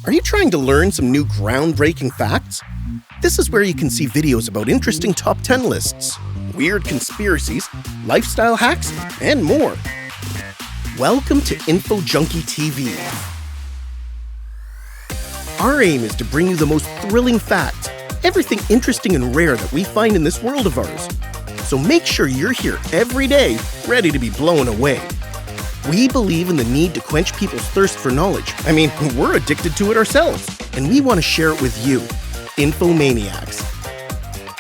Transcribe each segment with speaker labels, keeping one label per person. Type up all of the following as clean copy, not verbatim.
Speaker 1: Are you trying to learn some new groundbreaking facts? This is where you can see videos about interesting top 10 lists, weird conspiracies, lifestyle hacks, and more. Welcome to Info Junkie TV. Our aim is to bring you the most thrilling facts, everything interesting and rare that we find in this world of ours. So make sure you're here every day, ready to be blown away. We believe in the need to quench people's thirst for knowledge. I mean, we're addicted to it ourselves, and we want to share it with you, Infomaniacs.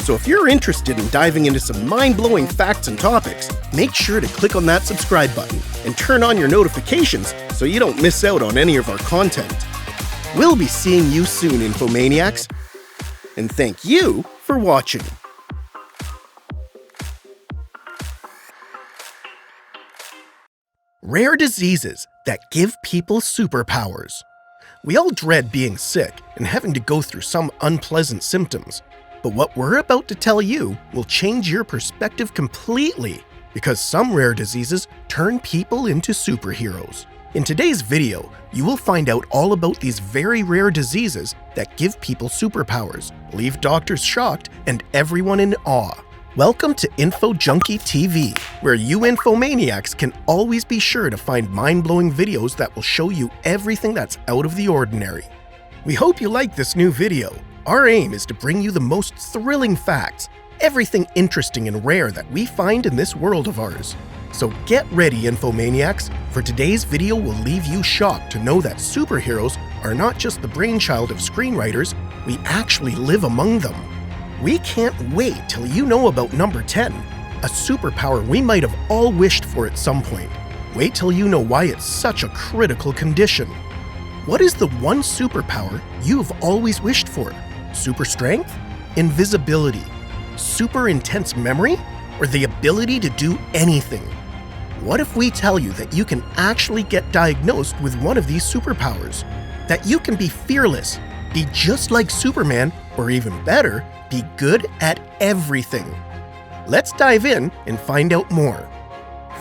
Speaker 1: So if you're interested in diving into some mind-blowing facts and topics, make sure to click on that subscribe button and turn on your notifications so you don't miss out on any of our content. We'll be seeing you soon, Infomaniacs. And thank you for watching. Rare diseases that give people superpowers. We all dread being sick and having to go through some unpleasant symptoms. But what we're about to tell you will change your perspective completely, because some rare diseases turn people into superheroes. In today's video, you will find out all about these very rare diseases that give people superpowers, leave doctors shocked, and everyone in awe. Welcome to Info Junkie TV, where you Infomaniacs can always be sure to find mind-blowing videos that will show you everything that's out of the ordinary. We hope you like this new video. Our aim is to bring you the most thrilling facts, everything interesting and rare that we find in this world of ours. So get ready, Infomaniacs, for today's video will leave you shocked to know that superheroes are not just the brainchild of screenwriters, we actually live among them. We can't wait till you know about number 10, a superpower we might have all wished for at some point. Wait till you know why it's such a critical condition. What is the one superpower you've always wished for? Super strength? Invisibility? Super intense memory? Or the ability to do anything? What if we tell you that you can actually get diagnosed with one of these superpowers? That you can be fearless, be just like Superman, or even better, be good at everything. Let's dive in and find out more.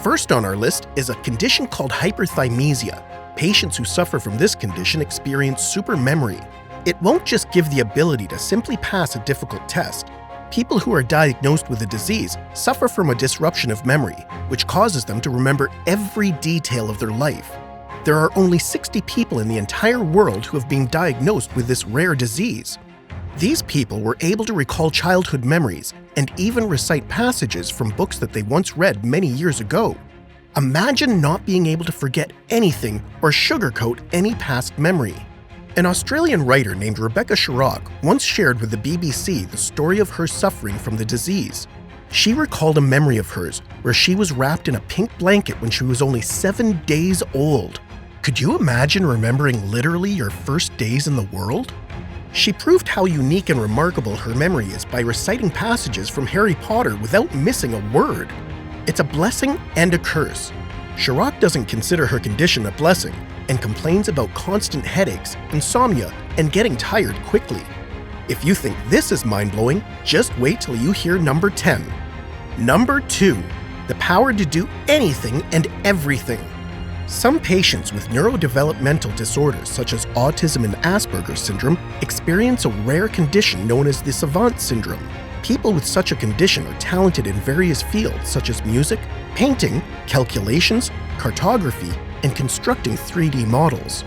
Speaker 1: First on our list is a condition called hyperthymesia. Patients who suffer from this condition experience super memory. It won't just give the ability to simply pass a difficult test. People who are diagnosed with the disease suffer from a disruption of memory, which causes them to remember every detail of their life. There are only 60 people in the entire world who have been diagnosed with this rare disease. These people were able to recall childhood memories and even recite passages from books that they once read many years ago. Imagine not being able to forget anything or sugarcoat any past memory. An Australian writer named Rebecca Chirac once shared with the BBC the story of her suffering from the disease. She recalled a memory of hers where she was wrapped in a pink blanket when she was only 7 days old. Could you imagine remembering literally your first days in the world? She proved how unique and remarkable her memory is by reciting passages from Harry Potter without missing a word. It's a blessing and a curse. Chirac doesn't consider her condition a blessing and complains about constant headaches, insomnia, and getting tired quickly. If you think this is mind-blowing, just wait till you hear number 10. Number 2, the power to do anything and everything. Some patients with neurodevelopmental disorders such as autism and Asperger's syndrome experience a rare condition known as the Savant syndrome. People with such a condition are talented in various fields such as music, painting, calculations, cartography, and constructing 3D models.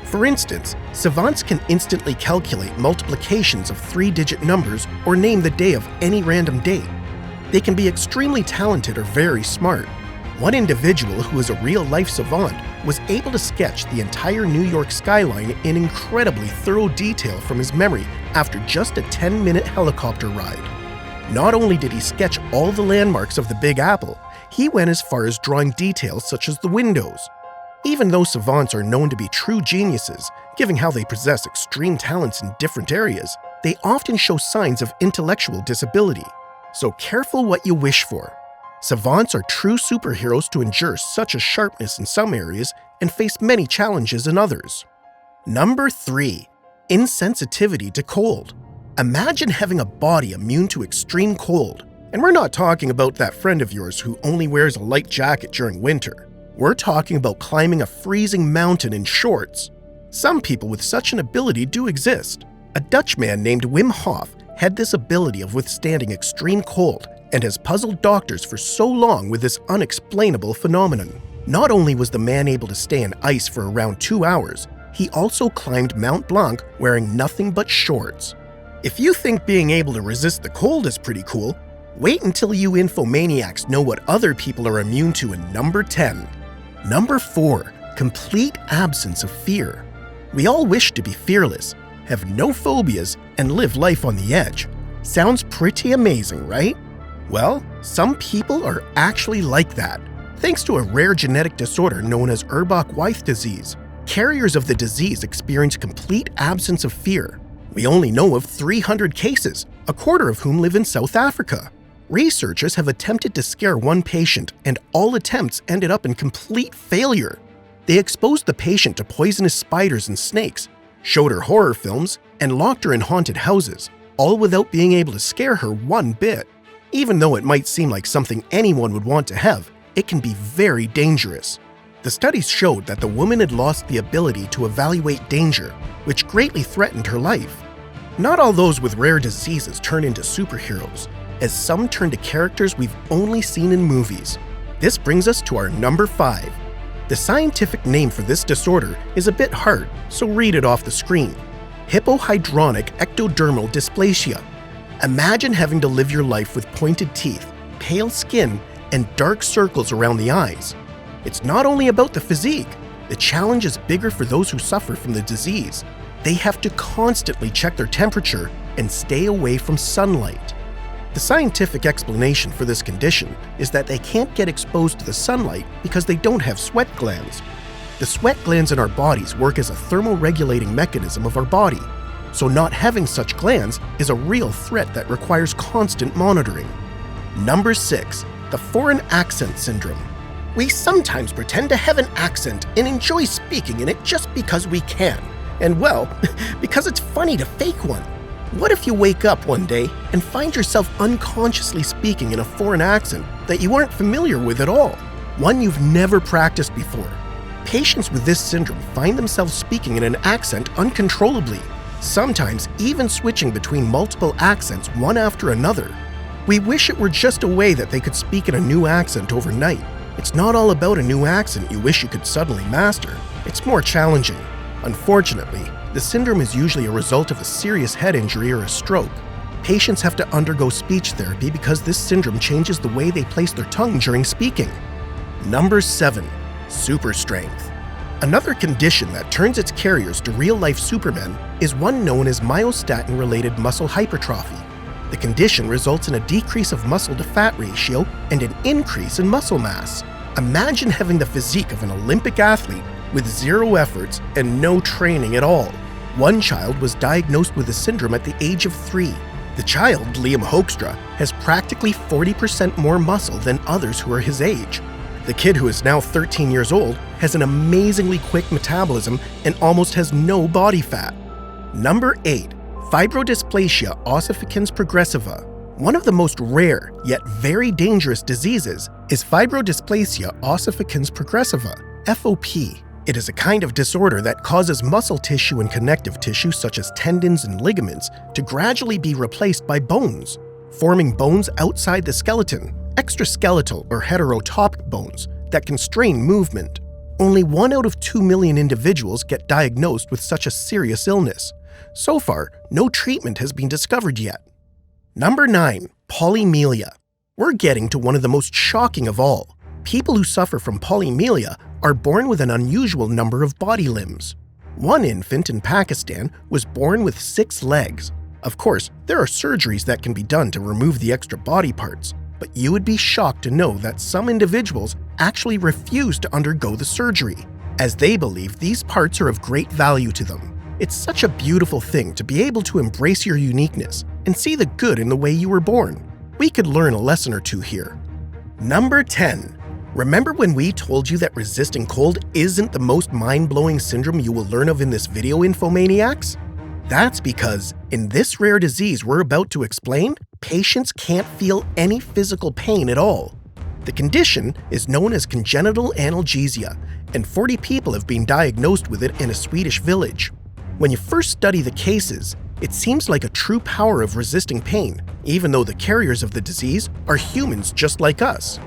Speaker 1: For instance, savants can instantly calculate multiplications of 3-digit numbers or name the day of any random date. They can be extremely talented or very smart. One individual who is a real-life savant was able to sketch the entire New York skyline in incredibly thorough detail from his memory after just a 10-minute helicopter ride. Not only did he sketch all the landmarks of the Big Apple, he went as far as drawing details such as the windows. Even though savants are known to be true geniuses, given how they possess extreme talents in different areas, they often show signs of intellectual disability. So careful what you wish for. Savants are true superheroes to endure such a sharpness in some areas and face many challenges in others. Number 3, insensitivity to cold. Imagine having a body immune to extreme cold. And we're not talking about that friend of yours who only wears a light jacket during winter. We're talking about climbing a freezing mountain in shorts. Some people with such an ability do exist. A Dutchman named Wim Hof had this ability of withstanding extreme cold and has puzzled doctors for so long with this unexplainable phenomenon. Not only was the man able to stay in ice for around 2 hours, he also climbed Mount Blanc wearing nothing but shorts. If you think being able to resist the cold is pretty cool, wait until you infomaniacs know what other people are immune to in number 10. Number 4. Complete absence of fear. We all wish to be fearless, have no phobias, and live life on the edge. Sounds pretty amazing, right? Well, some people are actually like that, thanks to a rare genetic disorder known as Urbach-Wiethe disease. Carriers of the disease experience complete absence of fear. We only know of 300 cases, a quarter of whom live in South Africa. Researchers have attempted to scare one patient, and all attempts ended up in complete failure. They exposed the patient to poisonous spiders and snakes, showed her horror films, and locked her in haunted houses, all without being able to scare her one bit. Even though it might seem like something anyone would want to have, it can be very dangerous. The studies showed that the woman had lost the ability to evaluate danger, which greatly threatened her life. Not all those with rare diseases turn into superheroes, as some turn to characters we've only seen in movies. This brings us to our number 5. The scientific name for this disorder is a bit hard, so read it off the screen. Hypohydronic ectodermal dysplasia. Imagine having to live your life with pointed teeth, pale skin, and dark circles around the eyes. It's not only about the physique. The challenge is bigger for those who suffer from the disease. They have to constantly check their temperature and stay away from sunlight. The scientific explanation for this condition is that they can't get exposed to the sunlight because they don't have sweat glands. The sweat glands in our bodies work as a thermoregulating mechanism of our body, so not having such glands is a real threat that requires constant monitoring. Number 6. The foreign accent syndrome. We sometimes pretend to have an accent and enjoy speaking in it just because we can. And well, because it's funny to fake one. What if you wake up one day and find yourself unconsciously speaking in a foreign accent that you aren't familiar with at all, one you've never practiced before? Patients with this syndrome find themselves speaking in an accent uncontrollably, sometimes even switching between multiple accents one after another. We wish it were just a way that they could speak in a new accent overnight. It's not all about a new accent you wish you could suddenly master. It's more challenging. Unfortunately, the syndrome is usually a result of a serious head injury or a stroke. Patients have to undergo speech therapy because this syndrome changes the way they place their tongue during speaking. Number 7. Super strength. Another condition that turns its carriers to real-life supermen is one known as myostatin-related muscle hypertrophy. The condition results in a decrease of muscle-to-fat ratio and an increase in muscle mass. Imagine having the physique of an Olympic athlete with zero efforts and no training at all. One child was diagnosed with the syndrome at the age of 3. The child, Liam Hoekstra, has practically 40% more muscle than others who are his age. The kid, who is now 13 years old, has an amazingly quick metabolism and almost has no body fat. Number 8. Fibrodysplasia ossificans progressiva. One of the most rare, yet very dangerous diseases is fibrodysplasia ossificans progressiva, FOP. It is a kind of disorder that causes muscle tissue and connective tissue such as tendons and ligaments to gradually be replaced by bones, forming bones outside the skeleton, extraskeletal or heterotopic bones that constrain movement. Only 1 out of 2 million individuals get diagnosed with such a serious illness. So far, no treatment has been discovered yet. Number 9. Polymelia. We're getting to one of the most shocking of all. People who suffer from polymelia are born with an unusual number of body limbs. One infant in Pakistan was born with 6 legs. Of course, there are surgeries that can be done to remove the extra body parts, but you would be shocked to know that some individuals actually refuse to undergo the surgery, as they believe these parts are of great value to them. It's such a beautiful thing to be able to embrace your uniqueness and see the good in the way you were born. We could learn a lesson or two here. Number 10. Remember when we told you that resisting cold isn't the most mind-blowing syndrome you will learn of in this video, Infomaniacs? That's because, in this rare disease we're about to explain, patients can't feel any physical pain at all. The condition is known as congenital analgesia, and 40 people have been diagnosed with it in a Swedish village. When you first study the cases, it seems like a true power of resisting pain, even though the carriers of the disease are humans just like us.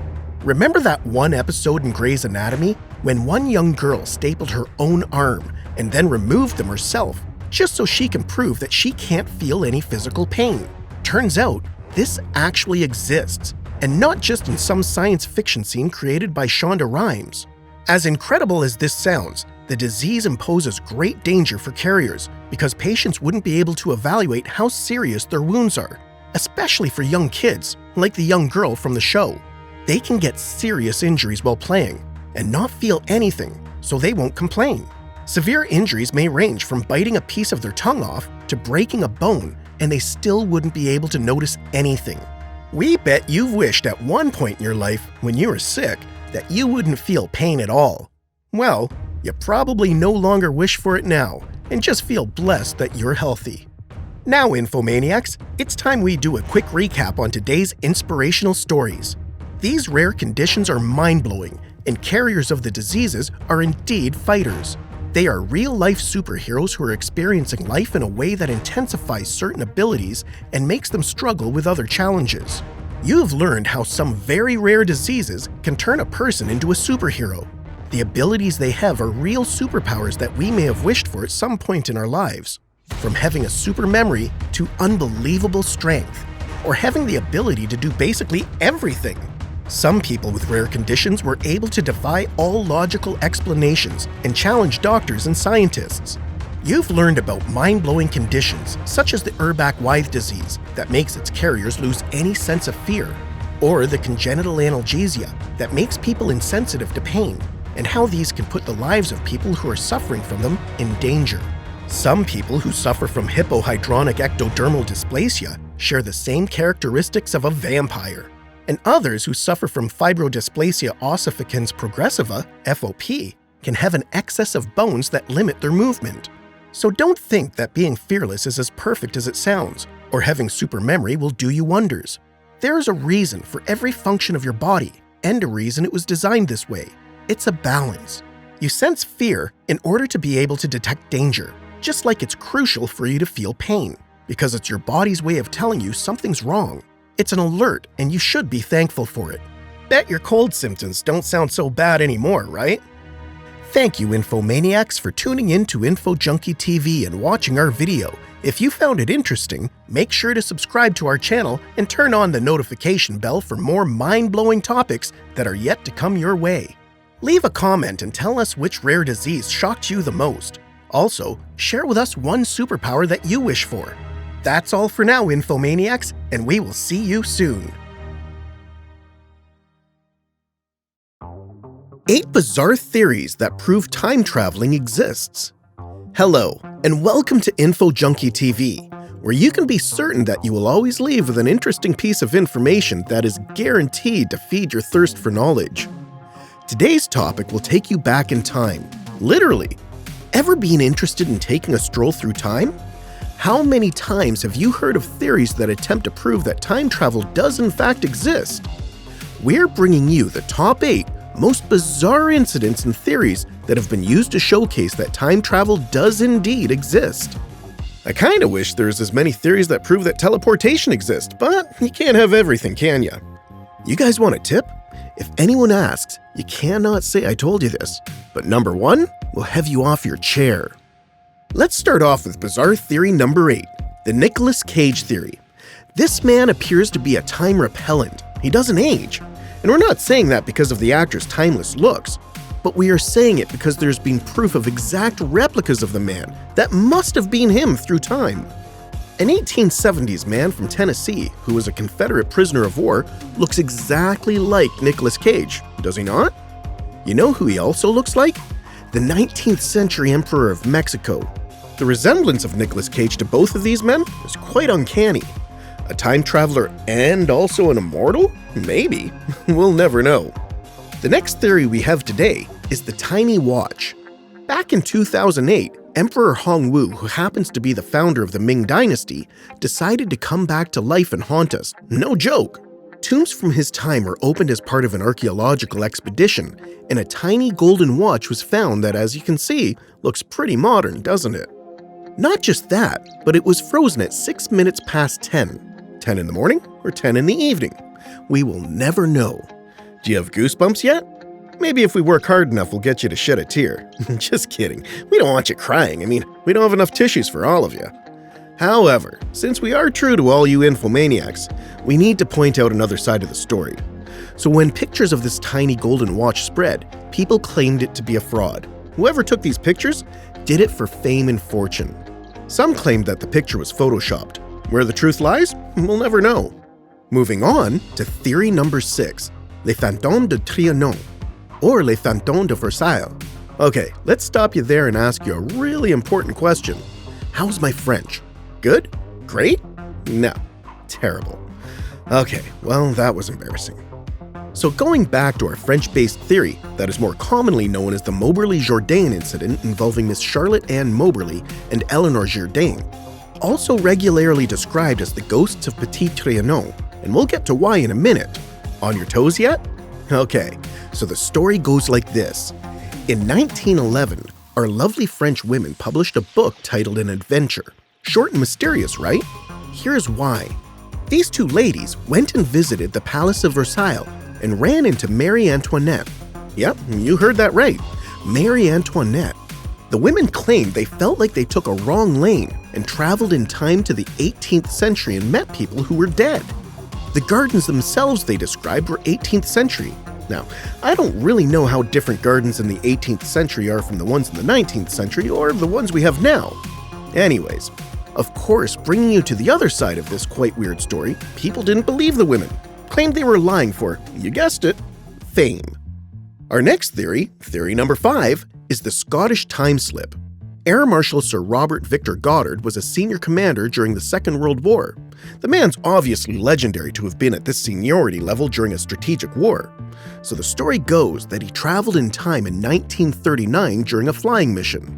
Speaker 1: Remember that one episode in Grey's Anatomy when one young girl stapled her own arm and then removed them herself just so she can prove that she can't feel any physical pain? Turns out, this actually exists, and not just in some science fiction scene created by Shonda Rhimes. As incredible as this sounds, the disease imposes great danger for carriers because patients wouldn't be able to evaluate how serious their wounds are, especially for young kids, like the young girl from the show. They can get serious injuries while playing and not feel anything, so they won't complain. Severe injuries may range from biting a piece of their tongue off to breaking a bone, and they still wouldn't be able to notice anything. We bet you've wished at one point in your life, when you were sick, that you wouldn't feel pain at all. Well, you probably no longer wish for it now, and just feel blessed that you're healthy. Now, Infomaniacs, it's time we do a quick recap on today's inspirational stories. These rare conditions are mind-blowing, and carriers of the diseases are indeed fighters. They are real-life superheroes who are experiencing life in a way that intensifies certain abilities and makes them struggle with other challenges. You've learned how some very rare diseases can turn a person into a superhero. The abilities they have are real superpowers that we may have wished for at some point in our lives. From having a super memory to unbelievable strength, or having the ability to do basically everything. Some people with rare conditions were able to defy all logical explanations and challenge doctors and scientists. You've learned about mind-blowing conditions such as the Urbach-Wiethe disease that makes its carriers lose any sense of fear, or the congenital analgesia that makes people insensitive to pain, and how these can put the lives of people who are suffering from them in danger. Some people who suffer from hypohydronic ectodermal dysplasia share the same characteristics of a vampire, and others who suffer from fibrodysplasia ossificans progressiva, FOP, can have an excess of bones that limit their movement. So don't think that being fearless is as perfect as it sounds, or having super memory will do you wonders. There is a reason for every function of your body, and a reason it was designed this way. It's a balance. You sense fear in order to be able to detect danger, just like it's crucial for you to feel pain, because it's your body's way of telling you something's wrong. It's an alert, and you should be thankful for it. Bet your cold symptoms don't sound so bad anymore, right? Thank you, Infomaniacs, for tuning in to Info Junkie TV and watching our video. If you found it interesting, make sure to subscribe to our channel and turn on the notification bell for more mind-blowing topics that are yet to come your way. Leave a comment and tell us which rare disease shocked you the most. Also, share with us one superpower that you wish for. That's all for now, Infomaniacs, and we will see you soon. 8 bizarre theories that prove time traveling exists. Hello, and welcome to Info Junkie TV, where you can be certain that you will always leave with an interesting piece of information that is guaranteed to feed your thirst for knowledge. Today's topic will take you back in time, literally. Ever been interested in taking a stroll through time? How many times have you heard of theories that attempt to prove that time travel does in fact exist? We're bringing you the top 8 most bizarre incidents and theories that have been used to showcase that time travel does indeed exist. I kinda wish there's as many theories that prove that teleportation exists, but you can't have everything, can ya? You guys want a tip? If anyone asks, you cannot say I told you this, but number 1 will have you off your chair. Let's start off with bizarre theory number 8, the Nicolas Cage theory. This man appears to be a time repellent. He doesn't age. And we're not saying that because of the actor's timeless looks, but we are saying it because there's been proof of exact replicas of the man that must have been him through time. An 1870s man from Tennessee who was a Confederate prisoner of war looks exactly like Nicolas Cage, does he not? You know who he also looks like? The 19th century Emperor of Mexico. The resemblance of Nicolas Cage to both of these men is quite uncanny. A time traveler and also an immortal? Maybe. We'll never know. The next theory we have today is the tiny watch. Back in 2008, Emperor Hongwu, who happens to be the founder of the Ming Dynasty, decided to come back to life and haunt us. No joke. tombs from his time were opened as part of an archaeological expedition, and a tiny golden watch was found that, as you can see, looks pretty modern, doesn't it? Not just that, but it was frozen at 6 minutes past 10. 10 in the morning or 10 in the evening? We will never know. Do you have goosebumps yet? Maybe if we work hard enough, we'll get you to shed a tear. Just kidding. We don't want you crying. I mean, we don't have enough tissues for all of you. However, since we are true to all you infomaniacs, we need to point out another side of the story. So when pictures of this tiny golden watch spread, people claimed it to be a fraud. Whoever took these pictures did it for fame and fortune. Some claimed that the picture was photoshopped. Where the truth lies, we'll never know. Moving on to theory number 6, Les Fantômes de Trianon, or Les Fantômes de Versailles. Okay, let's stop you there and ask you a really important question. How's my French? Good? Great? No. Terrible. Okay, well, that was embarrassing. So going back to our French-based theory that is more commonly known as the Moberly-Jourdain incident involving Miss Charlotte Anne Moberly and Eleanor Jourdain, also regularly described as the ghosts of Petit Trianon, and we'll get to why in a minute. On your toes yet? Okay, so the story goes like this. In 1911, our lovely French women published a book titled An Adventure. Short and mysterious, right? Here's why. These two ladies went and visited the Palace of Versailles and ran into Marie Antoinette. Yep, you heard that right. Marie Antoinette. The women claimed they felt like they took a wrong lane and traveled in time to the 18th century and met people who were dead. The gardens themselves they described were 18th century. Now, I don't really know how different gardens in the 18th century are from the ones in the 19th century or the ones we have now. Anyways, of course, bringing you to the other side of this quite weird story, people didn't believe the women, claimed they were lying for, you guessed it, fame. Our next theory, theory number 5, is the Scottish time slip. Air Marshal Sir Robert Victor Goddard was a senior commander during the Second World War. The man's obviously legendary to have been at this seniority level during a strategic war. So the story goes that he traveled in time in 1939 during a flying mission.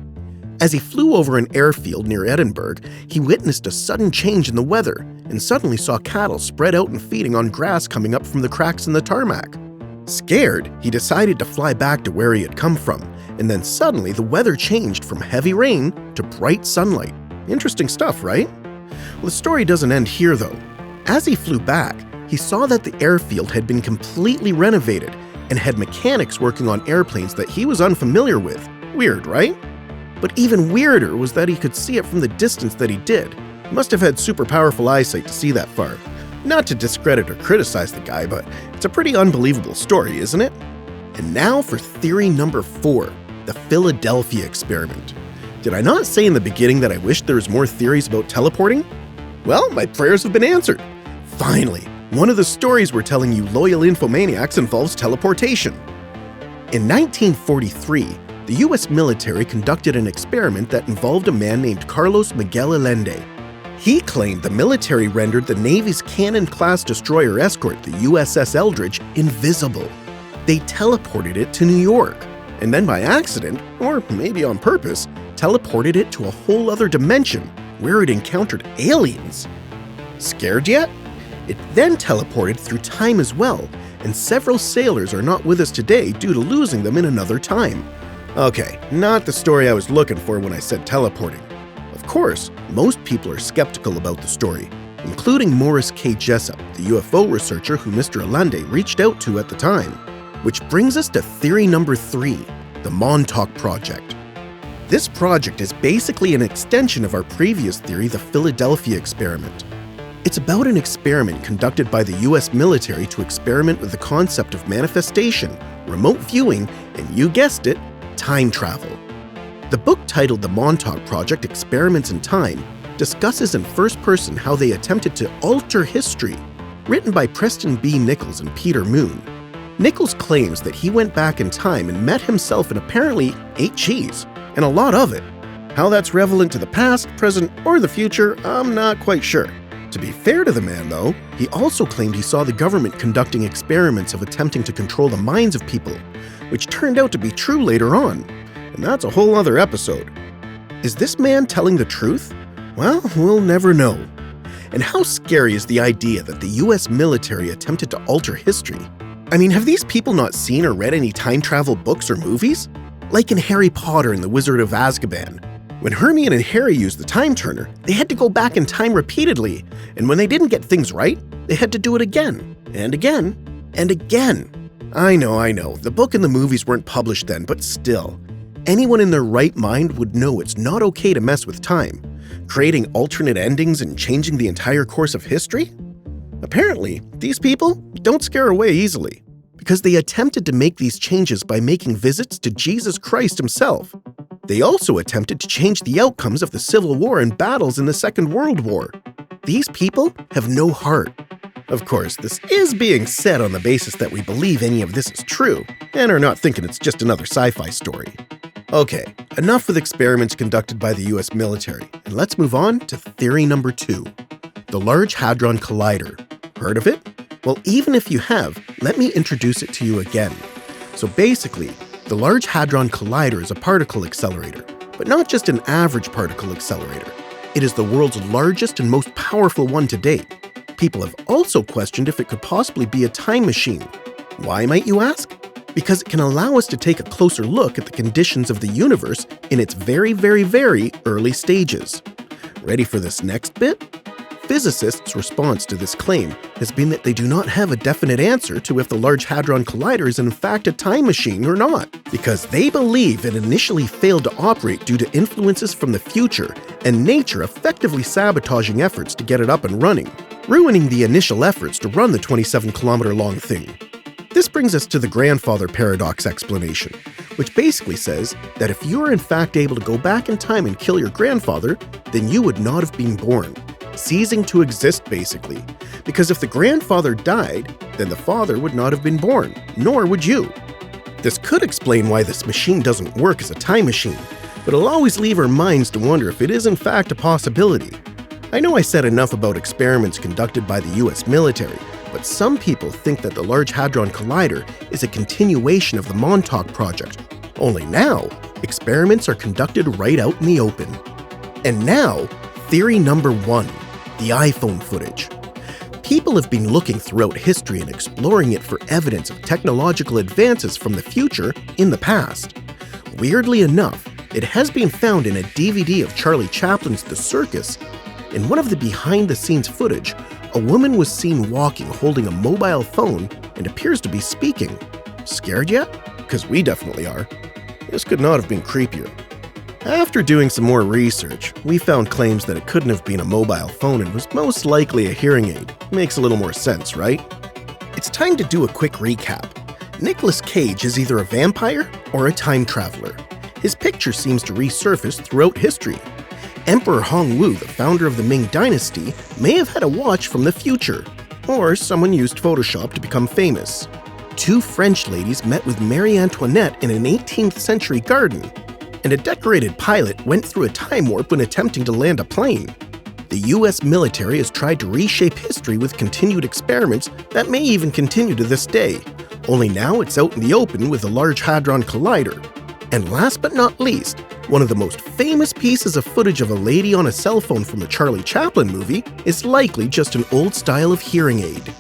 Speaker 1: As he flew over an airfield near Edinburgh, he witnessed a sudden change in the weather and suddenly saw cattle spread out and feeding on grass coming up from the cracks in the tarmac. Scared, he decided to fly back to where he had come from, and then suddenly the weather changed from heavy rain to bright sunlight. Interesting stuff, right? Well, the story doesn't end here though. As he flew back, he saw that the airfield had been completely renovated and had mechanics working on airplanes that he was unfamiliar with. Weird, right? But even weirder was that he could see it from the distance that he did. He must have had super powerful eyesight to see that far. Not to discredit or criticize the guy, but it's a pretty unbelievable story, isn't it? And now for theory number 4, the Philadelphia experiment. Did I not say in the beginning that I wished there was more theories about teleporting? Well, my prayers have been answered. Finally, one of the stories we're telling you loyal infomaniacs involves teleportation. In 1943, the US military conducted an experiment that involved a man named Carlos Miguel Allende. He claimed the military rendered the Navy's Cannon-class destroyer escort, the USS Eldridge, invisible. They teleported it to New York, and then by accident, or maybe on purpose, teleported it to a whole other dimension where it encountered aliens. Scared yet? It then teleported through time as well, and several sailors are not with us today due to losing them in another time. Okay, not the story I was looking for when I said teleporting. Of course, most people are skeptical about the story, including Morris K. Jessup, the UFO researcher who Mr. Allende reached out to at the time. Which brings us to theory number 3, the Montauk Project. This project is basically an extension of our previous theory, the Philadelphia experiment. It's about an experiment conducted by the US military to experiment with the concept of manifestation, remote viewing, and you guessed it, time travel. The book titled The Montauk Project Experiments in Time discusses in first person how they attempted to alter history, written by Preston B. Nichols and Peter Moon. Nichols claims that he went back in time and met himself and apparently ate cheese, and a lot of it. How that's relevant to the past, present, or the future, I'm not quite sure. To be fair to the man, though, he also claimed he saw the government conducting experiments of attempting to control the minds of people, which turned out to be true later on. And that's a whole other episode. Is this man telling the truth? Well, we'll never know. And how scary is the idea that the US military attempted to alter history? I mean, have these people not seen or read any time travel books or movies? Like in Harry Potter and the Wizard of Azkaban. When Hermione and Harry used the time turner, they had to go back in time repeatedly, and when they didn't get things right, they had to do it again, and again, and again. I know, the book and the movies weren't published then, but still. Anyone in their right mind would know it's not okay to mess with time, creating alternate endings and changing the entire course of history? Apparently, these people don't scare away easily, because they attempted to make these changes by making visits to Jesus Christ himself. They also attempted to change the outcomes of the Civil War and battles in the Second World War. These people have no heart. Of course, this is being said on the basis that we believe any of this is true, and are not thinking it's just another sci-fi story. Okay, enough with experiments conducted by the US military, and let's move on to theory number 2. The Large Hadron Collider. Heard of it? Well, even if you have, let me introduce it to you again. So basically, the Large Hadron Collider is a particle accelerator, but not just an average particle accelerator. It is the world's largest and most powerful one to date. People have also questioned if it could possibly be a time machine. Why, might you ask? Because it can allow us to take a closer look at the conditions of the universe in its very, very, very early stages. Ready for this next bit? Physicists' response to this claim has been that they do not have a definite answer to if the Large Hadron Collider is in fact a time machine or not, because they believe it initially failed to operate due to influences from the future and nature effectively sabotaging efforts to get it up and running, ruining the initial efforts to run the 27-kilometer-long thing. This brings us to the grandfather paradox explanation, which basically says that if you are in fact able to go back in time and kill your grandfather, then you would not have been born. Ceasing to exist, basically. Because if the grandfather died, then the father would not have been born, nor would you. This could explain why this machine doesn't work as a time machine, but it'll always leave our minds to wonder if it is in fact a possibility. I know I said enough about experiments conducted by the US military, but some people think that the Large Hadron Collider is a continuation of the Montauk project. Only now, experiments are conducted right out in the open. And now, theory number 1, the iPhone footage. People have been looking throughout history and exploring it for evidence of technological advances from the future in the past. Weirdly enough, it has been found in a DVD of Charlie Chaplin's The Circus. In one of the behind-the-scenes footage, a woman was seen walking holding a mobile phone and appears to be speaking. Scared yet? Because we definitely are. This could not have been creepier. After doing some more research, we found claims that it couldn't have been a mobile phone and was most likely a hearing aid. Makes a little more sense, right? It's time to do a quick recap. Nicolas Cage is either a vampire or a time traveler. His picture seems to resurface throughout history. Emperor Hongwu, the founder of the Ming Dynasty, may have had a watch from the future, or someone used Photoshop to become famous. 2 French ladies met with Marie Antoinette in an 18th century garden, and a decorated pilot went through a time warp when attempting to land a plane. The US military has tried to reshape history with continued experiments that may even continue to this day, only now it's out in the open with the Large Hadron Collider. And last but not least, one of the most famous pieces of footage of a lady on a cell phone from a Charlie Chaplin movie is likely just an old style of hearing aid.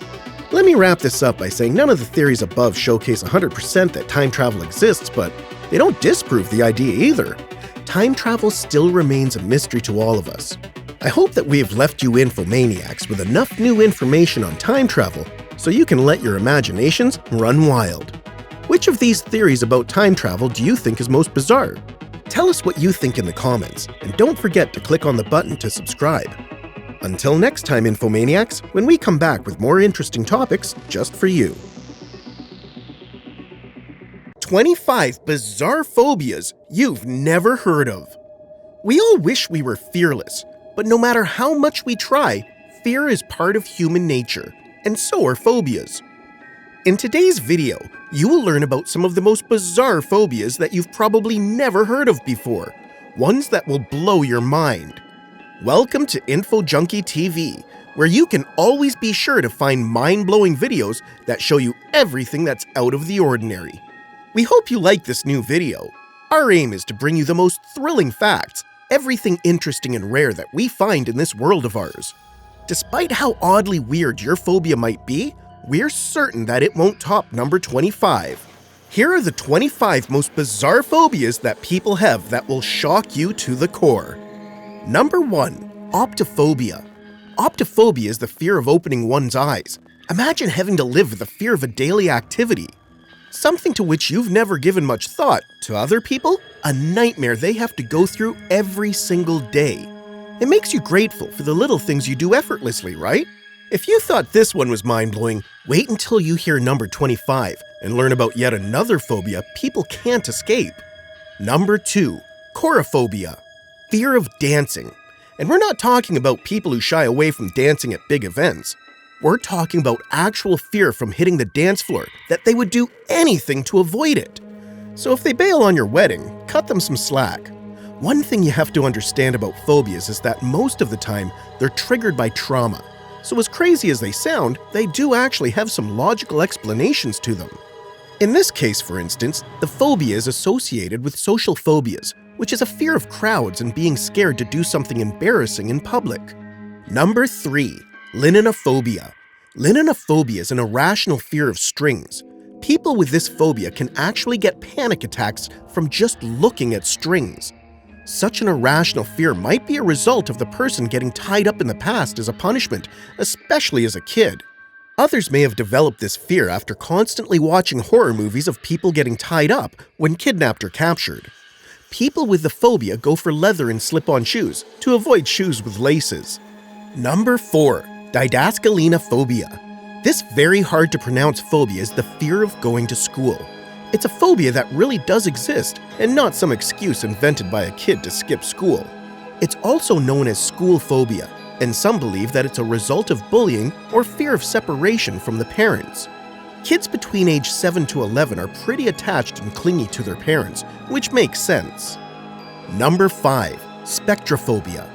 Speaker 1: Let me wrap this up by saying none of the theories above showcase 100% that time travel exists, but they don't disprove the idea either. Time travel still remains a mystery to all of us. I hope that we have left you Infomaniacs with enough new information on time travel so you can let your imaginations run wild. Which of these theories about time travel do you think is most bizarre? Tell us what you think in the comments, and don't forget to click on the button to subscribe. Until next time, Infomaniacs, when we come back with more interesting topics just for you. 25 bizarre phobias you've never heard of. We all wish we were fearless, but no matter how much we try, fear is part of human nature, and so are phobias. In today's video, you will learn about some of the most bizarre phobias that you've probably never heard of before, ones that will blow your mind. Welcome to Info Junkie TV, where you can always be sure to find mind-blowing videos that show you everything that's out of the ordinary. We hope you like this new video. Our aim is to bring you the most thrilling facts, everything interesting and rare that we find in this world of ours. Despite how oddly weird your phobia might be, we're certain that it won't top number 25. Here are the 25 most bizarre phobias that people have that will shock you to the core. Number 1. Optophobia. Optophobia is the fear of opening one's eyes. Imagine having to live with the fear of a daily activity. Something to which you've never given much thought. To other people, a nightmare they have to go through every single day. It makes you grateful for the little things you do effortlessly, right? If you thought this one was mind-blowing, wait until you hear number 25 and learn about yet another phobia people can't escape. Number 2. Chorophobia. Fear of dancing. And we're not talking about people who shy away from dancing at big events. We're talking about actual fear from hitting the dance floor that they would do anything to avoid it. So if they bail on your wedding, cut them some slack. One thing you have to understand about phobias is that most of the time they're triggered by trauma. So as crazy as they sound, they do actually have some logical explanations to them. In this case, for instance, the phobia is associated with social phobias, which is a fear of crowds and being scared to do something embarrassing in public. Number 3. Linophobia. Linophobia is an irrational fear of strings. People with this phobia can actually get panic attacks from just looking at strings. Such an irrational fear might be a result of the person getting tied up in the past as a punishment, especially as a kid. Others may have developed this fear after constantly watching horror movies of people getting tied up when kidnapped or captured. People with the phobia go for leather and slip-on shoes to avoid shoes with laces. Number 4. Didascalenophobia. This very hard to pronounce phobia is the fear of going to school. It's a phobia that really does exist and not some excuse invented by a kid to skip school. It's also known as school phobia, and some believe that it's a result of bullying or fear of separation from the parents. Kids between age 7 to 11 are pretty attached and clingy to their parents, which makes sense. Number 5. Spectrophobia.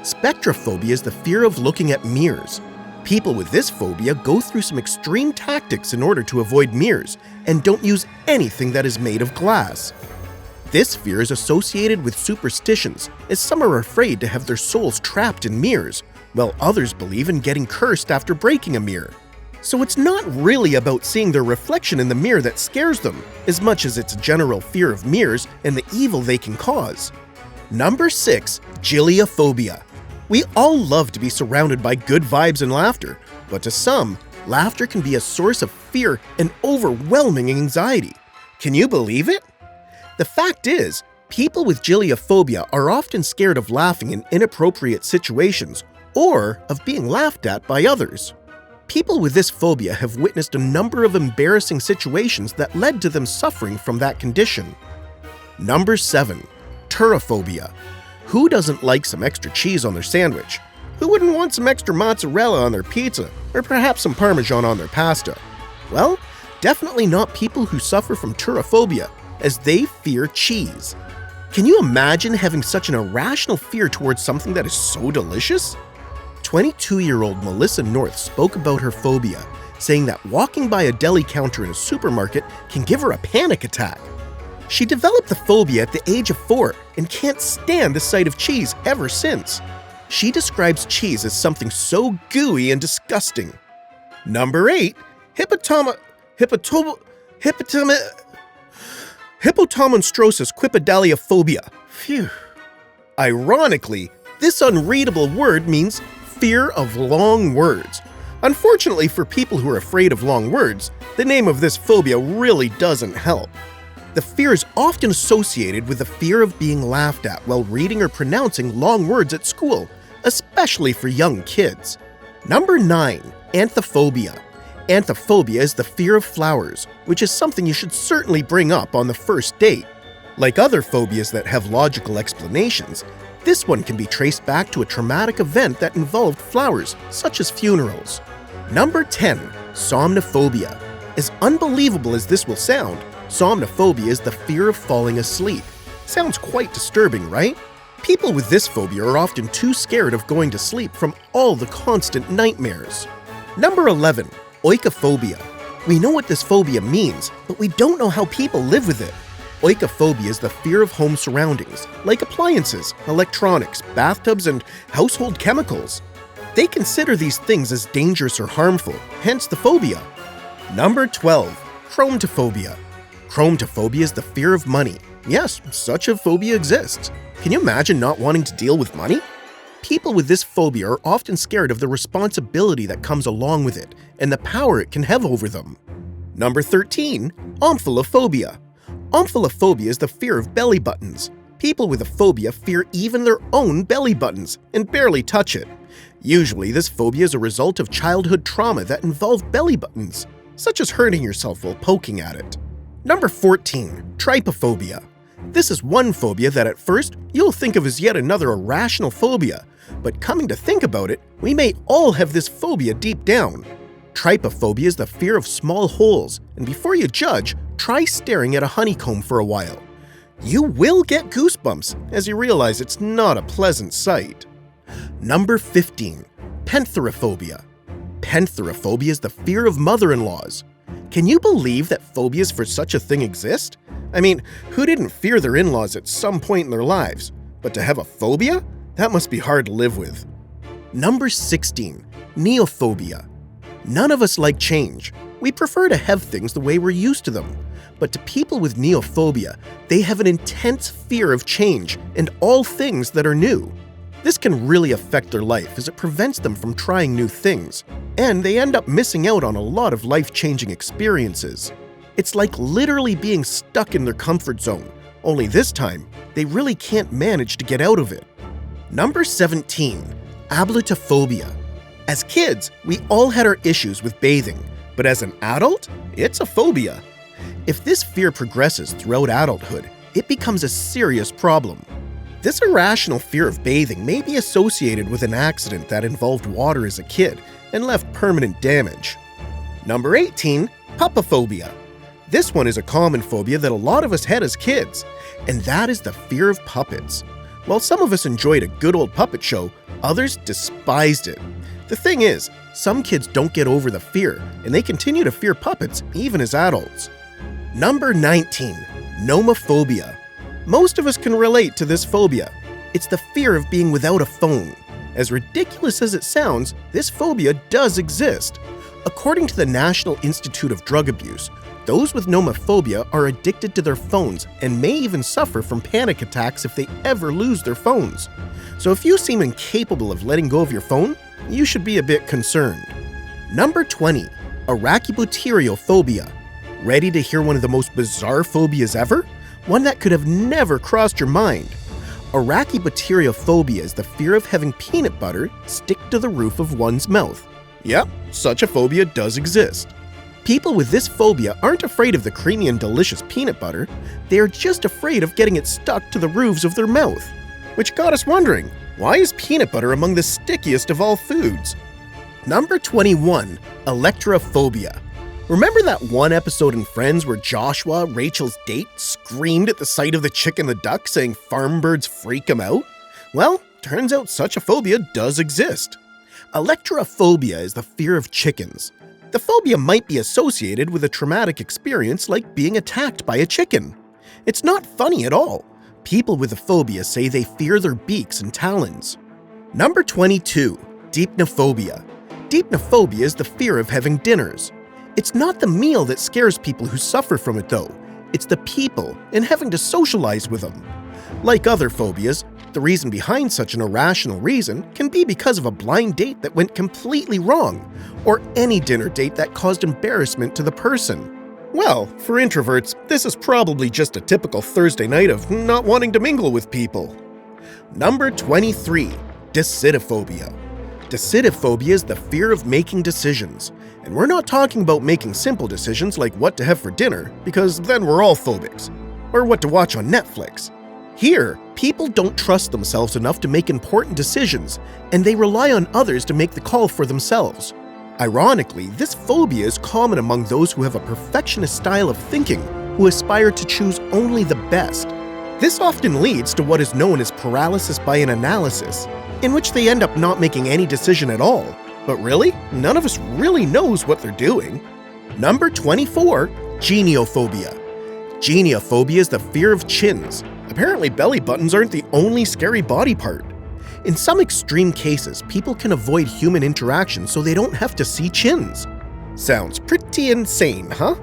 Speaker 1: Spectrophobia is the fear of looking at mirrors. People with this phobia go through some extreme tactics in order to avoid mirrors and don't use anything that is made of glass. This fear is associated with superstitions, as some are afraid to have their souls trapped in mirrors, while others believe in getting cursed after breaking a mirror. So it's not really about seeing their reflection in the mirror that scares them, as much as it's a general fear of mirrors and the evil they can cause. Number 6. Giliophobia. We all love to be surrounded by good vibes and laughter, but to some, laughter can be a source of fear and overwhelming anxiety. Can you believe it? The fact is, people with giliophobia are often scared of laughing in inappropriate situations or of being laughed at by others. People with this phobia have witnessed a number of embarrassing situations that led to them suffering from that condition. Number 7. Turophobia. Who doesn't like some extra cheese on their sandwich? Who wouldn't want some extra mozzarella on their pizza, or perhaps some Parmesan on their pasta? Well, definitely not people who suffer from turophobia, as they fear cheese. Can you imagine having such an irrational fear towards something that is so delicious? 22-year-old Melissa North spoke about her phobia, saying that walking by a deli counter in a supermarket can give her a panic attack. She developed the phobia at the age of 4 and can't stand the sight of cheese ever since. She describes cheese as something so gooey and disgusting. Number 8. Hippotomonstrosis quipedaliophobia. Phew. Ironically, this unreadable word means fear of long words. Unfortunately for people who are afraid of long words, the name of this phobia really doesn't help. The fear is often associated with the fear of being laughed at while reading or pronouncing long words at school, especially for young kids. Number 9. Anthophobia. Anthophobia is the fear of flowers, which is something you should certainly bring up on the first date. Like other phobias that have logical explanations, this one can be traced back to a traumatic event that involved flowers, such as funerals. Number 10. Somnophobia. As unbelievable as this will sound, somnophobia is the fear of falling asleep. Sounds quite disturbing, right? People with this phobia are often too scared of going to sleep from all the constant nightmares. Number 11. Oikophobia. We know what this phobia means, but we don't know how people live with it. Oikophobia is the fear of home surroundings, like appliances, electronics, bathtubs, and household chemicals. They consider these things as dangerous or harmful, hence the phobia. Number 12. Chromatophobia. Chromatophobia is the fear of money. Yes, such a phobia exists. Can you imagine not wanting to deal with money? People with this phobia are often scared of the responsibility that comes along with it and the power it can have over them. Number 13. Omphallophobia. Omphallophobia is the fear of belly buttons. People with a phobia fear even their own belly buttons and barely touch it. Usually, this phobia is a result of childhood trauma that involved belly buttons, such as hurting yourself while poking at it. Number 14. Trypophobia. This is one phobia that at first you'll think of as yet another irrational phobia, but coming to think about it, we may all have this phobia deep down. Trypophobia is the fear of small holes, and before you judge, try staring at a honeycomb for a while. You will get goosebumps as you realize it's not a pleasant sight. Number 15. Penthorophobia. Penthorophobia is the fear of mother-in-laws. Can you believe that phobias for such a thing exist? I mean, who didn't fear their in-laws at some point in their lives? But to have a phobia? That must be hard to live with. Number 16. Neophobia. None of us like change. We prefer to have things the way we're used to them. But to people with neophobia, they have an intense fear of change and all things that are new. This can really affect their life as it prevents them from trying new things, and they end up missing out on a lot of life-changing experiences. It's like literally being stuck in their comfort zone, only this time, they really can't manage to get out of it. Number 17. Ablutophobia. As kids, we all had our issues with bathing, but as an adult, it's a phobia. If this fear progresses throughout adulthood, it becomes a serious problem. This irrational fear of bathing may be associated with an accident that involved water as a kid and left permanent damage. Number 18. Puppophobia. This one is a common phobia that a lot of us had as kids, and that is the fear of puppets. While some of us enjoyed a good old puppet show, others despised it. The thing is, some kids don't get over the fear, and they continue to fear puppets even as adults. Number 19. Nomophobia. Most of us can relate to this phobia. It's the fear of being without a phone. As ridiculous as it sounds, this phobia does exist. According to the National Institute of Drug Abuse, those with nomophobia are addicted to their phones and may even suffer from panic attacks if they ever lose their phones. So if you seem incapable of letting go of your phone, you should be a bit concerned. Number 20. Arachibutyrophobia. Ready to hear one of the most bizarre phobias ever? One that could have never crossed your mind. Arachibutyrophobia is the fear of having peanut butter stick to the roof of one's mouth. Yep, such a phobia does exist. People with this phobia aren't afraid of the creamy and delicious peanut butter, they are just afraid of getting it stuck to the roofs of their mouth. Which got us wondering, why is peanut butter among the stickiest of all foods? Number 21. Electrophobia. Remember that one episode in Friends where Joshua, Rachel's date, screamed at the sight of the chick and the duck saying farm birds freak him out? Well, turns out such a phobia does exist. Electrophobia is the fear of chickens. The phobia might be associated with a traumatic experience like being attacked by a chicken. It's not funny at all. People with a phobia say they fear their beaks and talons. Number 22. Deipnophobia. Deipnophobia is the fear of having dinners. It's not the meal that scares people who suffer from it though, it's the people and having to socialize with them. Like other phobias, the reason behind such an irrational reason can be because of a blind date that went completely wrong, or any dinner date that caused embarrassment to the person. Well, for introverts, this is probably just a typical Thursday night of not wanting to mingle with people. Number 23. Decidophobia. Decidophobia is the fear of making decisions. And we're not talking about making simple decisions like what to have for dinner, because then we're all phobics, or what to watch on Netflix. Here, people don't trust themselves enough to make important decisions, and they rely on others to make the call for themselves. Ironically, this phobia is common among those who have a perfectionist style of thinking, who aspire to choose only the best. This often leads to what is known as paralysis by an analysis, in which they end up not making any decision at all. But really, none of us really knows what they're doing. Number 24. Geniophobia. Geniophobia is the fear of chins. Apparently belly buttons aren't the only scary body part. In some extreme cases, people can avoid human interaction so they don't have to see chins. Sounds pretty insane, huh?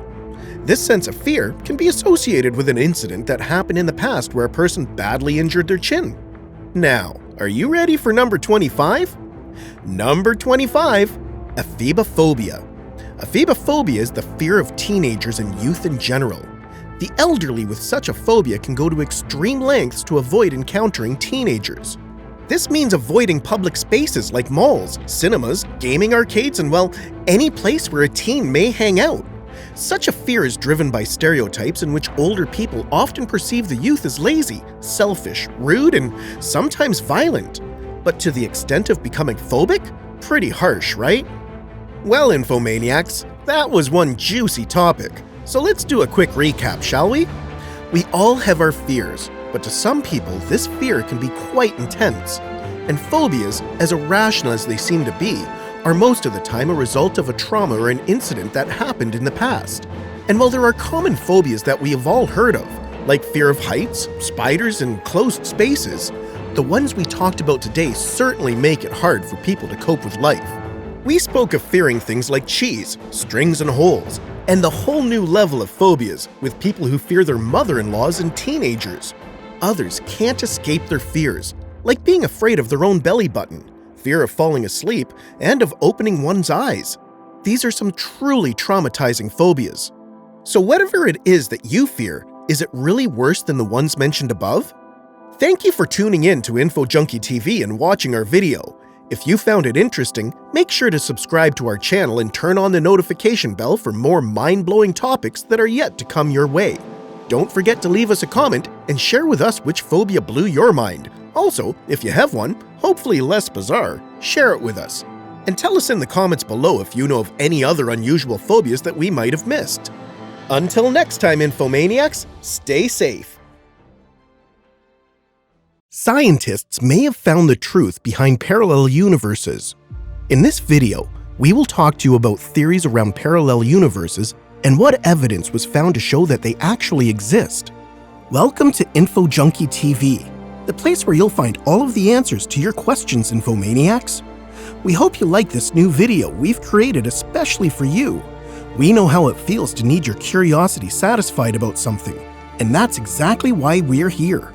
Speaker 1: This sense of fear can be associated with an incident that happened in the past where a person badly injured their chin. Now, are you ready for number 25? Number 25, aphebophobia. Aphebophobia is the fear of teenagers and youth in general. The elderly with such a phobia can go to extreme lengths to avoid encountering teenagers. This means avoiding public spaces like malls, cinemas, gaming arcades, and well, any place where a teen may hang out. Such a fear is driven by stereotypes in which older people often perceive the youth as lazy, selfish, rude, and sometimes violent. But to the extent of becoming phobic? Pretty harsh, right? Well, Infomaniacs, that was one juicy topic. So let's do a quick recap, shall we? We all have our fears, but to some people, this fear can be quite intense. And phobias, as irrational as they seem to be, are most of the time a result of a trauma or an incident that happened in the past. And while there are common phobias that we have all heard of, like fear of heights, spiders, and closed spaces, the ones we talked about today certainly make it hard for people to cope with life. We spoke of fearing things like cheese, strings and holes, and the whole new level of phobias with people who fear their mother-in-laws and teenagers. Others can't escape their fears, like being afraid of their own belly button, fear of falling asleep, and of opening one's eyes. These are some truly traumatizing phobias. So whatever it is that you fear, is it really worse than the ones mentioned above? Thank you for tuning in to Info Junkie TV and watching our video. If you found it interesting, make sure to subscribe to our channel and turn on the notification bell for more mind-blowing topics that are yet to come your way. Don't forget to leave us a comment and share with us which phobia blew your mind. Also, if you have one, hopefully less bizarre, share it with us. And tell us in the comments below if you know of any other unusual phobias that we might have missed. Until next time, Infomaniacs, stay safe. Scientists may have found the truth behind parallel universes. In this video, we will talk to you about theories around parallel universes and what evidence was found to show that they actually exist. Welcome to Info Junkie TV, the place where you'll find all of the answers to your questions, Infomaniacs. We hope you like this new video we've created especially for you. We know how it feels to need your curiosity satisfied about something, and that's exactly why we're here.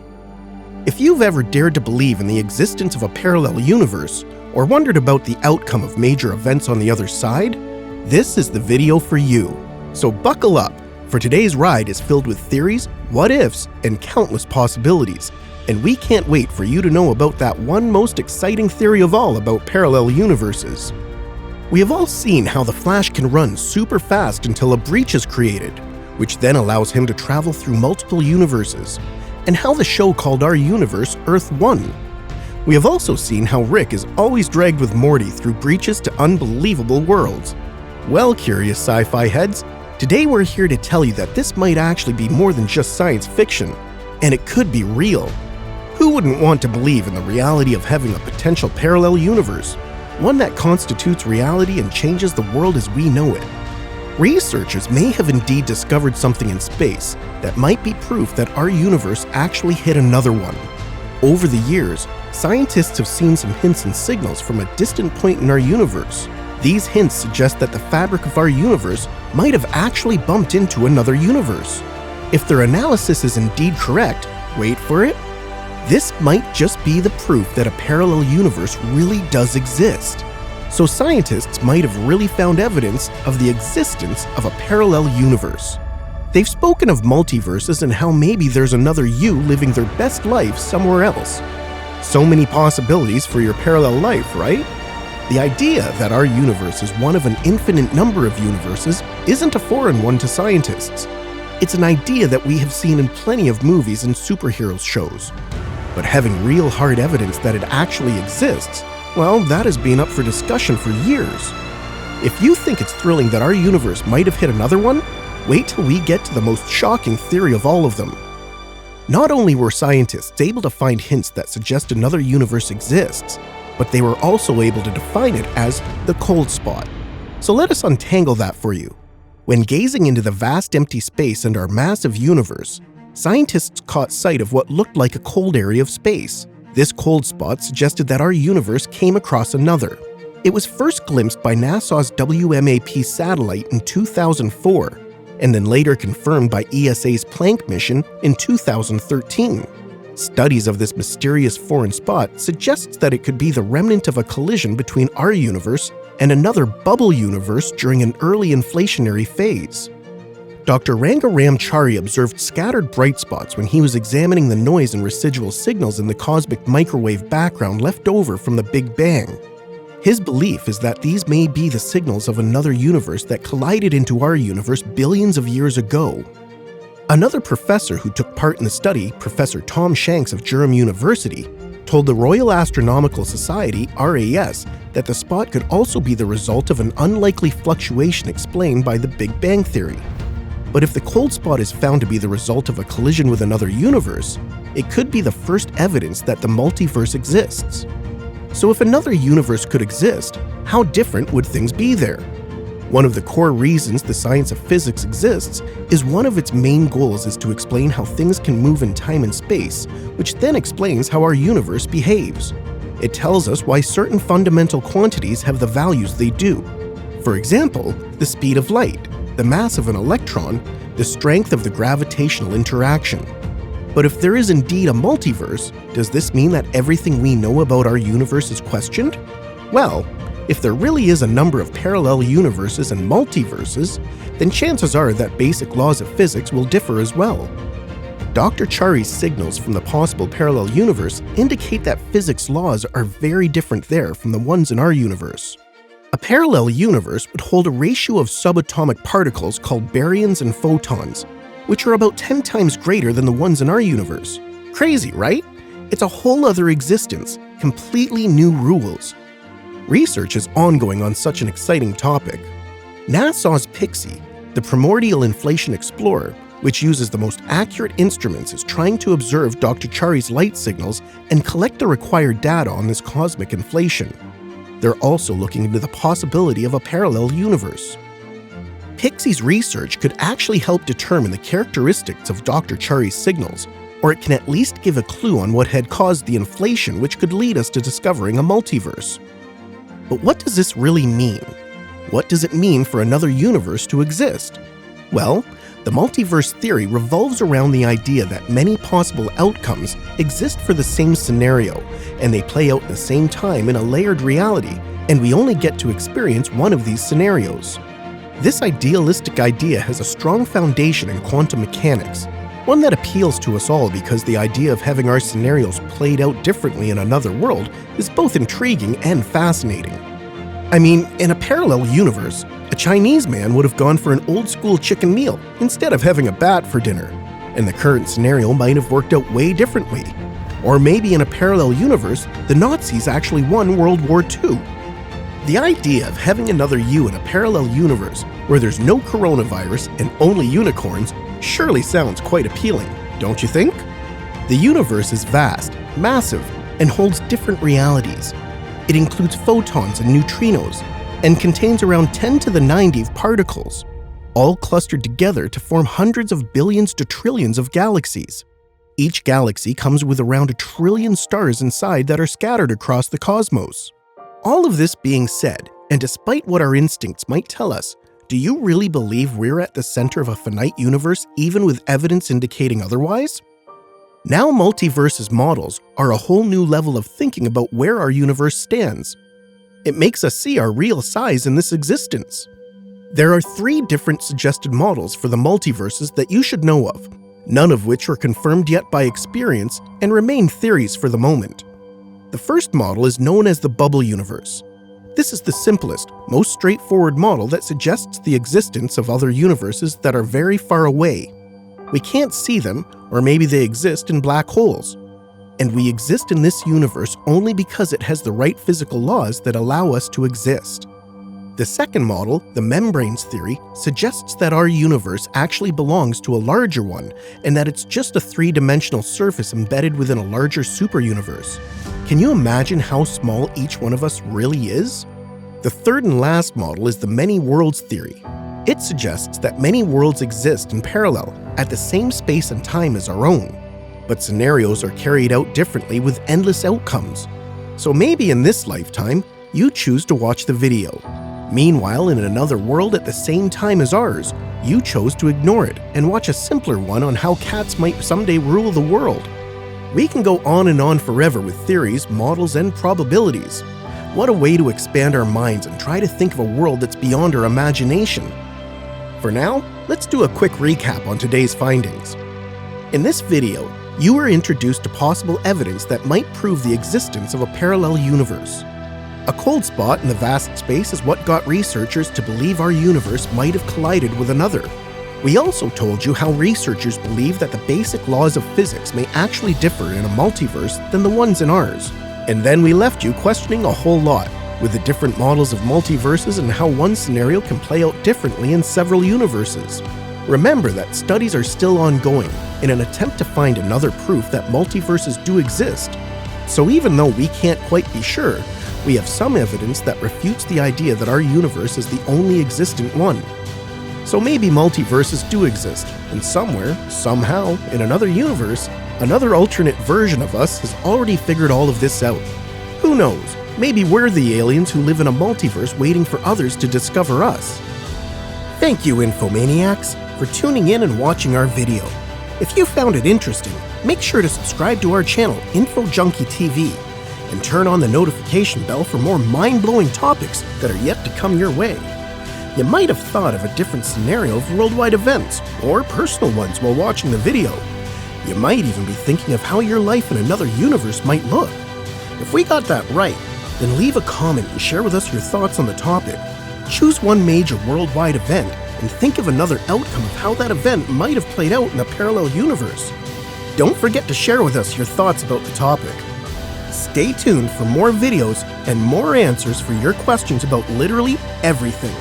Speaker 1: If you've ever dared to believe in the existence of a parallel universe, or wondered about the outcome of major events on the other side, this is the video for you. So buckle up, for today's ride is filled with theories, what-ifs, and countless possibilities, and we can't wait for you to know about that one most exciting theory of all about parallel universes. We have all seen how the Flash can run super fast until a breach is created, which then allows him to travel through multiple universes, and how the show called our universe Earth 1. We have also seen how Rick is always dragged with Morty through breaches to unbelievable worlds. Well, curious sci-fi heads, today we're here to tell you that this might actually be more than just science fiction, and it could be real. Who wouldn't want to believe in the reality of having a potential parallel universe, one that constitutes reality and changes the world as we know it? Researchers may have indeed discovered something in space that might be proof that our universe actually hit another one. Over the years, scientists have seen some hints and signals from a distant point in our universe. These hints suggest that the fabric of our universe might have actually bumped into another universe. If their analysis is indeed correct, wait for it, this might just be the proof that a parallel universe really does exist. So scientists might have really found evidence of the existence of a parallel universe. They've spoken of multiverses and how maybe there's another you living their best life somewhere else. So many possibilities for your parallel life, right? The idea that our universe is one of an infinite number of universes isn't a foreign one to scientists. It's an idea that we have seen in plenty of movies and superhero shows. But having real hard evidence that it actually exists, well, that has been up for discussion for years. If you think it's thrilling that our universe might have hit another one, wait till we get to the most shocking theory of all of them. Not only were scientists able to find hints that suggest another universe exists, but they were also able to define it as the cold spot. So let us untangle that for you. When gazing into the vast empty space and our massive universe, scientists caught sight of what looked like a cold area of space. This cold spot suggested that our universe came across another. It was first glimpsed by NASA's WMAP satellite in 2004, and then later confirmed by ESA's Planck mission in 2013. Studies of this mysterious foreign spot suggests that it could be the remnant of a collision between our universe and another bubble universe during an early inflationary phase. Dr. Rangaramchari observed scattered bright spots when he was examining the noise and residual signals in the cosmic microwave background left over from the Big Bang. His belief is that these may be the signals of another universe that collided into our universe billions of years ago. Another professor who took part in the study, Professor Tom Shanks of Durham University, told the Royal Astronomical Society, RAS, that the spot could also be the result of an unlikely fluctuation explained by the Big Bang Theory. But if the cold spot is found to be the result of a collision with another universe, it could be the first evidence that the multiverse exists. So if another universe could exist, how different would things be there? One of the core reasons the science of physics exists is one of its main goals is to explain how things can move in time and space, which then explains how our universe behaves. It tells us why certain fundamental quantities have the values they do. For example, the speed of light, the mass of an electron, the strength of the gravitational interaction. But if there is indeed a multiverse, does this mean that everything we know about our universe is questioned? Well, if there really is a number of parallel universes and multiverses, then chances are that basic laws of physics will differ as well. Dr. Chari's signals from the possible parallel universe indicate that physics laws are very different there from the ones in our universe. A parallel universe would hold a ratio of subatomic particles called baryons and photons, which are about 10 times greater than the ones in our universe. Crazy, right? It's a whole other existence, completely new rules. Research is ongoing on such an exciting topic. NASA's PIXI, the Primordial Inflation Explorer, which uses the most accurate instruments, is trying to observe Dr. Chari's light signals and collect the required data on this cosmic inflation. They're also looking into the possibility of a parallel universe. PIXI's research could actually help determine the characteristics of Dr. Chari's signals, or it can at least give a clue on what had caused the inflation, which could lead us to discovering a multiverse. But what does this really mean? What does it mean for another universe to exist? Well, the multiverse theory revolves around the idea that many possible outcomes exist for the same scenario, and they play out at the same time in a layered reality, and we only get to experience one of these scenarios. This idealistic idea has a strong foundation in quantum mechanics, one that appeals to us all because the idea of having our scenarios played out differently in another world is both intriguing and fascinating. I mean, in a parallel universe, a Chinese man would have gone for an old-school chicken meal instead of having a bat for dinner, and the current scenario might have worked out way differently. Or maybe in a parallel universe, the Nazis actually won World War II. The idea of having another you in a parallel universe where there's no coronavirus and only unicorns surely sounds quite appealing, don't you think? The universe is vast, massive, and holds different realities. It includes photons and neutrinos, and contains around 10 to the 90 particles, all clustered together to form hundreds of billions to trillions of galaxies. Each galaxy comes with around 1 trillion stars inside that are scattered across the cosmos. All of this being said, and despite what our instincts might tell us, do you really believe we're at the center of a finite universe even with evidence indicating otherwise? Now multiverses models are a whole new level of thinking about where our universe stands. It makes us see our real size in this existence. There are 3 different suggested models for the multiverses that you should know of, none of which are confirmed yet by experience and remain theories for the moment. The first model is known as the bubble universe. This is the simplest, most straightforward model that suggests the existence of other universes that are very far away. We can't see them, or maybe they exist in black holes. And we exist in this universe only because it has the right physical laws that allow us to exist. The second model, the membranes theory, suggests that our universe actually belongs to a larger one, and that it's just a 3-dimensional surface embedded within a larger superuniverse. Can you imagine how small each one of us really is? The third and last model is the many worlds theory. It suggests that many worlds exist in parallel, at the same space and time as our own. but scenarios are carried out differently with endless outcomes. So maybe in this lifetime, you choose to watch the video. Meanwhile, in another world at the same time as ours, you chose to ignore it and watch a simpler one on how cats might someday rule the world. We can go on and on forever with theories, models, and probabilities. What a way to expand our minds and try to think of a world that's beyond our imagination. For now, let's do a quick recap on today's findings. In this video, you were introduced to possible evidence that might prove the existence of a parallel universe. A cold spot in the vast space is what got researchers to believe our universe might have collided with another. We also told you how researchers believe that the basic laws of physics may actually differ in a multiverse than the ones in ours. And then we left you questioning a whole lot, with the different models of multiverses and how one scenario can play out differently in several universes. Remember that studies are still ongoing in an attempt to find another proof that multiverses do exist. So even though we can't quite be sure, we have some evidence that refutes the idea that our universe is the only existent one. So maybe multiverses do exist, and somewhere, somehow, in another universe, another alternate version of us has already figured all of this out. Who knows? Maybe we're the aliens who live in a multiverse waiting for others to discover us. Thank you, Infomaniacs, for tuning in and watching our video. If you found it interesting, make sure to subscribe to our channel, Info Junkie TV, and turn on the notification bell for more mind-blowing topics that are yet to come your way. You might have thought of a different scenario of worldwide events, or personal ones while watching the video. You might even be thinking of how your life in another universe might look. If we got that right, then leave a comment and share with us your thoughts on the topic. Choose one major worldwide event and think of another outcome of how that event might have played out in a parallel universe. Don't forget to share with us your thoughts about the topic. Stay tuned for more videos and more answers for your questions about literally everything.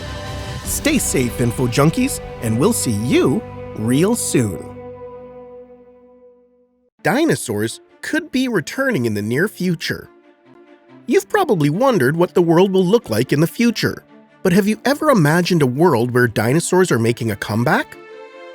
Speaker 1: Stay safe, Info Junkies, and we'll see you real soon. Dinosaurs could be returning in the near future. You've probably wondered what the world will look like in the future, but have you ever imagined a world where dinosaurs are making a comeback?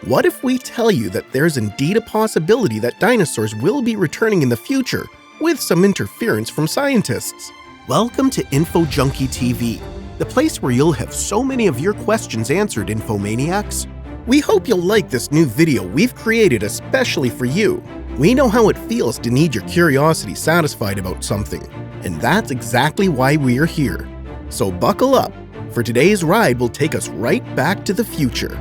Speaker 1: What if we tell you that there's indeed a possibility that dinosaurs will be returning in the future with some interference from scientists? Welcome to Info Junkie TV, the place where you'll have so many of your questions answered, Infomaniacs. We hope you'll like this new video we've created especially for you. We know how it feels to need your curiosity satisfied about something, and that's exactly why we're here. So buckle up, for today's ride will take us right back to the future.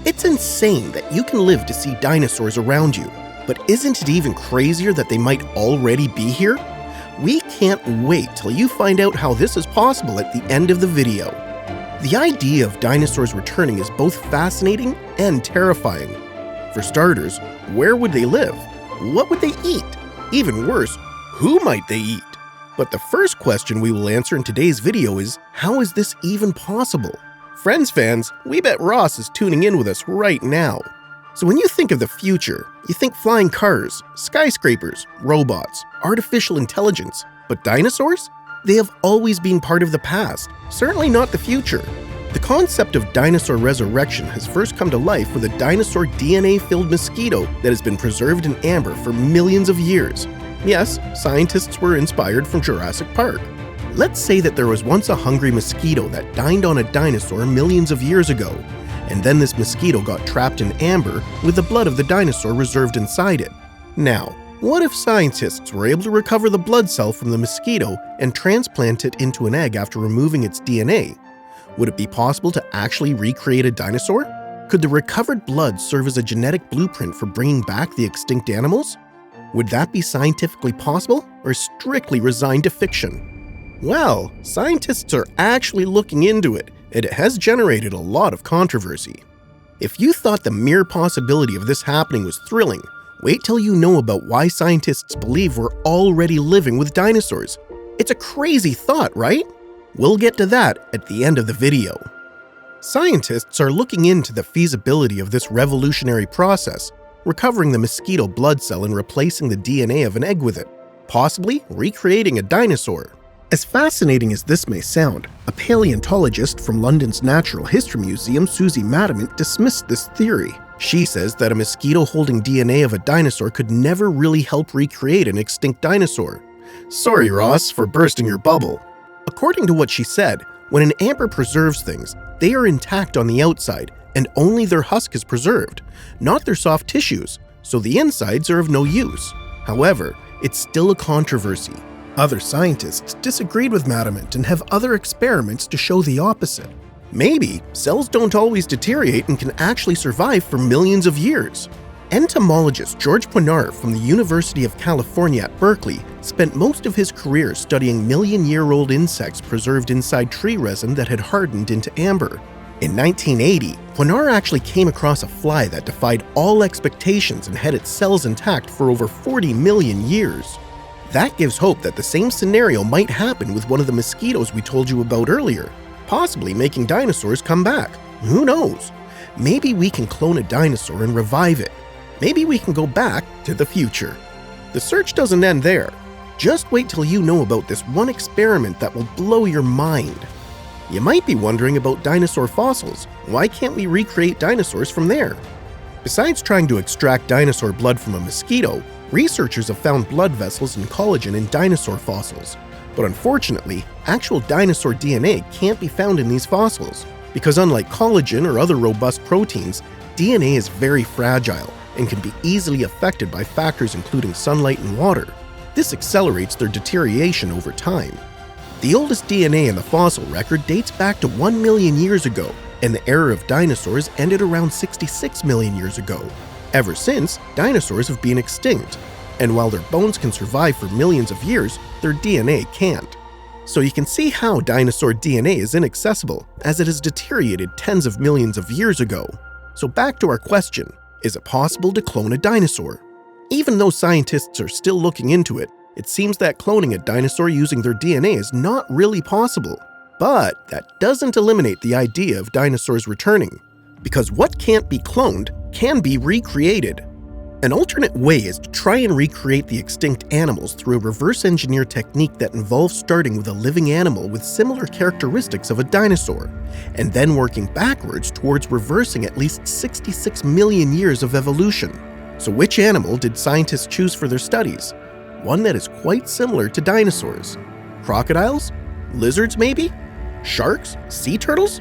Speaker 1: It's insane that you can live to see dinosaurs around you, but isn't it even crazier that they might already be here? We can't wait till you find out how this is possible at the end of the video. The idea of dinosaurs returning is both fascinating and terrifying. For starters, where would they live? What would they eat? Even worse, who might they eat? But the first question we will answer in today's video is, how is this even possible? Friends fans, we bet Ross is tuning in with us right now. So when you think of the future, you think flying cars, skyscrapers, robots, artificial intelligence, but dinosaurs? They have always been part of the past, certainly not the future. The concept of dinosaur resurrection has first come to life with a dinosaur DNA-filled mosquito that has been preserved in amber for millions of years. Yes, scientists were inspired from Jurassic Park. Let's say that there was once a hungry mosquito that dined on a dinosaur millions of years ago, and then this mosquito got trapped in amber with the blood of the dinosaur reserved inside it. Now, what if scientists were able to recover the blood cell from the mosquito and transplant it into an egg after removing its DNA? Would it be possible to actually recreate a dinosaur? Could the recovered blood serve as a genetic blueprint for bringing back the extinct animals? Would that be scientifically possible or strictly resigned to fiction? Well, scientists are actually looking into it, and it has generated a lot of controversy. If you thought the mere possibility of this happening was thrilling, wait till you know about why scientists believe we're already living with dinosaurs. It's a crazy thought, right? We'll get to that at the end of the video. Scientists are looking into the feasibility of this revolutionary process, recovering the mosquito blood cell and replacing the DNA of an egg with it, possibly recreating a dinosaur. As fascinating as this may sound, a paleontologist from London's Natural History Museum, Susie Madament, dismissed this theory. She says that a mosquito holding DNA of a dinosaur could never really help recreate an extinct dinosaur. Sorry, Ross, for bursting your bubble. According to what she said, when an amber preserves things, they are intact on the outside, and only their husk is preserved, not their soft tissues, so the insides are of no use. However, it's still a controversy. Other scientists disagreed with Madament and have other experiments to show the opposite. Maybe cells don't always deteriorate and can actually survive for millions of years. Entomologist George Poinar from the University of California at Berkeley spent most of his career studying million-year-old insects preserved inside tree resin that had hardened into amber. In 1980, Poinar actually came across a fly that defied all expectations and had its cells intact for over 40 million years. That gives hope that the same scenario might happen with one of the mosquitoes we told you about earlier, possibly making dinosaurs come back. Who knows? Maybe we can clone a dinosaur and revive it. Maybe we can go back to the future. The search doesn't end there. Just wait till you know about this one experiment that will blow your mind. You might be wondering about dinosaur fossils. Why can't we recreate dinosaurs from there? Besides trying to extract dinosaur blood from a mosquito, researchers have found blood vessels and collagen in dinosaur fossils. But unfortunately, actual dinosaur DNA can't be found in these fossils, because unlike collagen or other robust proteins, DNA is very fragile and can be easily affected by factors including sunlight and water. This accelerates their deterioration over time. The oldest DNA in the fossil record dates back to 1 million years ago, and the era of dinosaurs ended around 66 million years ago. Ever since, dinosaurs have been extinct, and while their bones can survive for millions of years, their DNA can't. So you can see how dinosaur DNA is inaccessible, as it has deteriorated tens of millions of years ago. So back to our question, is it possible to clone a dinosaur? Even though scientists are still looking into it, it seems that cloning a dinosaur using their DNA is not really possible. But that doesn't eliminate the idea of dinosaurs returning, because what can't be cloned can be recreated. An alternate way is to try and recreate the extinct animals through a reverse engineer technique that involves starting with a living animal with similar characteristics of a dinosaur, and then working backwards towards reversing at least 66 million years of evolution. So which animal did scientists choose for their studies? One that is quite similar to dinosaurs. Crocodiles? Lizards maybe? Sharks? Sea turtles?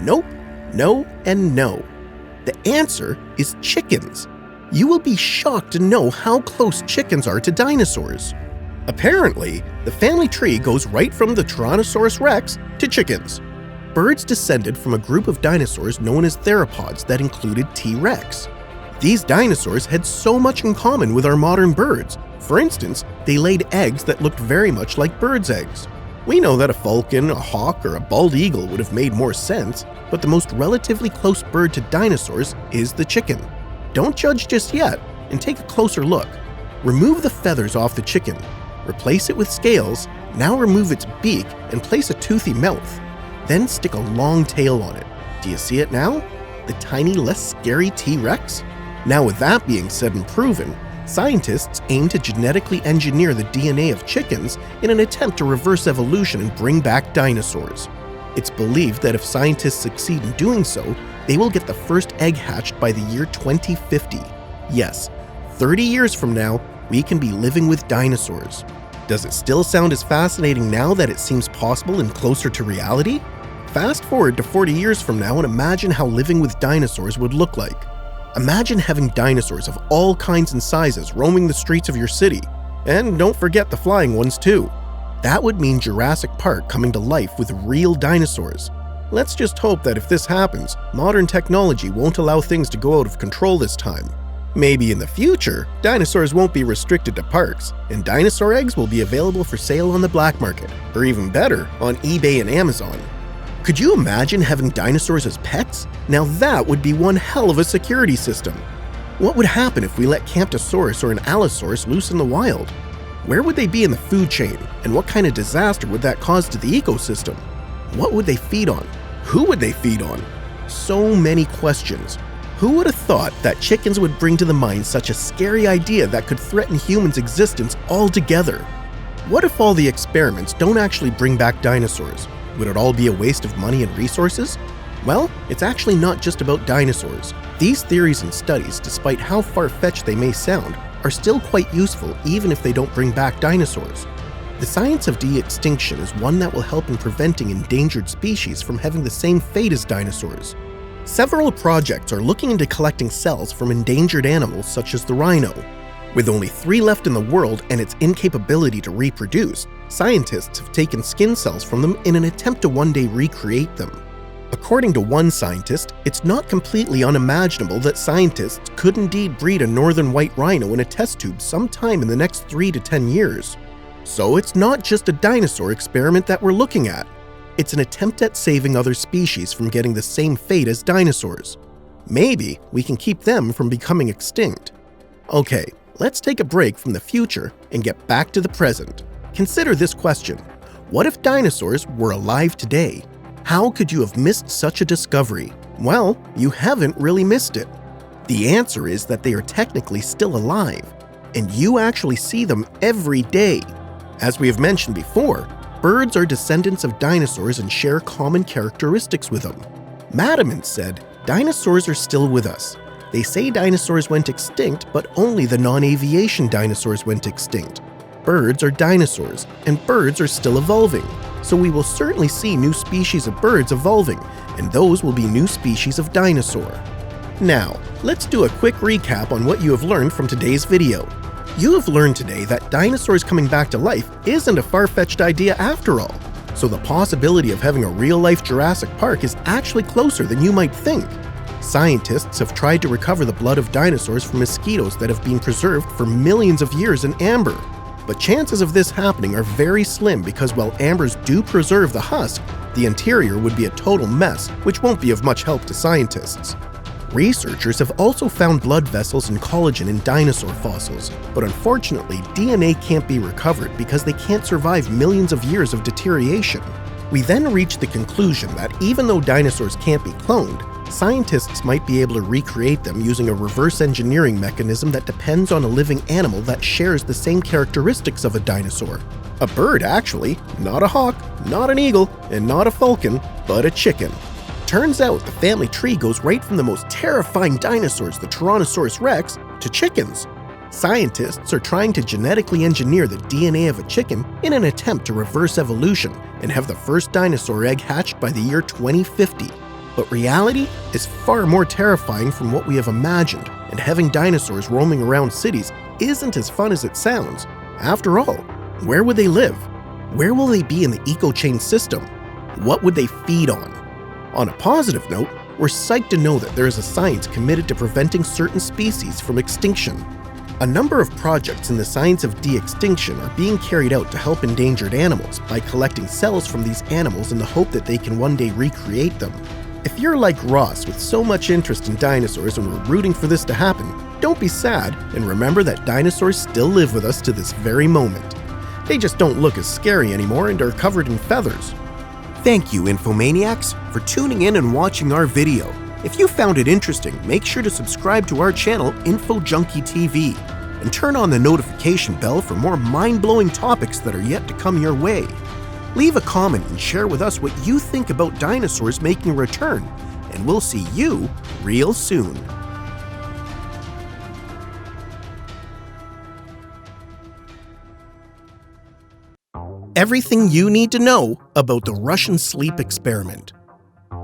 Speaker 1: Nope, no, and no. The answer is chickens. You will be shocked to know how close chickens are to dinosaurs. Apparently, the family tree goes right from the Tyrannosaurus rex to chickens. Birds descended from a group of dinosaurs known as theropods that included T-Rex. These dinosaurs had so much in common with our modern birds. For instance, they laid eggs that looked very much like birds' eggs. We know that a falcon, a hawk, or a bald eagle would have made more sense, but the most relatively close bird to dinosaurs is the chicken. Don't judge just yet, and take a closer look. Remove the feathers off the chicken. Replace it with scales. Now remove its beak and place a toothy mouth. Then stick a long tail on it. Do you see it now? The tiny, less scary T-Rex? Now with that being said and proven, scientists aim to genetically engineer the DNA of chickens in an attempt to reverse evolution and bring back dinosaurs. It's believed that if scientists succeed in doing so, they will get the first egg hatched by the year 2050. Yes, 30 years from now, we can be living with dinosaurs. Does it still sound as fascinating now that it seems possible and closer to reality? Fast forward to 40 years from now and imagine how living with dinosaurs would look like. Imagine having dinosaurs of all kinds and sizes roaming the streets of your city. And don't forget the flying ones too. That would mean Jurassic Park coming to life with real dinosaurs. Let's just hope that if this happens, modern technology won't allow things to go out of control this time. Maybe in the future, dinosaurs won't be restricted to parks, and dinosaur eggs will be available for sale on the black market, or even better, on eBay and Amazon. Could you imagine having dinosaurs as pets? Now that would be one hell of a security system. What would happen if we let Camptosaurus or an Allosaurus loose in the wild? Where would they be in the food chain, and what kind of disaster would that cause to the ecosystem? What would they feed on? Who would they feed on? So many questions. Who would have thought that chickens would bring to the mind such a scary idea that could threaten humans' existence altogether? What if all the experiments don't actually bring back dinosaurs? Would it all be a waste of money and resources? Well, it's actually not just about dinosaurs. These theories and studies, despite how far-fetched they may sound, are still quite useful even if they don't bring back dinosaurs. The science of de-extinction is one that will help in preventing endangered species from having the same fate as dinosaurs. Several projects are looking into collecting cells from endangered animals such as the rhino. With only 3 left in the world and its incapability to reproduce, scientists have taken skin cells from them in an attempt to one day recreate them. According to one scientist, it's not completely unimaginable that scientists could indeed breed a northern white rhino in a test tube sometime in the next 3 to 10 years. So it's not just a dinosaur experiment that we're looking at. It's an attempt at saving other species from getting the same fate as dinosaurs. Maybe we can keep them from becoming extinct. Okay, let's take a break from the future and get back to the present. Consider this question: what if dinosaurs were alive today? How could you have missed such a discovery? Well, you haven't really missed it. The answer is that they are technically still alive, and you actually see them every day. As we have mentioned before, birds are descendants of dinosaurs and share common characteristics with them. Matamon said, "Dinosaurs are still with us. They say dinosaurs went extinct, but only the non-aviation dinosaurs went extinct. Birds are dinosaurs, and birds are still evolving. So we will certainly see new species of birds evolving, and those will be new species of dinosaur." Now, let's do a quick recap on what you have learned from today's video. You have learned today that dinosaurs coming back to life isn't a far-fetched idea after all, so the possibility of having a real-life Jurassic Park is actually closer than you might think. Scientists have tried to recover the blood of dinosaurs from mosquitoes that have been preserved for millions of years in amber. But chances of this happening are very slim because while ambers do preserve the husk, the interior would be a total mess, which won't be of much help to scientists. Researchers have also found blood vessels and collagen in dinosaur fossils, but unfortunately DNA can't be recovered because they can't survive millions of years of deterioration. We then reach the conclusion that even though dinosaurs can't be cloned, scientists might be able to recreate them using a reverse engineering mechanism that depends on a living animal that shares the same characteristics of a dinosaur. A bird, actually, not a hawk, not an eagle, and not a falcon, but a chicken. Turns out the family tree goes right from the most terrifying dinosaurs, the Tyrannosaurus rex, to chickens. Scientists are trying to genetically engineer the DNA of a chicken in an attempt to reverse evolution and have the first dinosaur egg hatched by the year 2050. But reality is far more terrifying from what we have imagined, and having dinosaurs roaming around cities isn't as fun as it sounds. After all, where would they live? Where will they be in the eco-chain system? What would they feed on? On a positive note, we're psyched to know that there is a science committed to preventing certain species from extinction. A number of projects in the science of de-extinction are being carried out to help endangered animals by collecting cells from these animals in the hope that they can one day recreate them. If you're like Ross with so much interest in dinosaurs and we're rooting for this to happen, don't be sad and remember that dinosaurs still live with us to this very moment. They just don't look as scary anymore and are covered in feathers. Thank you, Infomaniacs, for tuning in and watching our video. If you found it interesting, make sure to subscribe to our channel, Info Junkie TV, and turn on the notification bell for more mind-blowing topics that are yet to come your way. Leave a comment and share with us what you think about dinosaurs making a return, and we'll see you real soon. Everything you need to know about the Russian sleep experiment.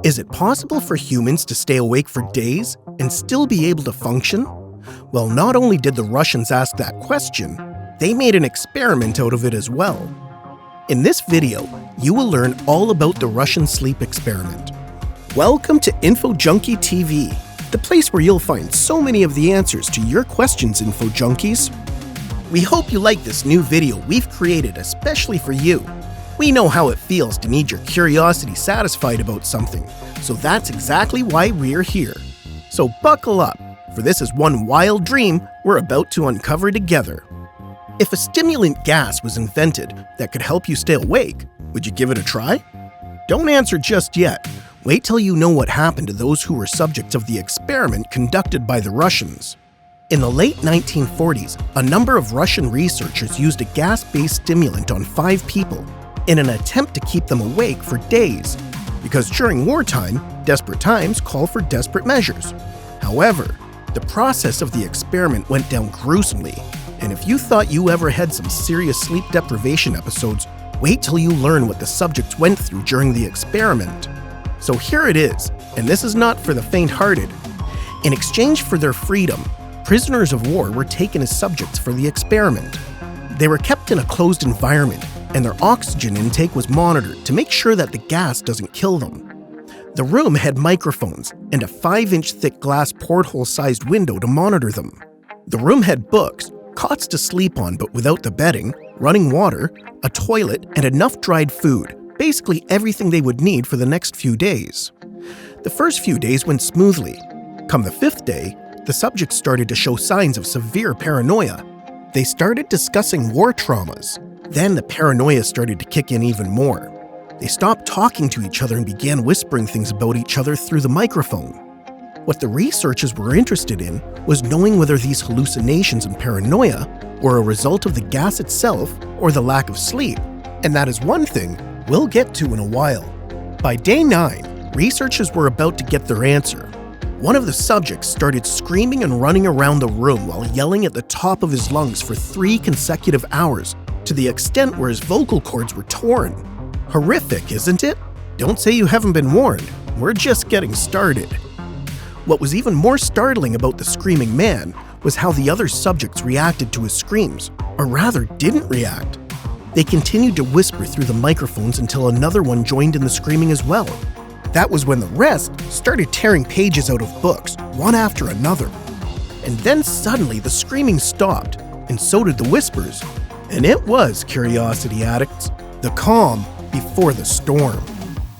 Speaker 1: Is it possible for humans to stay awake for days and still be able to function? Well, not only did the Russians ask that question, they made an experiment out of it as well. In this video, you will learn all about the Russian sleep experiment. Welcome to Info Junkie TV, the place where you'll find so many of the answers to your questions, Info Junkies. We hope you like this new video we've created especially for you. We know how it feels to need your curiosity satisfied about something, so that's exactly why we're here. So buckle up, for this is one wild dream we're about to uncover together. If a stimulant gas was invented that could help you stay awake, would you give it a try? Don't answer just yet. Wait till you know what happened to those who were subjects of the experiment conducted by the Russians. In the late 1940s, a number of Russian researchers used a gas-based stimulant on 5 people in an attempt to keep them awake for days. Because during wartime, Desperate times call for desperate measures. However, the process of the experiment went down gruesomely, and if you thought you ever had some serious sleep deprivation episodes, wait till you learn what the subjects went through during the experiment. So here it is, and this is not for the faint-hearted. In exchange for their freedom, prisoners of war were taken as subjects for the experiment. They were kept in a closed environment, and their oxygen intake was monitored to make sure that the gas doesn't kill them. The room had microphones and a 5-inch thick glass porthole-sized window to monitor them. The room had books, cots to sleep on but without the bedding, running water, a toilet, and enough dried food, basically everything they would need for the next few days. The first few days went smoothly. Come the 5th day, the subjects started to show signs of severe paranoia. They started discussing war traumas. Then the paranoia started to kick in even more. They stopped talking to each other and began whispering things about each other through the microphone. What the researchers were interested in was knowing whether these hallucinations and paranoia were a result of the gas itself or the lack of sleep, and that is one thing we'll get to in a while. By day 9, researchers were about to get their answer. One of the subjects started screaming and running around the room while yelling at the top of his lungs for 3 consecutive hours, to the extent where his vocal cords were torn. Horrific, isn't it? Don't say you haven't been warned. We're just getting started. What was even more startling about the screaming man was how the other subjects reacted to his screams, or rather didn't react. They continued to whisper through the microphones until another one joined in the screaming as well. That was when the rest started tearing pages out of books, one after another. And then suddenly the screaming stopped, and so did the whispers. And it was, curiosity addicts, the calm before the storm.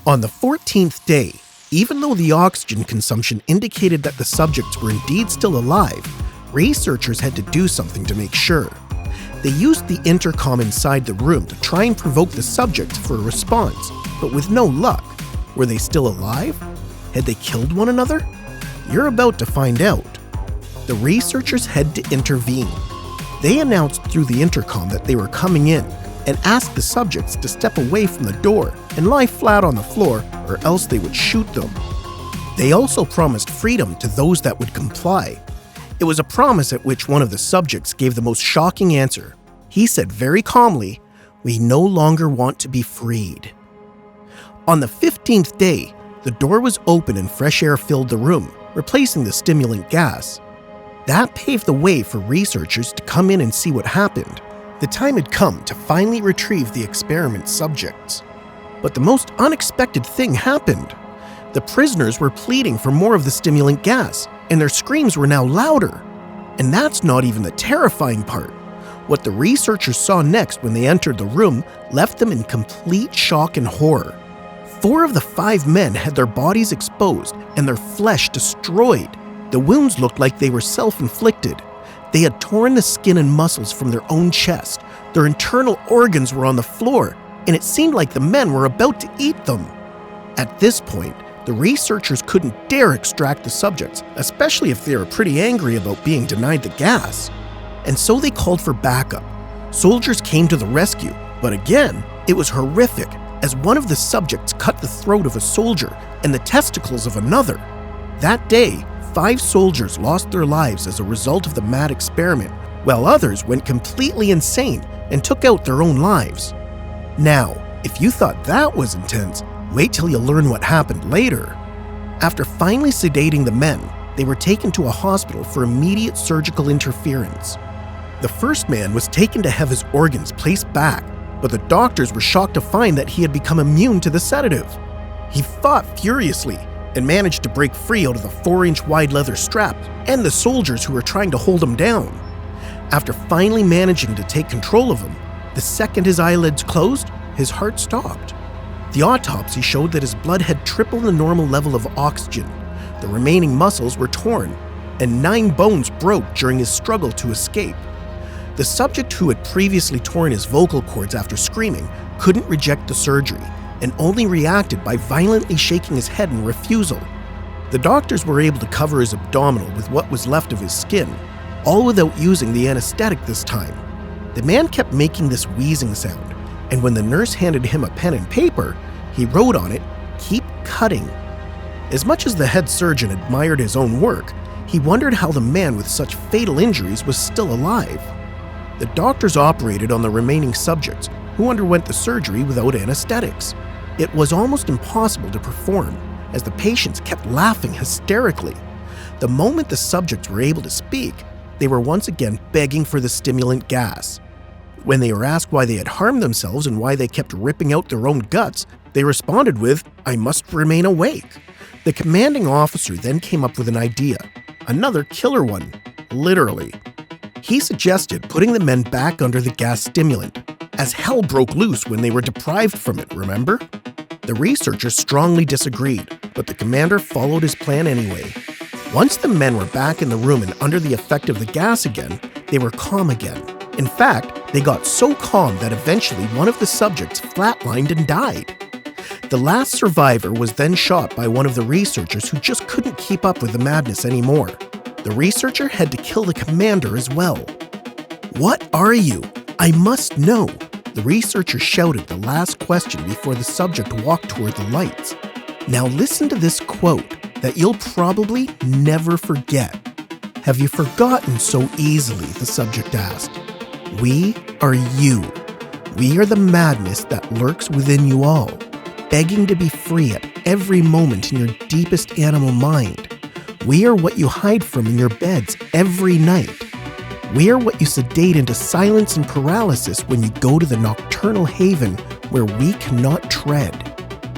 Speaker 1: On the 14th day, even though the oxygen consumption indicated that the subjects were indeed still alive, researchers had to do something to make sure. They used the intercom inside the room to try and provoke the subjects for a response, but with no luck. Were they still alive? Had they killed one another? You're about to find out. The researchers had to intervene. They announced through the intercom that they were coming in and asked the subjects to step away from the door and lie flat on the floor, or else they would shoot them. They also promised freedom to those that would comply. It was a promise at which one of the subjects gave the most shocking answer. He said very calmly, "We no longer want to be freed." On the 15th day, the door was open and fresh air filled the room, replacing the stimulant gas. That paved the way for researchers to come in and see what happened. The time had come to finally retrieve the experiment subjects. But the most unexpected thing happened. The prisoners were pleading for more of the stimulant gas, and their screams were now louder. And that's not even the terrifying part. What the researchers saw next when they entered the room left them in complete shock and horror. 4 of the 5 men had their bodies exposed and their flesh destroyed. The wounds looked like they were self-inflicted. They had torn the skin and muscles from their own chest. Their internal organs were on the floor, and it seemed like the men were about to eat them. At this point, the researchers couldn't dare extract the subjects, especially if they were pretty angry about being denied the gas. And so they called for backup. Soldiers came to the rescue, but again, it was horrific, as one of the subjects cut the throat of a soldier and the testicles of another. That day, 5 soldiers lost their lives as a result of the mad experiment, while others went completely insane and took out their own lives. Now, if you thought that was intense, wait till you learn what happened later. After finally sedating the men, they were taken to a hospital for immediate surgical interference. The first man was taken to have his organs placed back, but the doctors were shocked to find that he had become immune to the sedative. He fought furiously and managed to break free out of the 4-inch wide leather strap and the soldiers who were trying to hold him down. After finally managing to take control of him, the second his eyelids closed, his heart stopped. The autopsy showed that his blood had tripled the normal level of oxygen. The remaining muscles were torn, and 9 bones broke during his struggle to escape. The subject who had previously torn his vocal cords after screaming couldn't reject the surgery and only reacted by violently shaking his head in refusal. The doctors were able to cover his abdominal with what was left of his skin, all without using the anesthetic this time. The man kept making this wheezing sound, and when the nurse handed him a pen and paper, he wrote on it, "Keep cutting." As much as the head surgeon admired his own work, he wondered how the man with such fatal injuries was still alive. The doctors operated on the remaining subjects, who underwent the surgery without anesthetics. It was almost impossible to perform, as the patients kept laughing hysterically. The moment the subjects were able to speak, they were once again begging for the stimulant gas. When they were asked why they had harmed themselves and why they kept ripping out their own guts, they responded with, "I must remain awake." The commanding officer then came up with an idea, another killer one, literally. He suggested putting the men back under the gas stimulant, as hell broke loose when they were deprived from it, remember? The researchers strongly disagreed, but the commander followed his plan anyway. Once the men were back in the room and under the effect of the gas again, they were calm again. In fact, they got so calm that eventually one of the subjects flatlined and died. The last survivor was then shot by one of the researchers who just couldn't keep up with the madness anymore. The researcher had to kill the commander as well. "What are you? I must know," the researcher shouted the last question before the subject walked toward the lights. Now listen to this quote that you'll probably never forget. "Have you forgotten so easily?" the subject asked. "We are you. We are the madness that lurks within you all, begging to be free at every moment in your deepest animal mind. We are what you hide from in your beds every night. We are what you sedate into silence and paralysis when you go to the nocturnal haven where we cannot tread."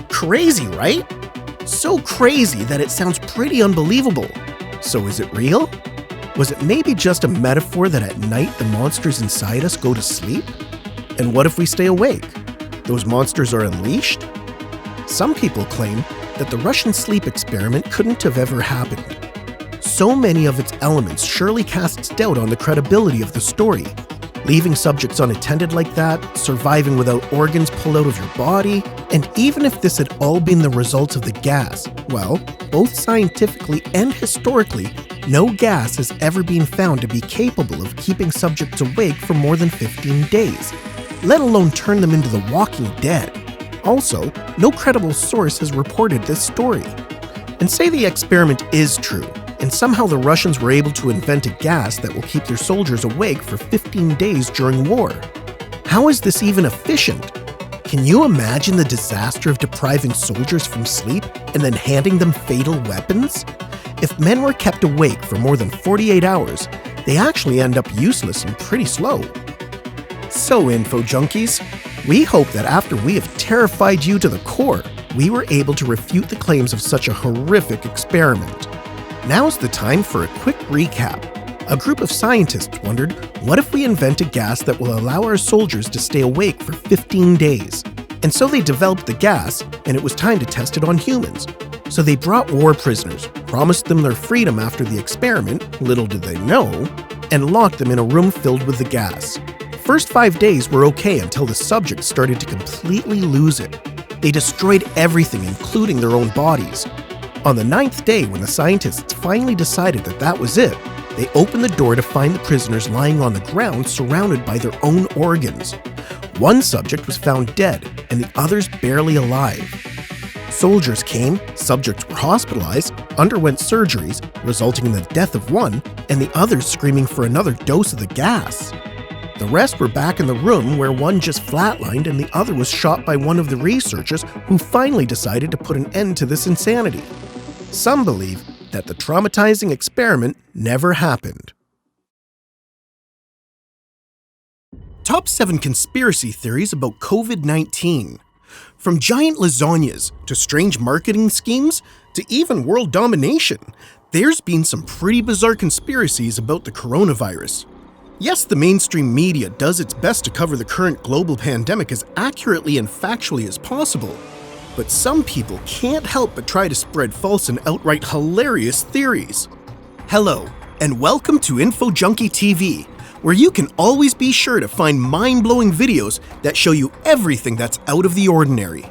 Speaker 1: Crazy, right? So crazy that it sounds pretty unbelievable. So is it real? Was it maybe just a metaphor that at night the monsters inside us go to sleep? And what if we stay awake? Those monsters are unleashed? Some people claim that the Russian sleep experiment couldn't have ever happened. So many of its elements surely casts doubt on the credibility of the story. Leaving subjects unattended like that, surviving without organs pulled out of your body, and even if this had all been the result of the gas, well, both scientifically and historically, no gas has ever been found to be capable of keeping subjects awake for more than 15 days, let alone turn them into the walking dead. Also, no credible source has reported this story. And say the experiment is true, and somehow the Russians were able to invent a gas that will keep their soldiers awake for 15 days during war. How is this even efficient? Can you imagine the disaster of depriving soldiers from sleep and then handing them fatal weapons? If men were kept awake for more than 48 hours, they actually end up useless and pretty slow. So, Info Junkies, we hope that after we have terrified you to the core, we were able to refute the claims of such a horrific experiment. Now's the time for a quick recap. A group of scientists wondered, what if we invent a gas that will allow our soldiers to stay awake for 15 days? And so they developed the gas, and it was time to test it on humans. So they brought war prisoners, promised them their freedom after the experiment, little did they know, and locked them in a room filled with the gas. First 5 days were okay until the subjects started to completely lose it. They destroyed everything, including their own bodies. On the 9th day, when the scientists finally decided that that was it, they opened the door to find the prisoners lying on the ground surrounded by their own organs. One subject was found dead, and the others barely alive. Soldiers came, subjects were hospitalized, underwent surgeries, resulting in the death of one, and the others screaming for another dose of the gas. The rest were back in the room where one just flatlined and the other was shot by one of the researchers who finally decided to put an end to this insanity. Some believe that the traumatizing experiment never happened. Top 7 conspiracy theories about COVID-19. From giant lasagnas to strange marketing schemes to even world domination, there's been some pretty bizarre conspiracies about the coronavirus. Yes, the mainstream media does its best to cover the current global pandemic as accurately and factually as possible, but some people can't help but try to spread false and outright hilarious theories. Hello, and welcome to Info Junkie TV, where you can always be sure to find mind-blowing videos that show you everything that's out of the ordinary.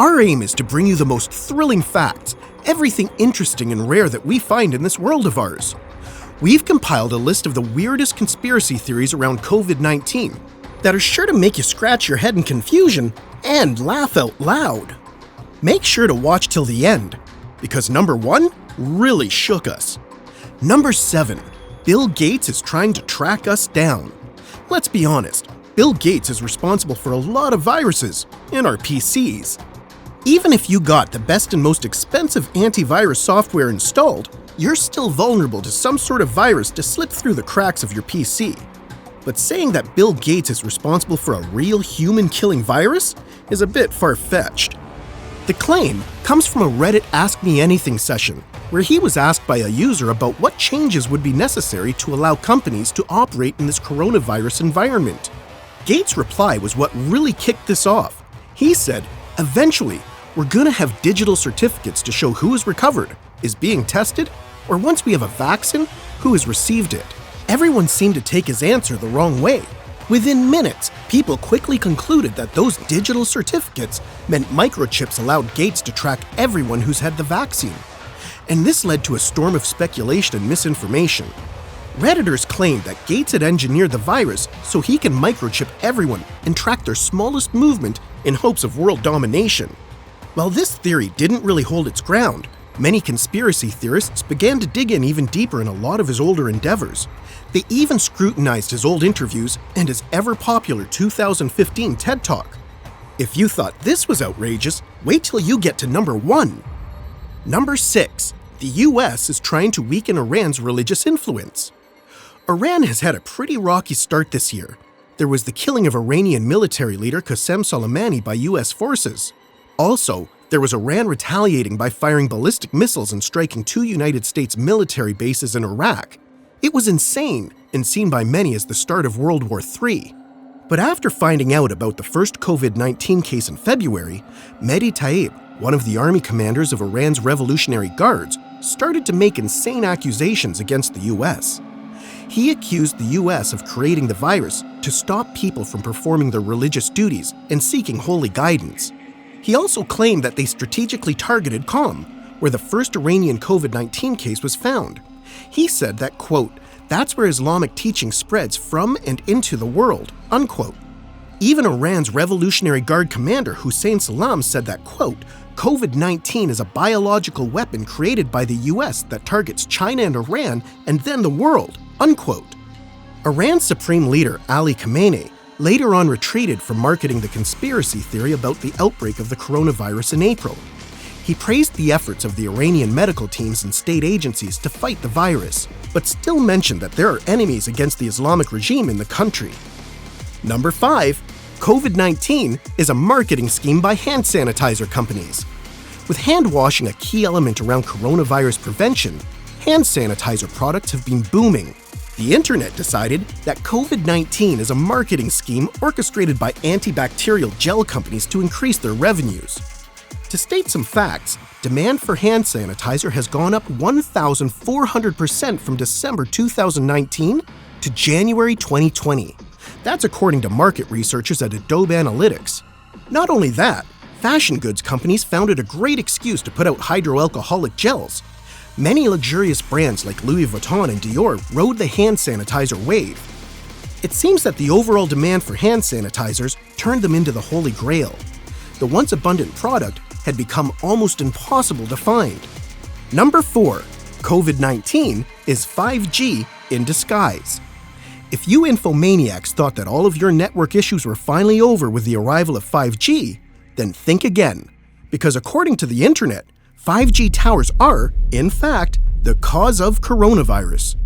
Speaker 1: Our aim is to bring you the most thrilling facts, everything interesting and rare that we find in this world of ours. We've compiled a list of the weirdest conspiracy theories around COVID-19 that are sure to make you scratch your head in confusion and laugh out loud. Make sure to watch till the end. because number 1 really shook us. Number 7. Bill Gates is trying to track us down. Let's be honest, Bill Gates is responsible for a lot of viruses in our PCs. Even if you got the best and most expensive antivirus software installed, you're still vulnerable to some sort of virus to slip through the cracks of your PC. But saying that Bill Gates is responsible for a real human-killing virus is a bit far-fetched. The claim comes from a Reddit Ask Me Anything session, where he was asked by a user about what changes would be necessary to allow companies to operate in this coronavirus environment. Gates' reply was what really kicked this off. He said, "Eventually, we're gonna have digital certificates to show who is recovered, is being tested, or once we have a vaccine, who has received it." Everyone seemed to take his answer the wrong way. Within minutes, people quickly concluded that those digital certificates meant microchips allowed Gates to track everyone who's had the vaccine. And this led to a storm of speculation and misinformation. Redditors claimed that Gates had engineered the virus so he can microchip everyone and track their smallest movement in hopes of world domination. While this theory didn't really hold its ground, many conspiracy theorists began to dig in even deeper in a lot of his older endeavors. They even scrutinized his old interviews and his ever-popular 2015 TED Talk. If you thought this was outrageous, wait till you get to number 1. Number 6. The US is trying to weaken Iran's religious influence. Iran has had a pretty rocky start this year. There was the killing of Iranian military leader Qasem Soleimani by US forces. Also, there was Iran retaliating by firing ballistic missiles and striking 2 United States military bases in Iraq. It was insane and seen by many as the start of World War III. But after finding out about the first COVID-19 case in February, Mehdi Taib, one of the army commanders of Iran's Revolutionary Guards, started to make insane accusations against the US. He accused the US of creating the virus to stop people from performing their religious duties and seeking holy guidance. He also claimed that they strategically targeted Qom, where the first Iranian COVID-19 case was found. He said that, quote, "That's where Islamic teaching spreads from and into the world," unquote. Even Iran's Revolutionary Guard commander Hussein Salam said that, quote, "COVID-19 is a biological weapon created by the US that targets China and Iran and then the world," unquote. Iran's supreme leader Ali Khamenei later on retreated from marketing the conspiracy theory about the outbreak of the coronavirus in April. He praised the efforts of the Iranian medical teams and state agencies to fight the virus, but still mentioned that there are enemies against the Islamic regime in the country. Number 5. COVID-19 is a marketing scheme by hand sanitizer companies. With hand washing a key element around coronavirus prevention, hand sanitizer products have been booming. The internet decided that COVID-19 is a marketing scheme orchestrated by antibacterial gel companies to increase their revenues. To state some facts, demand for hand sanitizer has gone up 1,400% from December 2019 to January 2020. That's according to market researchers at Adobe Analytics. Not only that, fashion goods companies found it a great excuse to put out hydroalcoholic gels. Many luxurious brands like Louis Vuitton and Dior rode the hand sanitizer wave. It seems that the overall demand for hand sanitizers turned them into the holy grail. The once abundant product had become almost impossible to find. Number 4. COVID-19 is 5G in disguise. If you Infomaniacs thought that all of your network issues were finally over with the arrival of 5G, then think again. Because according to the internet, 5G towers are, in fact, the cause of coronavirus.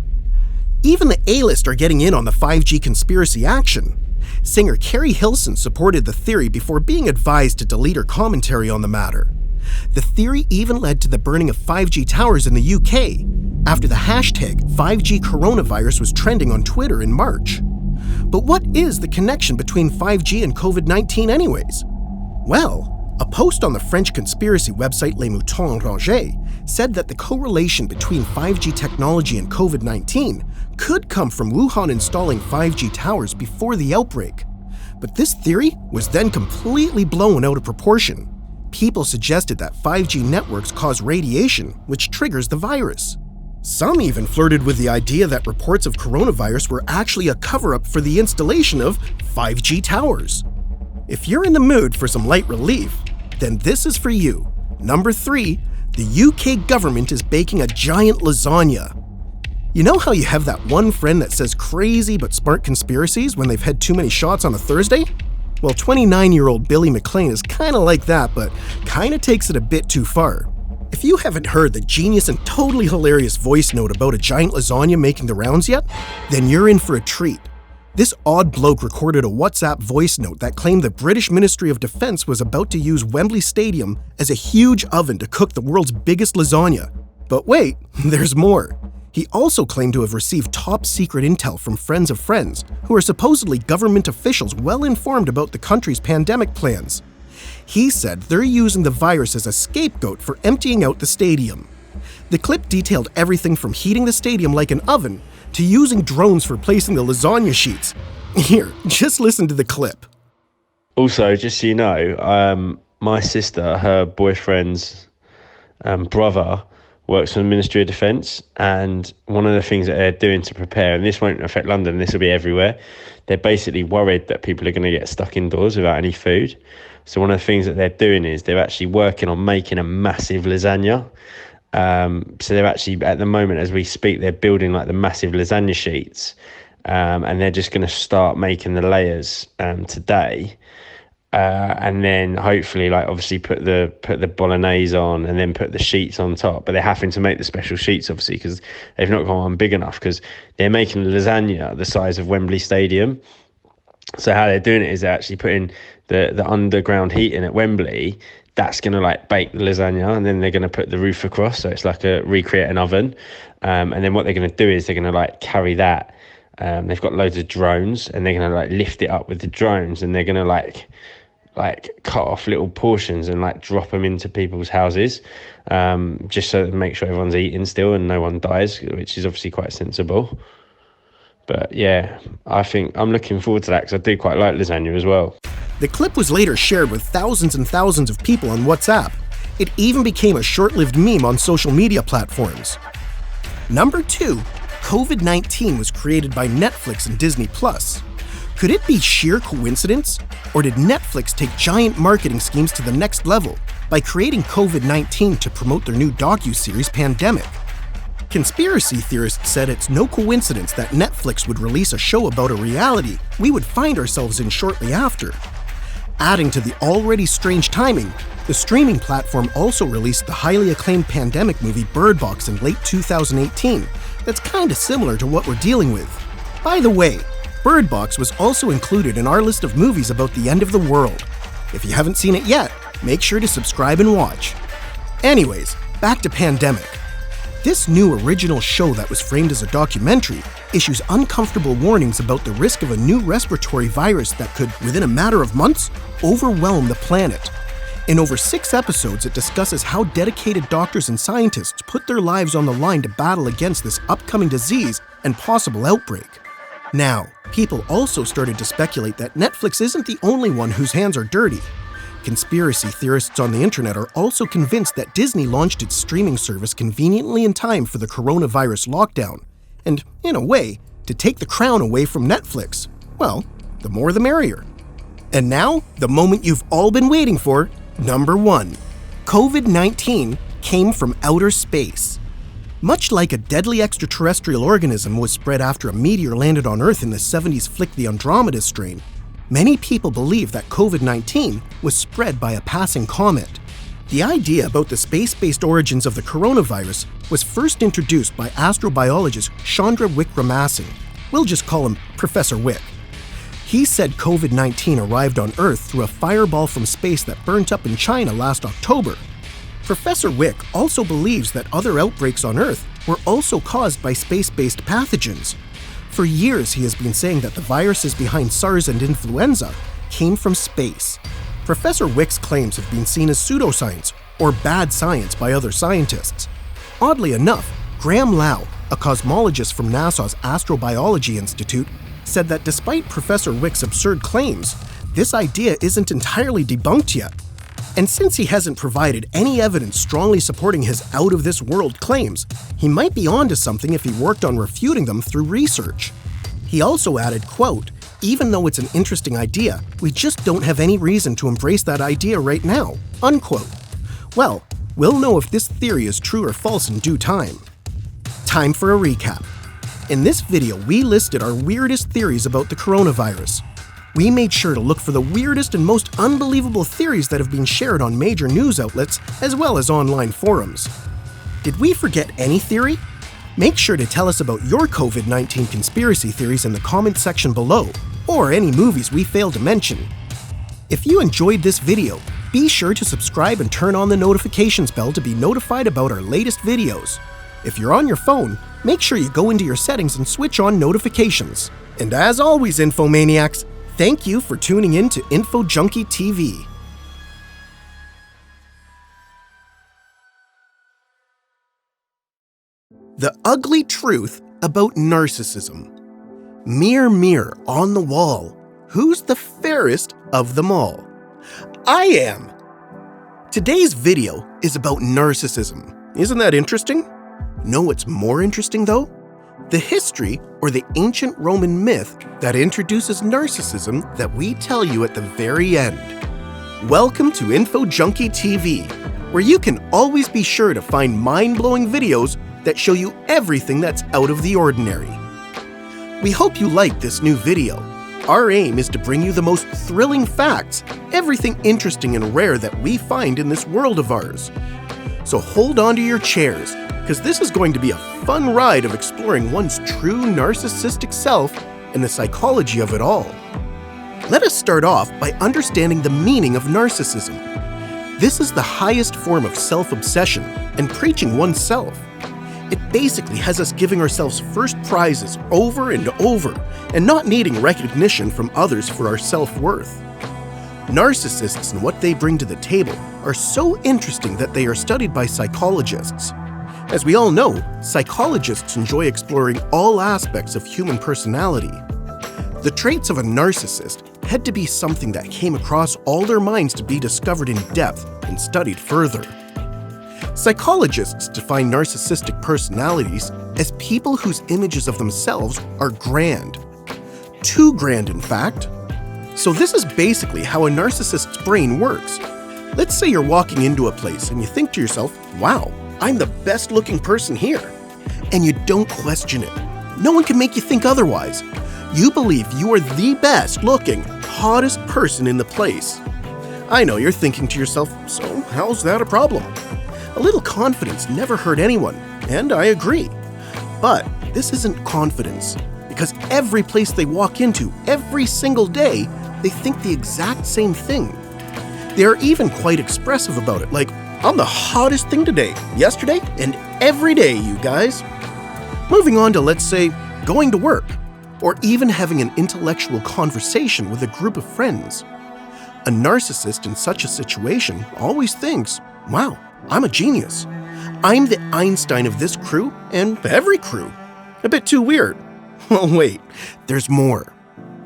Speaker 1: Even the A-list are getting in on the 5G conspiracy action. Singer Carrie Hilson supported the theory before being advised to delete her commentary on the matter. The theory even led to the burning of 5G towers in the UK, after the hashtag 5G coronavirus was trending on Twitter in March. But what is the connection between 5G and COVID-19 anyways? Well, a post on the French conspiracy website Les Moutons Rangés said that the correlation between 5G technology and COVID-19 could come from Wuhan installing 5G towers before the outbreak. But this theory was then completely blown out of proportion. People suggested that 5G networks cause radiation, which triggers the virus. Some even flirted with the idea that reports of coronavirus were actually a cover-up for the installation of 5G towers. If you're in the mood for some light relief, then this is for you. Number 3, the UK government is baking a giant lasagna. You know how you have that one friend that says crazy but smart conspiracies when they've had too many shots on a Thursday? Well, 29-year-old Billy McLean is kinda like that, but kinda takes it a bit too far. If you haven't heard the genius and totally hilarious voice note about a giant lasagna making the rounds yet, then you're in for a treat. This odd bloke recorded a WhatsApp voice note that claimed the British Ministry of Defence was about to use Wembley Stadium as a huge oven to cook the world's biggest lasagna. But wait, there's more. He also claimed to have received top-secret intel from friends of friends, who are supposedly government officials well informed about the country's pandemic plans. He said they're using the virus as a scapegoat for emptying out the stadium. The clip detailed everything from heating the stadium like an oven to using drones for placing the lasagna sheets. Here, just listen to the clip.
Speaker 2: Also, just so you know, my sister, her boyfriend's brother, works for the Ministry of Defence, and one of the things that they're doing to prepare, and this won't affect London, this will be everywhere, they're basically worried that people are going to get stuck indoors without any food. So one of the things that they're doing is they're actually working on making a massive lasagna. So they're actually, at the moment as we speak, they're building like the massive lasagna sheets, and they're just going to start making the layers today. And then hopefully, like, obviously put the bolognese on and then put the sheets on top. But they're having to make the special sheets, obviously, because they've not got one big enough, because they're making lasagna the size of Wembley Stadium. So how they're doing it is they're actually putting the underground heating at Wembley. That's going to like bake the lasagna, and then they're going to put the roof across. So it's like recreate an oven. And then what they're going to do is they're going to like carry that. They've got loads of drones, and they're going to like lift it up with the drones, and they're going to like cut off little portions and like drop them into people's houses, just so to make sure everyone's eating still and no one dies, which is obviously quite sensible. But yeah, I think I'm looking forward to that because I do quite like lasagna as well.
Speaker 1: The clip was later shared with thousands and thousands of people on WhatsApp. It even became a short-lived meme on social media platforms. Number 2, COVID-19 was created by Netflix and Disney+. Could it be sheer coincidence? Or did Netflix take giant marketing schemes to the next level by creating COVID-19 to promote their new docuseries Pandemic? Conspiracy theorists said it's no coincidence that Netflix would release a show about a reality we would find ourselves in shortly after. Adding to the already strange timing, the streaming platform also released the highly acclaimed pandemic movie Bird Box in late 2018 that's kinda similar to what we're dealing with. By the way, Bird Box was also included in our list of movies about the end of the world. If you haven't seen it yet, make sure to subscribe and watch. Anyways, back to Pandemic. This new original show that was framed as a documentary issues uncomfortable warnings about the risk of a new respiratory virus that could, within a matter of months, overwhelm the planet. In over 6 episodes, it discusses how dedicated doctors and scientists put their lives on the line to battle against this upcoming disease and possible outbreak. Now, people also started to speculate that Netflix isn't the only one whose hands are dirty. Conspiracy theorists on the internet are also convinced that Disney launched its streaming service conveniently in time for the coronavirus lockdown, and, in a way, to take the crown away from Netflix. Well, the more the merrier. And now, the moment you've all been waiting for, number 1. COVID-19 came from outer space. Much like a deadly extraterrestrial organism was spread after a meteor landed on Earth in the 70s flick The Andromeda Strain, many people believe that COVID-19 was spread by a passing comet. The idea about the space-based origins of the coronavirus was first introduced by astrobiologist Chandra Wickramasinghe. We'll just call him Professor Wick. He said COVID-19 arrived on Earth through a fireball from space that burnt up in China last October. Professor Wick also believes that other outbreaks on Earth were also caused by space-based pathogens. For years, he has been saying that the viruses behind SARS and influenza came from space. Professor Wick's claims have been seen as pseudoscience or bad science by other scientists. Oddly enough, Graham Lau, a cosmologist from NASA's Astrobiology Institute, said that despite Professor Wick's absurd claims, this idea isn't entirely debunked yet. And since he hasn't provided any evidence strongly supporting his out-of-this-world claims, he might be onto something if he worked on refuting them through research. He also added, quote, "Even though it's an interesting idea, we just don't have any reason to embrace that idea right now," unquote. Well, We'll know if this theory is true or false in due time. Time for a recap. In this video, we listed our weirdest theories about the coronavirus. We made sure to look for the weirdest and most unbelievable theories that have been shared on major news outlets as well as online forums. Did we forget any theory? Make sure to tell us about your COVID-19 conspiracy theories in the comment section below, or any movies we failed to mention. If you enjoyed this video, be sure to subscribe and turn on the notifications bell to be notified about our latest videos. If you're on your phone, make sure you go into your settings and switch on notifications. And as always, Infomaniacs, thank you for tuning in to Info Junkie TV. The ugly truth about narcissism. Mirror, mirror on the wall, who's the fairest of them all? I am! Today's video is about narcissism. Isn't that interesting? Know what's more interesting though? The history or the ancient Roman myth that introduces narcissism that we tell you at the very end. Welcome to Info Junkie TV, where you can always be sure to find mind-blowing videos that show you everything that's out of the ordinary. We hope you like this new video. Our aim is to bring you the most thrilling facts, everything interesting and rare that we find in this world of ours. So hold on to your chairs, because this is going to be a fun ride of exploring one's true narcissistic self and the psychology of it all. Let us start off by understanding the meaning of narcissism. This is the highest form of self-obsession and preaching oneself. It basically has us giving ourselves first prizes over and over and not needing recognition from others for our self-worth. Narcissists and what they bring to the table are so interesting that they are studied by psychologists. As we all know, psychologists enjoy exploring all aspects of human personality. The traits of a narcissist had to be something that came across all their minds to be discovered in depth and studied further. Psychologists define narcissistic personalities as people whose images of themselves are grand. Too grand, in fact. So this is basically how a narcissist's brain works. Let's say you're walking into a place and you think to yourself, wow, I'm the best looking person here. And you don't question it. No one can make you think otherwise. You believe you are the best looking, hottest person in the place. I know you're thinking to yourself, so how's that a problem? A little confidence never hurt anyone, and I agree. But this isn't confidence, because every place they walk into, every single day, they think the exact same thing. They are even quite expressive about it, like, I'm the hottest thing today, yesterday, and every day, you guys. Moving on to, let's say, going to work, or even having an intellectual conversation with a group of friends. A narcissist in such a situation always thinks, wow, I'm a genius. I'm the Einstein of this crew and every crew. A bit too weird. Well, wait, there's more.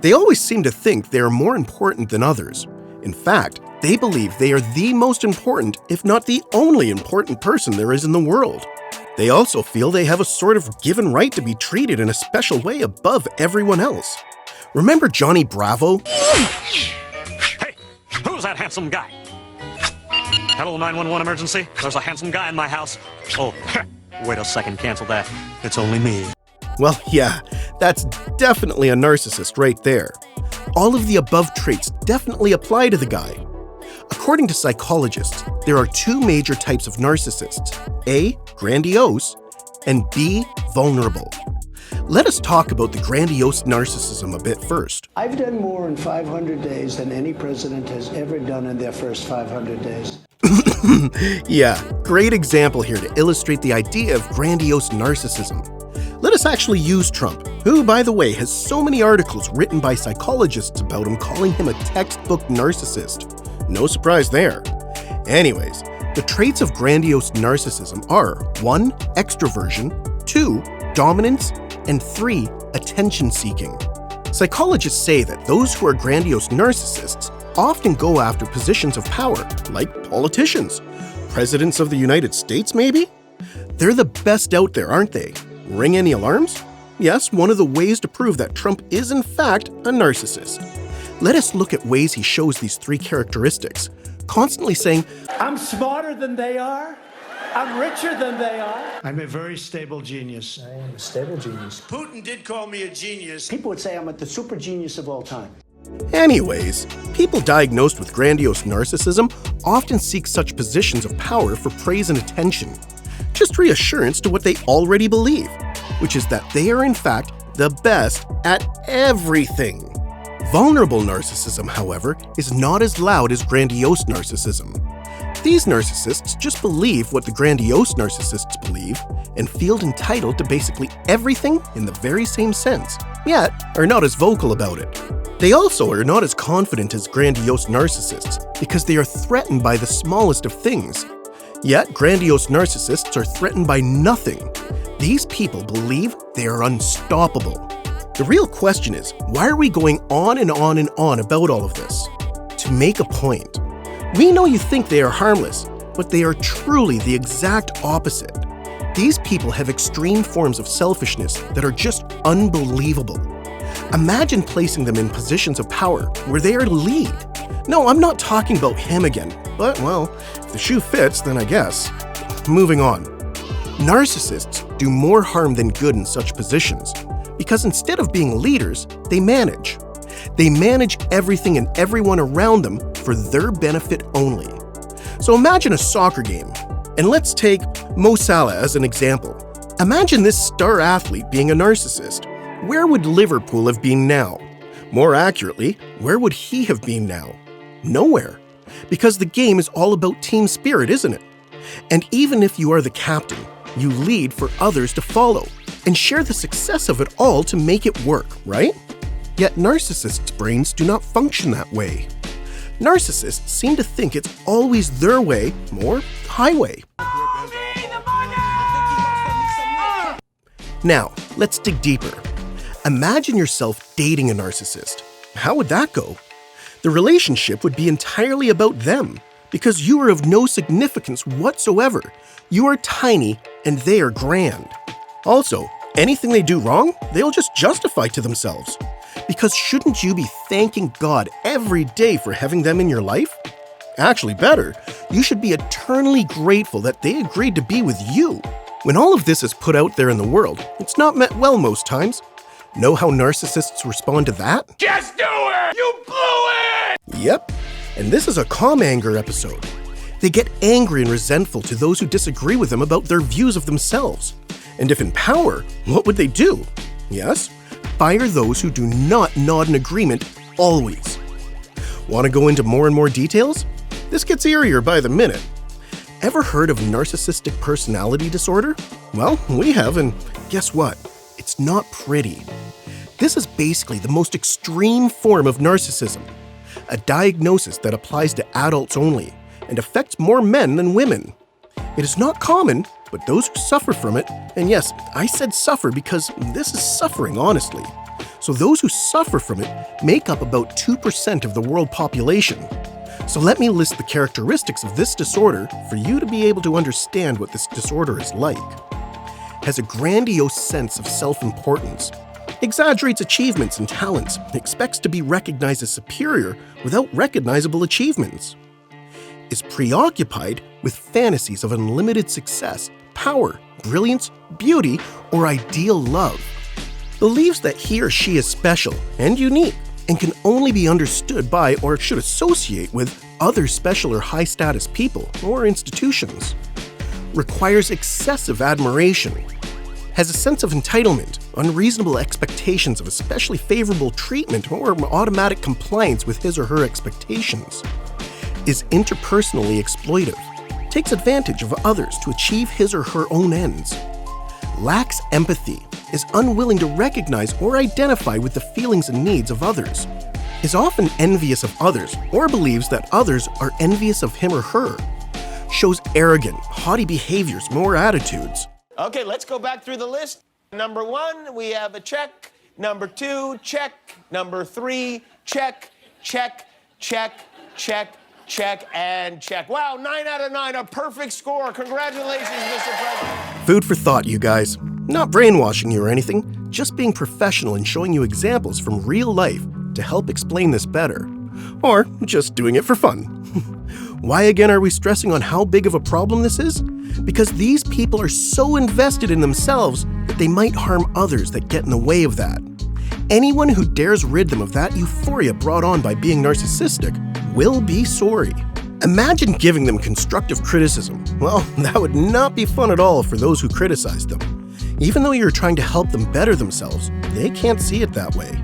Speaker 1: They always seem to think they are more important than others. In fact, they believe they are the most important, if not the only important person there is in the world. They also feel they have a sort of given right to be treated in a special way above everyone else. Remember Johnny Bravo?
Speaker 3: Hey, who's that handsome guy? Hello, 911 emergency. There's a handsome guy in my house. Oh, wait a second, cancel that. It's only me.
Speaker 1: Well, yeah, that's definitely a narcissist right there. All of the above traits definitely apply to the guy. According to psychologists, there are two major types of narcissists, A, grandiose, and B, vulnerable. Let us talk about the grandiose narcissism a bit first.
Speaker 4: I've done more in 500 days than any president has ever done in their first 500 days.
Speaker 1: Yeah, great example here to illustrate the idea of grandiose narcissism. Let us actually use Trump, who, by the way, has so many articles written by psychologists about him calling him a textbook narcissist. No surprise there. Anyways, the traits of grandiose narcissism are 1. Extroversion, 2. Dominance, and 3. Attention-seeking. Psychologists say that those who are grandiose narcissists often go after positions of power, like politicians. Presidents of the United States, maybe? They're the best out there, aren't they? Ring any alarms? Yes, one of the ways to prove that Trump is in fact a narcissist. Let us look at ways he shows these three characteristics. constantly saying,
Speaker 4: I'm smarter than they are. I'm richer than they are. I'm a very stable genius. I am a stable genius. Putin did call me a genius. People would say I'm the super genius of all time.
Speaker 1: Anyways, people diagnosed with grandiose narcissism often seek such positions of power for praise and attention. Just reassurance to what they already believe, which is that they are in fact the best at everything. Vulnerable narcissism, however, is not as loud as grandiose narcissism. These narcissists just believe what the grandiose narcissists believe and feel entitled to basically everything in the very same sense, yet are not as vocal about it. They also are not as confident as grandiose narcissists because they are threatened by the smallest of things. Yet grandiose narcissists are threatened by nothing. These people believe they are unstoppable. The real question is, why are we going on and on and on about all of this? To make a point. We know you think they are harmless, but they are truly the exact opposite. These people have extreme forms of selfishness that are just unbelievable. Imagine placing them in positions of power where they are to lead. No, I'm not talking about him again, but well, if the shoe fits, then I guess. Moving on. Narcissists do more harm than good in such positions, because instead of being leaders, they manage. They manage everything and everyone around them for their benefit only. So imagine a soccer game, and let's take Mo Salah as an example. Imagine this star athlete being a narcissist. Where would Liverpool have been now? More accurately, where would he have been now? Nowhere. Because the game is all about team spirit, isn't it? And even if you are the captain, you lead for others to follow and share the success of it all to make it work, right? Yet narcissists' brains do not function that way. Narcissists seem to think it's always their way or highway. Now, let's dig deeper. Imagine yourself dating a narcissist. How would that go? The relationship would be entirely about them, because you are of no significance whatsoever. You are tiny and they are grand. Also, anything they do wrong, they'll just justify to themselves. Because shouldn't you be thanking God every day for having them in your life? Actually, better, you should be eternally grateful that they agreed to be with you. When all of this is put out there in the world, it's not met well most times. Know how narcissists respond to that?
Speaker 5: Just do it! You blew it!
Speaker 1: Yep, and this is a calm anger episode. They get angry and resentful to those who disagree with them about their views of themselves. And if in power, what would they do? Yes, fire those who do not nod in agreement always. Want to go into more and more details? This gets eerier by the minute. Ever heard of narcissistic personality disorder? Well, we have, and guess what? It's not pretty. This is basically the most extreme form of narcissism, a diagnosis that applies to adults only and affects more men than women. It is not common, but those who suffer from it, and yes, I said suffer because this is suffering, honestly. So those who suffer from it make up about 2% of the world population. So let me list the characteristics of this disorder for you to be able to understand what this disorder is like. Has a grandiose sense of self-importance, exaggerates achievements and talents, expects to be recognized as superior without recognizable achievements, is preoccupied with fantasies of unlimited success, power, brilliance, beauty, or ideal love, believes that he or she is special and unique and can only be understood by or should associate with other special or high-status people or institutions, requires excessive admiration, has a sense of entitlement, unreasonable expectations of especially favorable treatment or automatic compliance with his or her expectations, is interpersonally exploitive, takes advantage of others to achieve his or her own ends, lacks empathy, is unwilling to recognize or identify with the feelings and needs of others, is often envious of others or believes that others are envious of him or her, shows arrogant, haughty behaviors or attitudes.
Speaker 5: Okay, let's go back through the list. Number 1, we have a check. Number 2, check. Number 3, check, check, check, check, check, and check. Wow, 9 out of 9, a perfect score. Congratulations, Mr. President.
Speaker 1: Food for thought, you guys. Not brainwashing you or anything, just being professional and showing you examples from real life to help explain this better. Or just doing it for fun. Why again are we stressing on how big of a problem this is? Because these people are so invested in themselves that they might harm others that get in the way of that. Anyone who dares rid them of that euphoria brought on by being narcissistic will be sorry. Imagine giving them constructive criticism. Well, that would not be fun at all for those who criticized them. Even though you're trying to help them better themselves, they can't see it that way.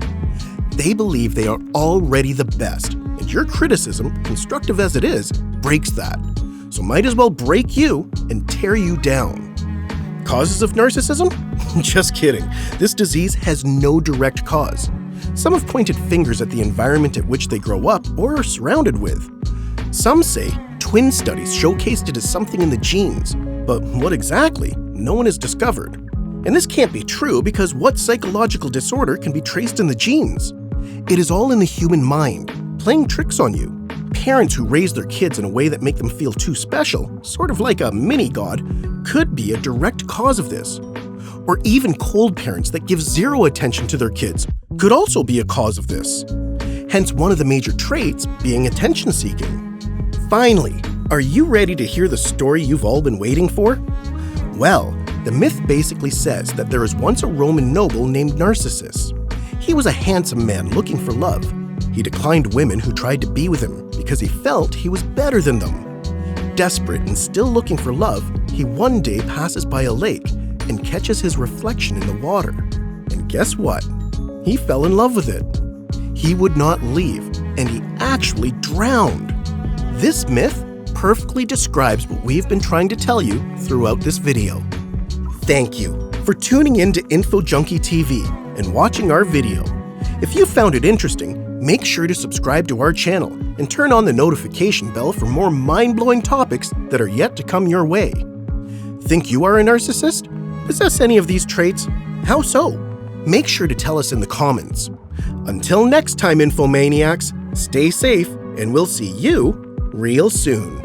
Speaker 1: They believe they are already the best, and your criticism, constructive as it is, breaks that. So might as well break you and tear you down. Causes of narcissism? Just kidding. This disease has no direct cause. Some have pointed fingers at the environment at which they grow up or are surrounded with. Some say twin studies showcased it as something in the genes, but what exactly? No one has discovered. And this can't be true because what psychological disorder can be traced in the genes? It is all in the human mind, playing tricks on you. Parents who raise their kids in a way that make them feel too special, sort of like a mini-god, could be a direct cause of this. Or even cold parents that give zero attention to their kids could also be a cause of this. Hence one of the major traits being attention-seeking. Finally, are you ready to hear the story you've all been waiting for? Well, the myth basically says that there was once a Roman noble named Narcissus. He was a handsome man looking for love. He declined women who tried to be with him because he felt he was better than them. Desperate and still looking for love, he one day passes by a lake and catches his reflection in the water. And guess what? He fell in love with it. He would not leave, and he actually drowned. This myth perfectly describes what we've been trying to tell you throughout this video. Thank you for tuning in to Info Junkie TV and watching our video. If you found it interesting, make sure to subscribe to our channel and turn on the notification bell for more mind-blowing topics that are yet to come your way. Think you are a narcissist? Possess any of these traits? How so? Make sure to tell us in the comments. Until next time, Infomaniacs, stay safe and we'll see you real soon.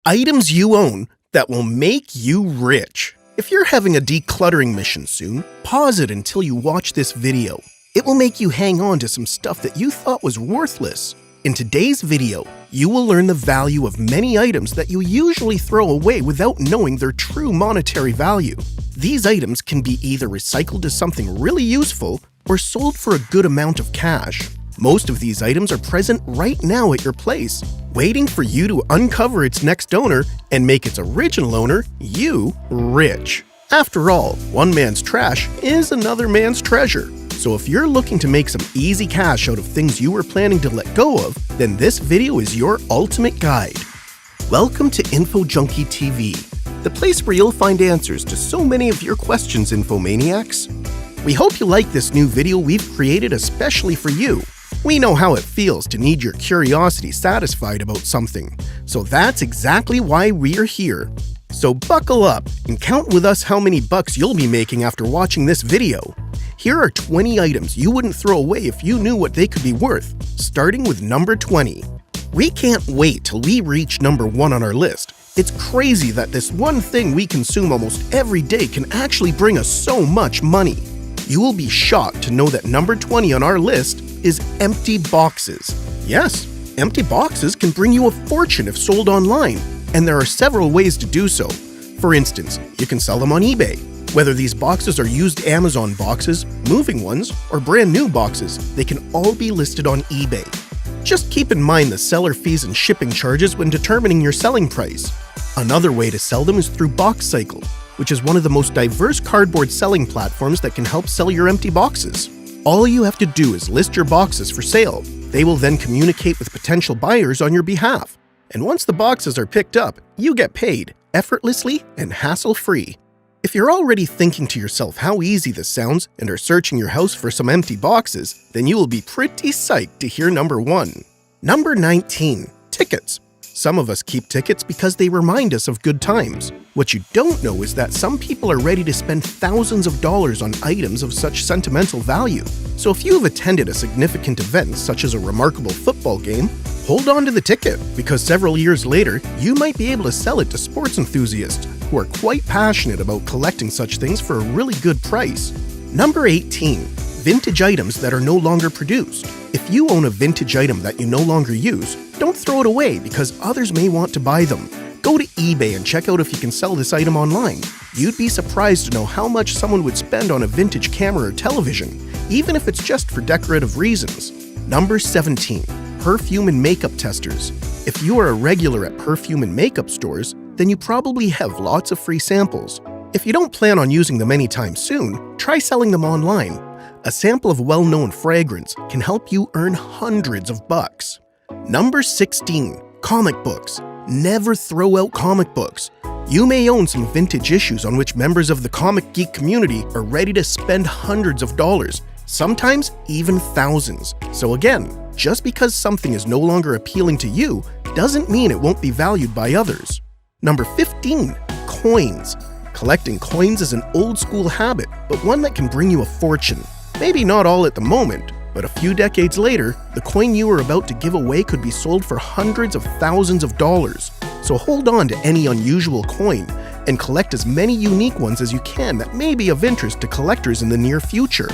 Speaker 1: Items you own that will make you rich. If you're having a decluttering mission soon, pause it until you watch this video. It will make you hang on to some stuff that you thought was worthless. In today's video, you will learn the value of many items that you usually throw away without knowing their true monetary value. These items can be either recycled to something really useful or sold for a good amount of cash. Most of these items are present right now at your place, waiting for you to uncover its next owner and make its original owner, you, rich. After all, one man's trash is another man's treasure. So if you're looking to make some easy cash out of things you were planning to let go of, then this video is your ultimate guide. Welcome to Info Junkie TV, the place where you'll find answers to so many of your questions, Infomaniacs. We hope you like this new video we've created especially for you. We know how it feels to need your curiosity satisfied about something, so that's exactly why we're here. So buckle up and count with us how many bucks you'll be making after watching this video. Here are 20 items you wouldn't throw away if you knew what they could be worth, starting with number 20. We can't wait till we reach number 1 on our list. It's crazy that this one thing we consume almost every day can actually bring us so much money. You will be shocked to know that number 20 on our list is empty boxes. Yes, empty boxes can bring you a fortune if sold online, and there are several ways to do so. For instance, you can sell them on eBay. Whether these boxes are used Amazon boxes, moving ones, or brand new boxes, they can all be listed on eBay. Just keep in mind the seller fees and shipping charges when determining your selling price. Another way to sell them is through BoxCycle, which is one of the most diverse cardboard selling platforms that can help sell your empty boxes. All you have to do is list your boxes for sale. They will then communicate with potential buyers on your behalf. And once the boxes are picked up, you get paid, effortlessly and hassle-free. If you're already thinking to yourself how easy this sounds and are searching your house for some empty boxes, then you will be pretty psyched to hear number 1. Number 19. Tickets. Some of us keep tickets because they remind us of good times. What you don't know is that some people are ready to spend thousands of dollars on items of such sentimental value. So if you have attended a significant event such as a remarkable football game, hold on to the ticket, because several years later, you might be able to sell it to sports enthusiasts who are quite passionate about collecting such things for a really good price. Number 18. Vintage items that are no longer produced. If you own a vintage item that you no longer use, don't throw it away because others may want to buy them. Go to eBay and check out if you can sell this item online. You'd be surprised to know how much someone would spend on a vintage camera or television, even if it's just for decorative reasons. Number 17. Perfume and makeup testers. If you are a regular at perfume and makeup stores, then you probably have lots of free samples. If you don't plan on using them anytime soon, try selling them online. A sample of well-known fragrance can help you earn hundreds of bucks. Number 16. Comic books. Never throw out comic books. You may own some vintage issues on which members of the comic geek community are ready to spend hundreds of dollars, sometimes even thousands. So again, just because something is no longer appealing to you doesn't mean it won't be valued by others. Number 15. Coins. Collecting coins is an old-school habit, but one that can bring you a fortune. Maybe not all at the moment, but a few decades later, the coin you are about to give away could be sold for hundreds of thousands of dollars. So hold on to any unusual coin and collect as many unique ones as you can that may be of interest to collectors in the near future.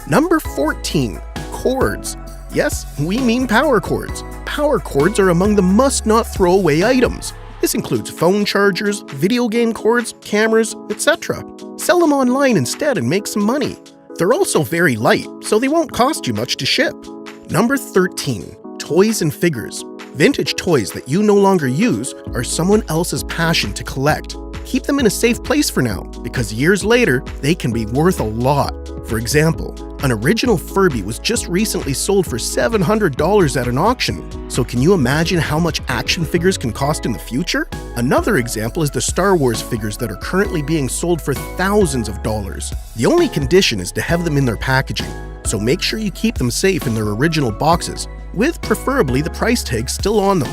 Speaker 1: Number 14. Cords. Yes, we mean power cords. Power cords are among the must-not-throw-away items. This includes phone chargers, video game cords, cameras, etc. Sell them online instead and make some money. They're also very light, so they won't cost you much to ship. Number 13. Toys and figures. Vintage toys that you no longer use are someone else's passion to collect. Keep them in a safe place for now, because years later, they can be worth a lot. For example, an original Furby was just recently sold for $700 at an auction. So can you imagine how much action figures can cost in the future? Another example is the Star Wars figures that are currently being sold for thousands of dollars. The only condition is to have them in their packaging, so make sure you keep them safe in their original boxes, with preferably the price tag still on them.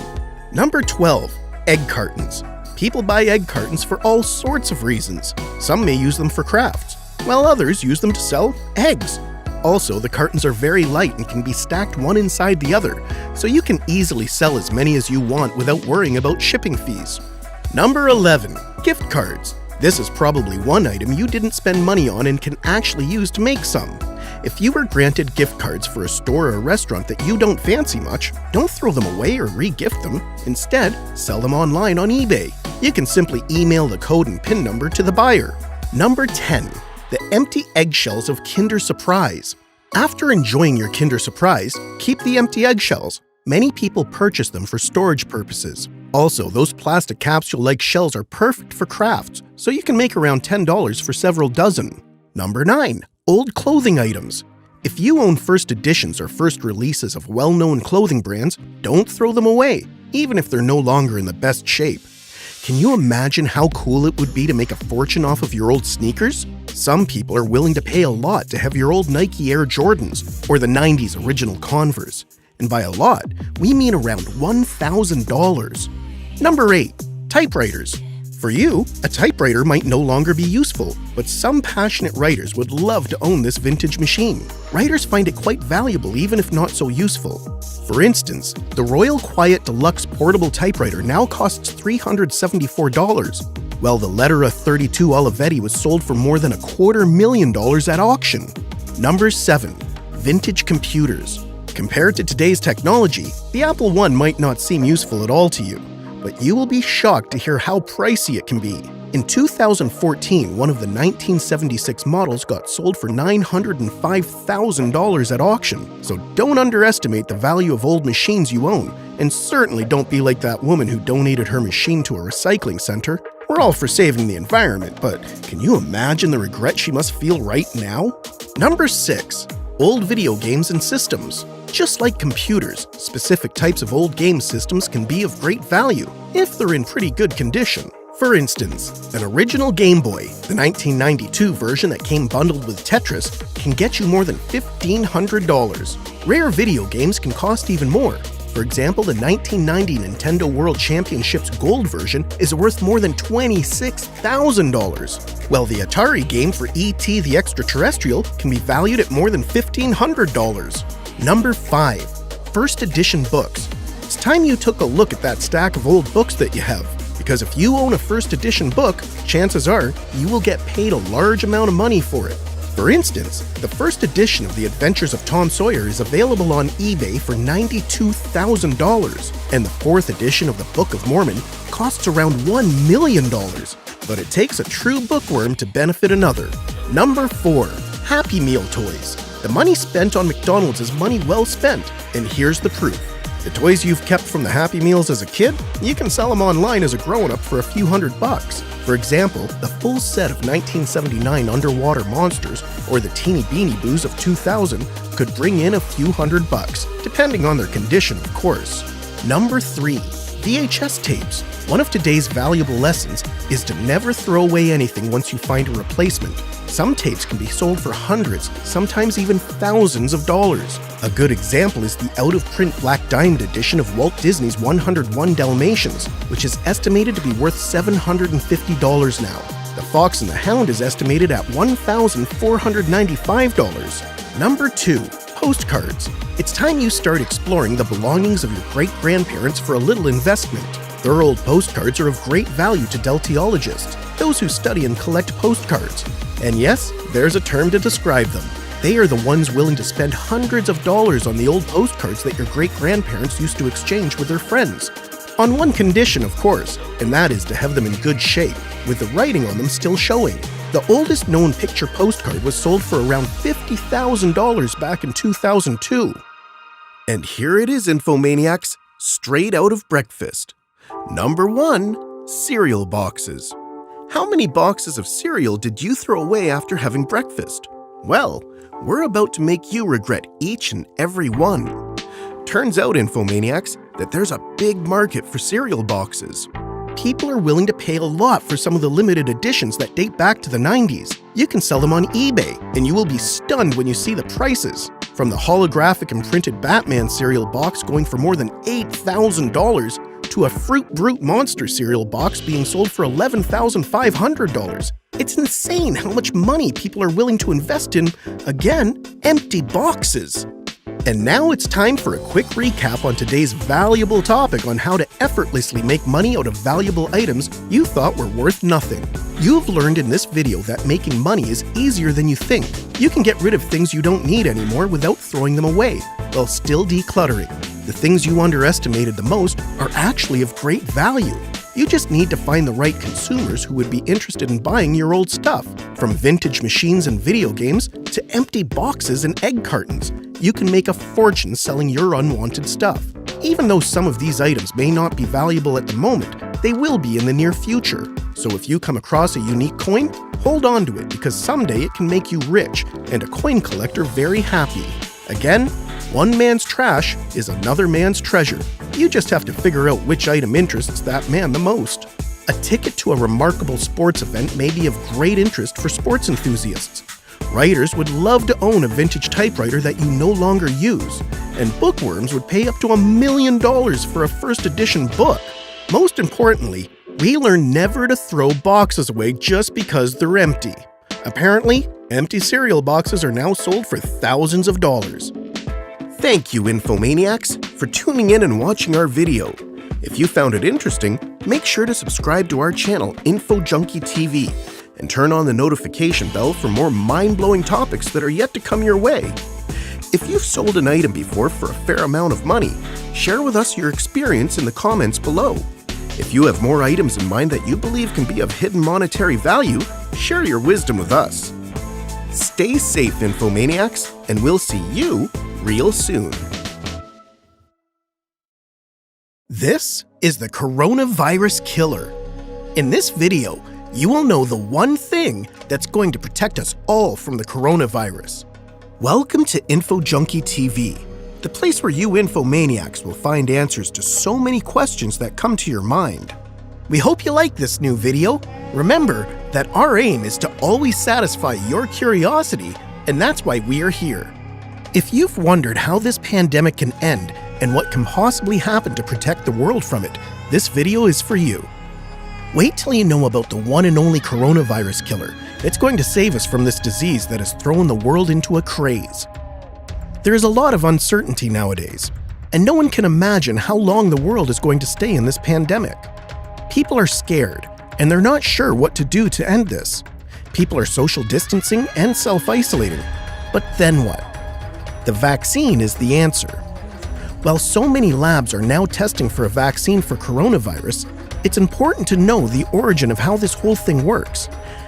Speaker 1: Number 12. Egg cartons. People buy egg cartons for all sorts of reasons. Some may use them for crafts, while others use them to sell eggs. Also, the cartons are very light and can be stacked one inside the other, so you can easily sell as many as you want without worrying about shipping fees. Number 11. Gift cards. This is probably one item you didn't spend money on and can actually use to make some. If you were granted gift cards for a store or a restaurant that you don't fancy much, don't throw them away or re-gift them. Instead, sell them online on eBay. You can simply email the code and PIN number to the buyer. Number 10. The empty eggshells of Kinder Surprise. After enjoying your Kinder Surprise, keep the empty eggshells. Many people purchase them for storage purposes. Also, those plastic capsule-like shells are perfect for crafts, so you can make around $10 for several dozen. Number 9. Old clothing items. If you own first editions or first releases of well-known clothing brands, don't throw them away, even if they're no longer in the best shape. Can you imagine how cool it would be to make a fortune off of your old sneakers? Some people are willing to pay a lot to have your old Nike Air Jordans or the 90s original Converse. And by a lot, we mean around $1,000. Number 8. Typewriters. For you, a typewriter might no longer be useful, but some passionate writers would love to own this vintage machine. Writers find it quite valuable even if not so useful. For instance, the Royal Quiet Deluxe portable typewriter now costs $374, while the Lettera 32 Olivetti was sold for more than $250,000 at auction. Number 7. Vintage computers. Compared to today's technology, the Apple I might not seem useful at all to you, but you will be shocked to hear how pricey it can be. In 2014, one of the 1976 models got sold for $905,000 at auction, so don't underestimate the value of old machines you own, and certainly don't be like that woman who donated her machine to a recycling center. We're all for saving the environment, but can you imagine the regret she must feel right now? Number 6. Old video games and systems. Just like computers, specific types of old game systems can be of great value if they're in pretty good condition. For instance, an original Game Boy, the 1992 version that came bundled with Tetris, can get you more than $1,500. Rare video games can cost even more. For example, the 1990 Nintendo World Championships Gold version is worth more than $26,000, while the Atari game for E.T. the Extraterrestrial can be valued at more than $1,500. Number 5. First edition books. It's time you took a look at that stack of old books that you have, because if you own a first edition book, chances are you will get paid a large amount of money for it. For instance, the first edition of The Adventures of Tom Sawyer is available on eBay for $92,000, and the fourth edition of the Book of Mormon costs around $1 million. But it takes a true bookworm to benefit another. Number 4. Happy Meal toys. The money spent on McDonald's is money well spent, and here's the proof. The toys you've kept from the Happy Meals as a kid, you can sell them online as a grown-up for a few $100. For example, the full set of 1979 underwater monsters or the Teeny Beanie Boos of 2000 could bring in a few $100, depending on their condition, of course. Number 3. VHS tapes. One of today's valuable lessons is to never throw away anything once you find a replacement. Some tapes can be sold for hundreds, sometimes even thousands of dollars. A good example is the out-of-print Black Diamond edition of Walt Disney's 101 Dalmatians, which is estimated to be worth $750 now. The Fox and the Hound is estimated at $1,495. Number 2. Postcards. It's time you start exploring the belongings of your great-grandparents for a little investment. Their old postcards are of great value to deltiologists, those who study and collect postcards. And yes, there's a term to describe them. They are the ones willing to spend hundreds of dollars on the old postcards that your great-grandparents used to exchange with their friends. On one condition, of course, and that is to have them in good shape, with the writing on them still showing. The oldest known picture postcard was sold for around $50,000 back in 2002. And here it is, Infomaniacs, straight out of breakfast. Number 1. Cereal boxes. How many boxes of cereal did you throw away after having breakfast? Well, we're about to make you regret each and every one. Turns out, Infomaniacs, that there's a big market for cereal boxes. People are willing to pay a lot for some of the limited editions that date back to the 90s. You can sell them on eBay, and you will be stunned when you see the prices. From the holographic and printed Batman cereal box going for more than $8,000 to a Fruit Brute Monster cereal box being sold for $11,500. It's insane how much money people are willing to invest in, again, empty boxes. And now it's time for a quick recap on today's valuable topic on how to effortlessly make money out of valuable items you thought were worth nothing. You've learned in this video that making money is easier than you think. You can get rid of things you don't need anymore without throwing them away, while still decluttering. The things you underestimated the most are actually of great value. You just need to find the right consumers who would be interested in buying your old stuff. From vintage machines and video games to empty boxes and egg cartons, you can make a fortune selling your unwanted stuff. Even though some of these items may not be valuable at the moment, they will be in the near future. So if you come across a unique coin, hold on to it because someday it can make you rich and a coin collector very happy. Again, one man's trash is another man's treasure. You just have to figure out which item interests that man the most. A ticket to a remarkable sports event may be of great interest for sports enthusiasts. Writers would love to own a vintage typewriter that you no longer use, and bookworms would pay up to $1 million for a first edition book. Most importantly, we learn never to throw boxes away just because they're empty. Apparently, empty cereal boxes are now sold for thousands of dollars. Thank you, Infomaniacs, for tuning in and watching our video. If you found it interesting, make sure to subscribe to our channel, Info Junkie TV, and turn on the notification bell for more mind-blowing topics that are yet to come your way. If you've sold an item before for a fair amount of money, share with us your experience in the comments below. If you have more items in mind that you believe can be of hidden monetary value, share your wisdom with us. Stay safe, Infomaniacs, and we'll see you real soon. This is the coronavirus killer. In this video, you will know the one thing that's going to protect us all from the coronavirus. Welcome to Info Junkie TV, the place where you Infomaniacs will find answers to so many questions that come to your mind. We hope you like this new video. Remember that our aim is to always satisfy your curiosity, and that's why we are here. If you've wondered how this pandemic can end and what can possibly happen to protect the world from it, this video is for you. Wait till you know about the one and only coronavirus killer. It's going to save us from this disease that has thrown the world into a craze. There is a lot of uncertainty nowadays, and no one can imagine how long the world is going to stay in this pandemic. People are scared, and they're not sure what to do to end this. People are social distancing and self-isolating. But then what? The vaccine is the answer. While so many labs are now testing for a vaccine for coronavirus, it's important to know the origin of how this whole thing works.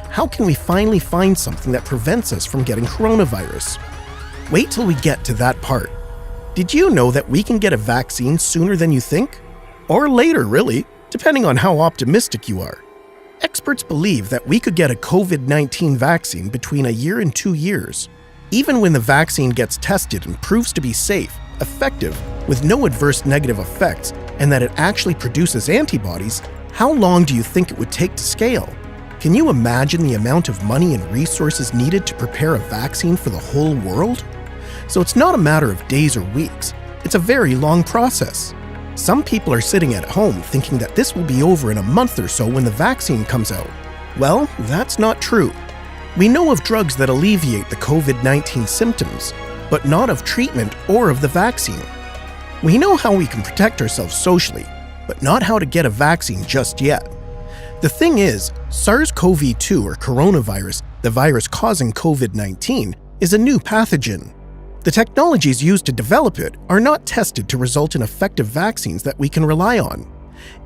Speaker 1: How can we finally find something that prevents us from getting coronavirus? Wait till we get to that part. Did you know that we can get a vaccine sooner than you think? Or later, really, depending on how optimistic you are. Experts believe that we could get a COVID-19 vaccine between a year and 2 years. Even when the vaccine gets tested and proves to be safe, effective, with no adverse negative effects, and that it actually produces antibodies, how long do you think it would take to scale? Can you imagine the amount of money and resources needed to prepare a vaccine for the whole world? So it's not a matter of days or weeks, it's a very long process. Some people are sitting at home thinking that this will be over in a month or so when the vaccine comes out. Well, that's not true. We know of drugs that alleviate the COVID-19 symptoms, but not of treatment or of the vaccine. We know how we can protect ourselves socially, but not how to get a vaccine just yet. The thing is, SARS-CoV-2 or coronavirus, the virus causing COVID-19, is a new pathogen. The technologies used to develop it are not tested to result in effective vaccines that we can rely on.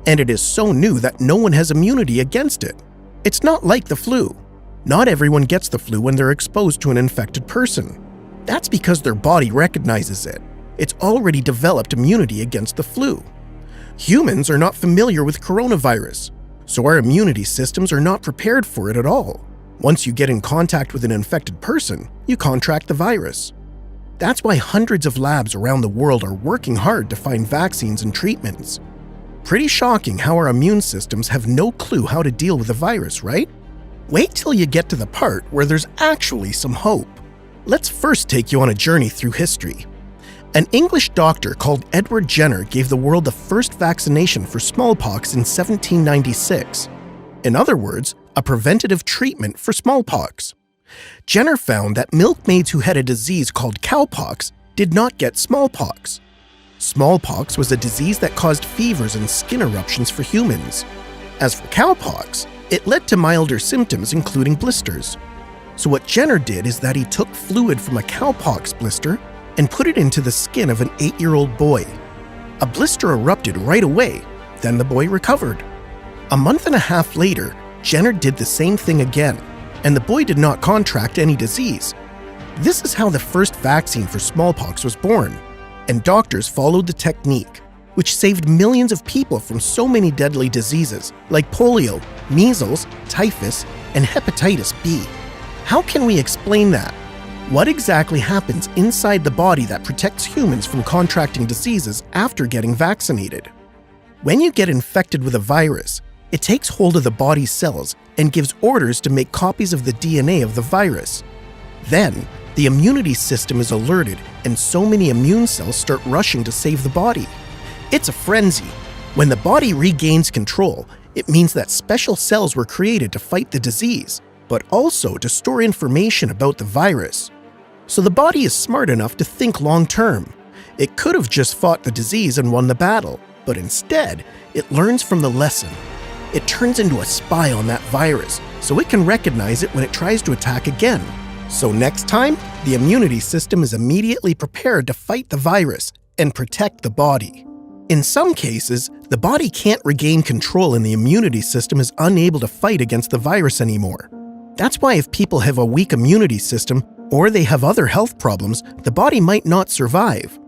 Speaker 1: And it is so new that no one has immunity against it. It's not like the flu. Not everyone gets the flu when they're exposed to an infected person. That's because their body recognizes it. It's already developed immunity against the flu. Humans are not familiar with coronavirus, so our immunity systems are not prepared for it at all. Once you get in contact with an infected person, you contract the virus. That's why hundreds of labs around the world are working hard to find vaccines and treatments. Pretty shocking how our immune systems have no clue how to deal with the virus, right? Wait till you get to the part where there's actually some hope. Let's first take you on a journey through history. An English doctor called Edward Jenner gave the world the first vaccination for smallpox in 1796. In other words, a preventative treatment for smallpox. Jenner found that milkmaids who had a disease called cowpox did not get smallpox. Smallpox was a disease that caused fevers and skin eruptions for humans. As for cowpox, it led to milder symptoms including blisters. So what Jenner did is that he took fluid from a cowpox blister and put it into the skin of an 8-year-old boy. A blister erupted right away, then the boy recovered. A month and a half later, Jenner did the same thing again, and the boy did not contract any disease. This is how the first vaccine for smallpox was born, and doctors followed the technique, which saved millions of people from so many deadly diseases like polio, measles, typhus, and hepatitis B. How can we explain that? What exactly happens inside the body that protects humans from contracting diseases after getting vaccinated? When you get infected with a virus, it takes hold of the body's cells and gives orders to make copies of the DNA of the virus. Then, the immunity system is alerted and so many immune cells start rushing to save the body. It's a frenzy. When the body regains control, it means that special cells were created to fight the disease, but also to store information about the virus. So the body is smart enough to think long-term. It could have just fought the disease and won the battle, but instead, it learns from the lesson. It turns into a spy on that virus, so it can recognize it when it tries to attack again. So next time, the immunity system is immediately prepared to fight the virus and protect the body. In some cases, the body can't regain control and the immunity system is unable to fight against the virus anymore. That's why if people have a weak immunity system or they have other health problems, the body might not survive.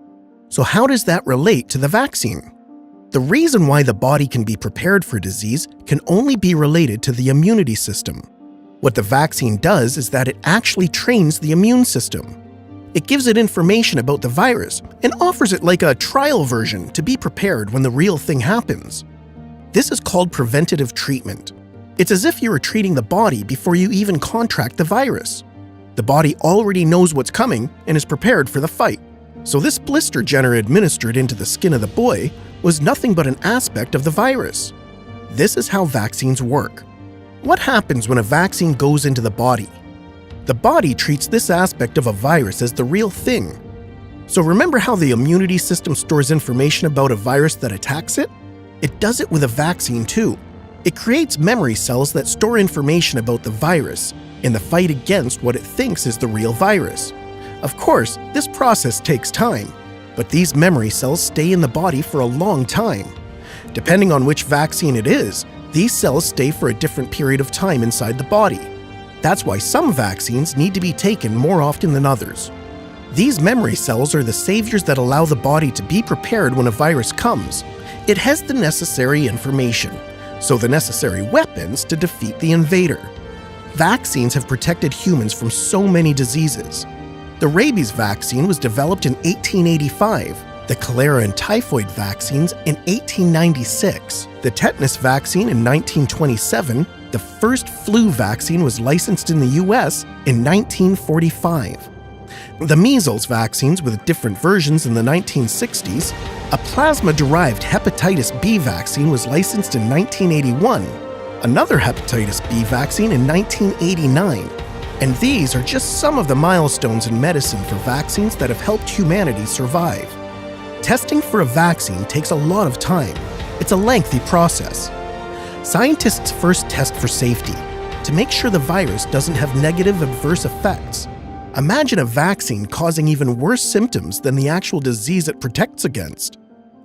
Speaker 1: So how does that relate to the vaccine? The reason why the body can be prepared for disease can only be related to the immunity system. What the vaccine does is that it actually trains the immune system. It gives it information about the virus and offers it like a trial version to be prepared when the real thing happens. This is called preventative treatment. It's as if you were treating the body before you even contract the virus. The body already knows what's coming and is prepared for the fight. So this blister Jenner administered into the skin of the boy was nothing but an aspect of the virus. This is how vaccines work. What happens when a vaccine goes into the body? The body treats this aspect of a virus as the real thing. So remember how the immunity system stores information about a virus that attacks it? It does it with a vaccine too. It creates memory cells that store information about the virus in the fight against what it thinks is the real virus. Of course, this process takes time, but these memory cells stay in the body for a long time. Depending on which vaccine it is, these cells stay for a different period of time inside the body. That's why some vaccines need to be taken more often than others. These memory cells are the saviors that allow the body to be prepared when a virus comes. It has the necessary information, so the necessary weapons to defeat the invader. Vaccines have protected humans from so many diseases. The rabies vaccine was developed in 1885, the cholera and typhoid vaccines in 1896, the tetanus vaccine in 1927, the first flu vaccine was licensed in the US in 1945. The measles vaccines with different versions in the 1960s, a plasma-derived hepatitis B vaccine was licensed in 1981, another hepatitis B vaccine in 1989, and these are just some of the milestones in medicine for vaccines that have helped humanity survive. Testing for a vaccine takes a lot of time. It's a lengthy process. Scientists first test for safety, to make sure the virus doesn't have negative adverse effects. Imagine a vaccine causing even worse symptoms than the actual disease it protects against.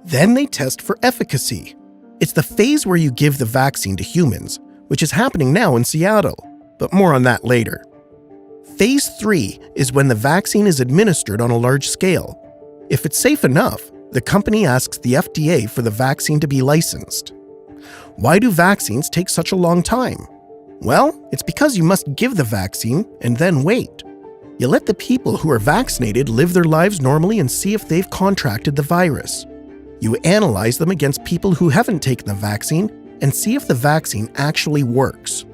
Speaker 1: Then they test for efficacy. It's the phase where you give the vaccine to humans, which is happening now in Seattle, but more on that later. Phase 3 is when the vaccine is administered on a large scale. If it's safe enough, the company asks the FDA for the vaccine to be licensed. Why do vaccines take such a long time? Well, it's because you must give the vaccine and then wait. You let the people who are vaccinated live their lives normally and see if they've contracted the virus. You analyze them against people who haven't taken the vaccine and see if the vaccine actually works.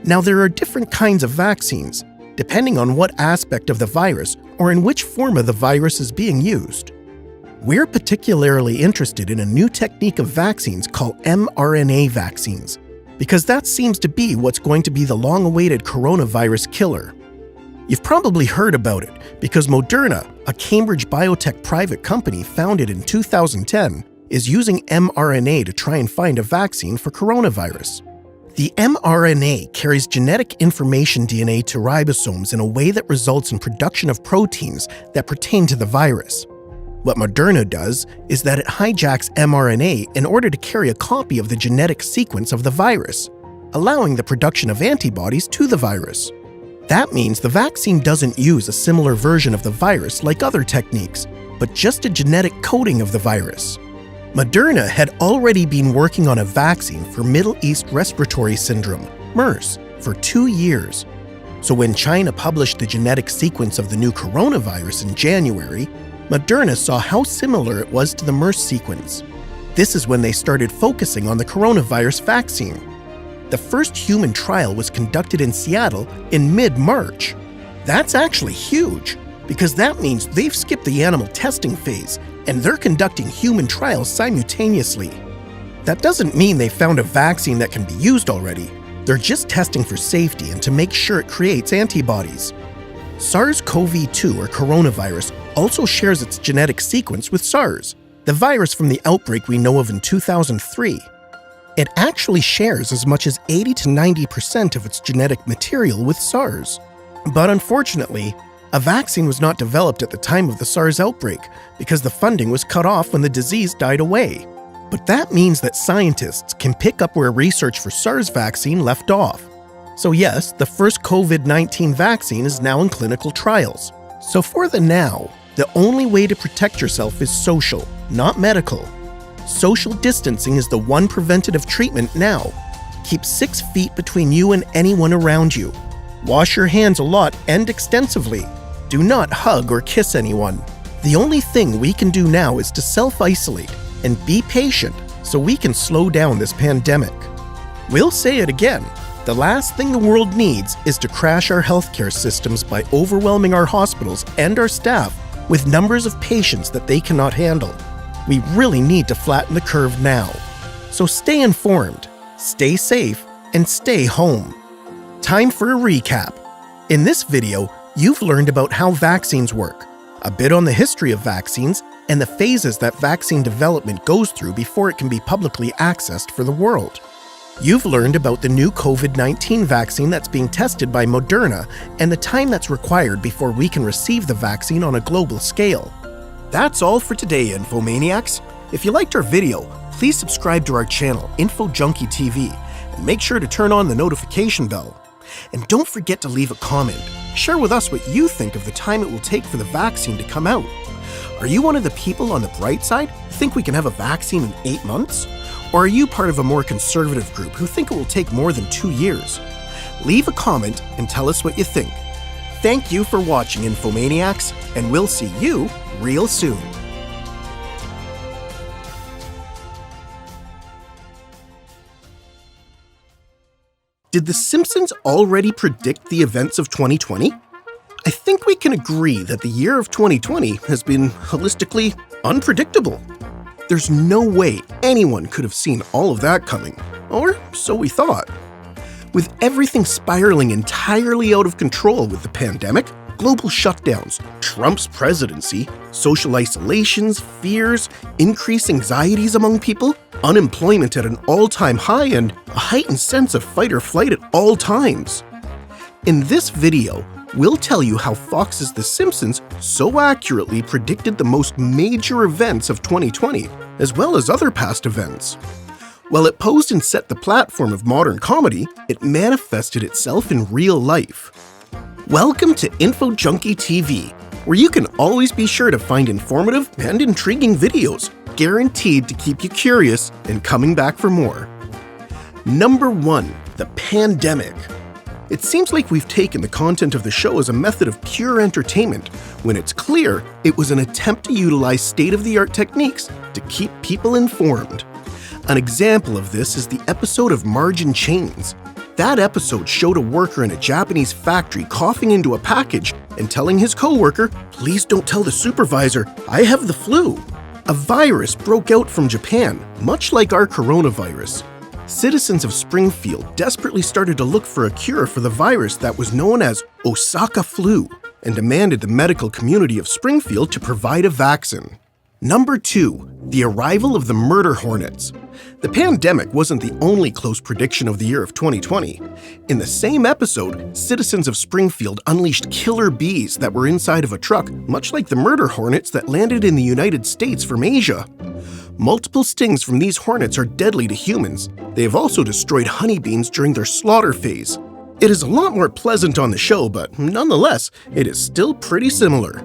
Speaker 1: Now, there are different kinds of vaccines, depending on what aspect of the virus or in which form of the virus is being used. We're particularly interested in a new technique of vaccines called mRNA vaccines, because that seems to be what's going to be the long-awaited coronavirus killer. You've probably heard about it because Moderna, a Cambridge biotech private company founded in 2010, is using mRNA to try and find a vaccine for coronavirus. The mRNA carries genetic information DNA to ribosomes in a way that results in production of proteins that pertain to the virus. What Moderna does is that it hijacks mRNA in order to carry a copy of the genetic sequence of the virus, allowing the production of antibodies to the virus. That means the vaccine doesn't use a similar version of the virus like other techniques, but just a genetic coding of the virus. Moderna had already been working on a vaccine for Middle East Respiratory Syndrome, MERS, for 2 years. So when China published the genetic sequence of the new coronavirus in January, Moderna saw how similar it was to the MERS sequence. This is when they started focusing on the coronavirus vaccine. The first human trial was conducted in Seattle in mid-March. That's actually huge, because that means they've skipped the animal testing phase and they're conducting human trials simultaneously. That doesn't mean they found a vaccine that can be used already. They're just testing for safety and to make sure it creates antibodies. SARS-CoV-2 or coronavirus also shares its genetic sequence with SARS, the virus from the outbreak we know of in 2003. It actually shares as much as 80 to 90% of its genetic material with SARS. But unfortunately, a vaccine was not developed at the time of the SARS outbreak because the funding was cut off when the disease died away. But that means that scientists can pick up where research for SARS vaccine left off. So yes, the first COVID-19 vaccine is now in clinical trials. So for the now, the only way to protect yourself is social, not medical. Social distancing is the one preventative treatment now. Keep 6 feet between you and anyone around you. Wash your hands a lot and extensively. Do not hug or kiss anyone. The only thing we can do now is to self-isolate and be patient so we can slow down this pandemic. We'll say it again. The last thing the world needs is to crash our healthcare systems by overwhelming our hospitals and our staff with numbers of patients that they cannot handle. We really need to flatten the curve now. So stay informed, stay safe, and stay home. Time for a recap. In this video, you've learned about how vaccines work, a bit on the history of vaccines, and the phases that vaccine development goes through before it can be publicly accessed for the world. You've learned about the new COVID-19 vaccine that's being tested by Moderna and the time that's required before we can receive the vaccine on a global scale. That's all for today, Infomaniacs. If you liked our video, please subscribe to our channel, Info Junkie TV, and make sure to turn on the notification bell. And don't forget to leave a comment. Share with us what you think of the time it will take for the vaccine to come out. Are you one of the people on the bright side who think we can have a vaccine in 8 months? Or are you part of a more conservative group who think it will take more than 2 years? Leave a comment and tell us what you think. Thank you for watching, Infomaniacs, and we'll see you real soon. Did The Simpsons already predict the events of 2020? I think we can agree that the year of 2020 has been holistically unpredictable. There's no way anyone could have seen all of that coming, or so we thought. With everything spiraling entirely out of control with the pandemic, global shutdowns, Trump's presidency, social isolations, fears, increased anxieties among people, unemployment at an all-time high, and a heightened sense of fight or flight at all times. In this video, we'll tell you how Fox's The Simpsons so accurately predicted the most major events of 2020, as well as other past events. While it posed and set the platform of modern comedy, it manifested itself in real life. Welcome to Info Junkie TV, where you can always be sure to find informative and intriguing videos, guaranteed to keep you curious and coming back for more. Number 1. The pandemic. It seems like we've taken the content of the show as a method of pure entertainment, when it's clear it was an attempt to utilize state-of-the-art techniques to keep people informed. An example of this is the episode of Marge in Chains. That episode showed a worker in a Japanese factory coughing into a package and telling his coworker, "Please don't tell the supervisor, I have the flu." A virus broke out from Japan, much like our coronavirus. Citizens of Springfield desperately started to look for a cure for the virus that was known as Osaka flu and demanded the medical community of Springfield to provide a vaccine. Number 2. The arrival of the murder hornets. The pandemic wasn't the only close prediction of the year of 2020. In the same episode, citizens of Springfield unleashed killer bees that were inside of a truck, much like the murder hornets that landed in the United States from Asia. Multiple stings from these hornets are deadly to humans. They have also destroyed honeybees during their slaughter phase. It is a lot more pleasant on the show, but nonetheless, it is still pretty similar.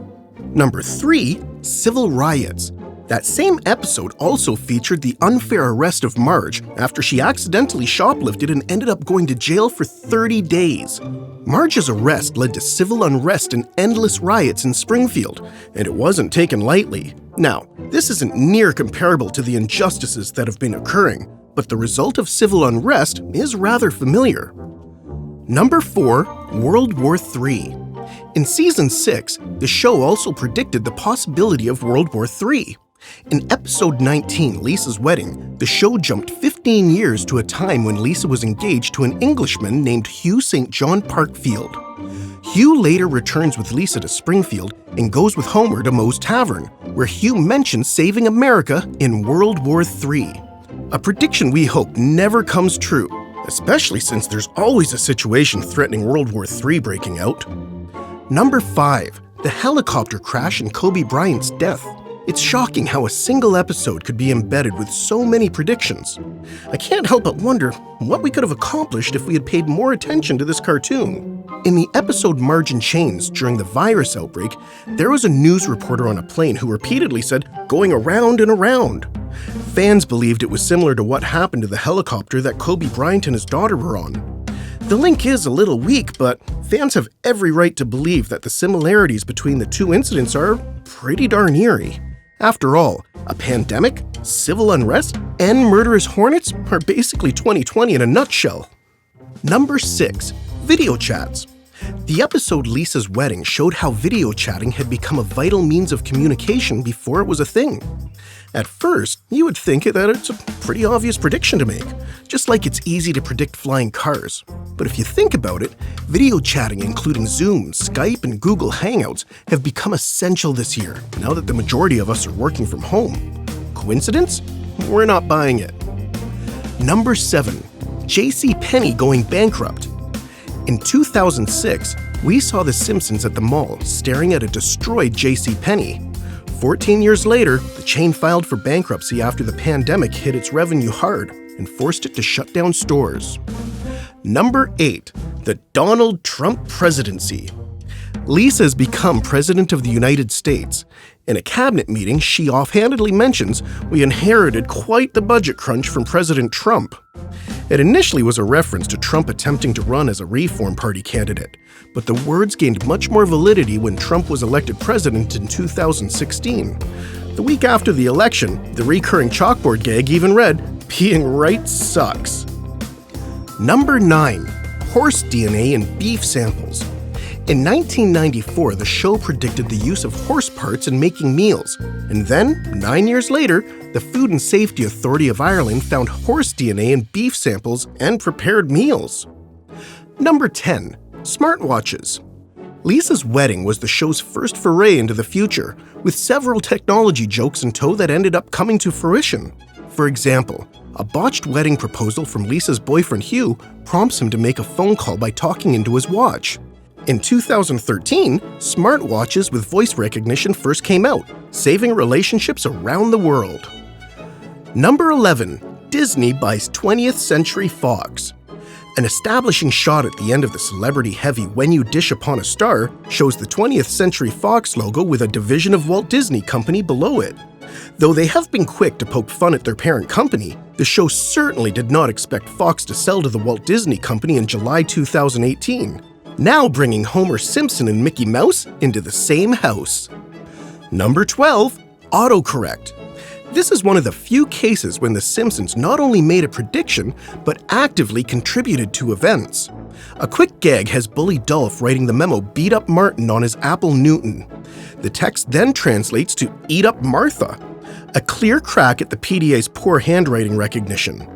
Speaker 1: Number 3. Civil riots. That same episode also featured the unfair arrest of Marge after she accidentally shoplifted and ended up going to jail for 30 days. Marge's arrest led to civil unrest and endless riots in Springfield, and it wasn't taken lightly. Now, this isn't near comparable to the injustices that have been occurring, but the result of civil unrest is rather familiar. Number 4. World War III. In Season 6, the show also predicted the possibility of World War III. In Episode 19, Lisa's Wedding, the show jumped 15 years to a time when Lisa was engaged to an Englishman named Hugh St. John Parkfield. Hugh later returns with Lisa to Springfield and goes with Homer to Moe's Tavern, where Hugh mentions saving America in World War III. A prediction we hope never comes true, especially since there's always a situation threatening World War III breaking out. Number 5. The helicopter crash and Kobe Bryant's death. It's shocking how a single episode could be embedded with so many predictions. I can't help but wonder what we could have accomplished if we had paid more attention to this cartoon. In the episode Marge in Chains, during the virus outbreak, there was a news reporter on a plane who repeatedly said, "going around and around." Fans believed it was similar to what happened to the helicopter that Kobe Bryant and his daughter were on. The link is a little weak, but fans have every right to believe that the similarities between the two incidents are pretty darn eerie. After all, a pandemic, civil unrest, and murderous hornets are basically 2020 in a nutshell. Number 6. Video chats. The episode Lisa's Wedding showed how video chatting had become a vital means of communication before it was a thing. At first, you would think that it's a pretty obvious prediction to make, just like it's easy to predict flying cars. But if you think about it, video chatting including Zoom, Skype, and Google Hangouts have become essential this year, now that the majority of us are working from home. Coincidence? We're not buying it. Number 7. JCPenney going bankrupt. In 2006, we saw The Simpsons at the mall staring at a destroyed JCPenney. 14 years later, the chain filed for bankruptcy after the pandemic hit its revenue hard and forced it to shut down stores. Number 8. The Donald Trump presidency. Lisa has become President of the United States. In a cabinet meeting, she offhandedly mentions, "We inherited quite the budget crunch from President Trump." It initially was a reference to Trump attempting to run as a Reform Party candidate, but the words gained much more validity when Trump was elected president in 2016. The week after the election, the recurring chalkboard gag even read, "Being right sucks." Number 9. Horse DNA in beef samples. In 1994, the show predicted the use of horse parts in making meals, and then, 9 years later, the Food and Safety Authority of Ireland found horse DNA in beef samples and prepared meals. Number 10. Smartwatches. Lisa's wedding was the show's first foray into the future, with several technology jokes in tow that ended up coming to fruition. For example, a botched wedding proposal from Lisa's boyfriend Hugh prompts him to make a phone call by talking into his watch. In 2013, smartwatches with voice recognition first came out, saving relationships around the world. Number 11. Disney buys 20th Century Fox. An establishing shot at the end of the celebrity-heavy When You Dish Upon a Star shows the 20th Century Fox logo with a division of Walt Disney Company below it. Though they have been quick to poke fun at their parent company, the show certainly did not expect Fox to sell to the Walt Disney Company in July 2018. Now bringing Homer Simpson and Mickey Mouse into the same house. Number 12. Autocorrect. This is one of the few cases when The Simpsons not only made a prediction, but actively contributed to events. A quick gag has Bully Dolph writing the memo "Beat up Martin" on his Apple Newton. The text then translates to "Eat up Martha," a clear crack at the PDA's poor handwriting recognition.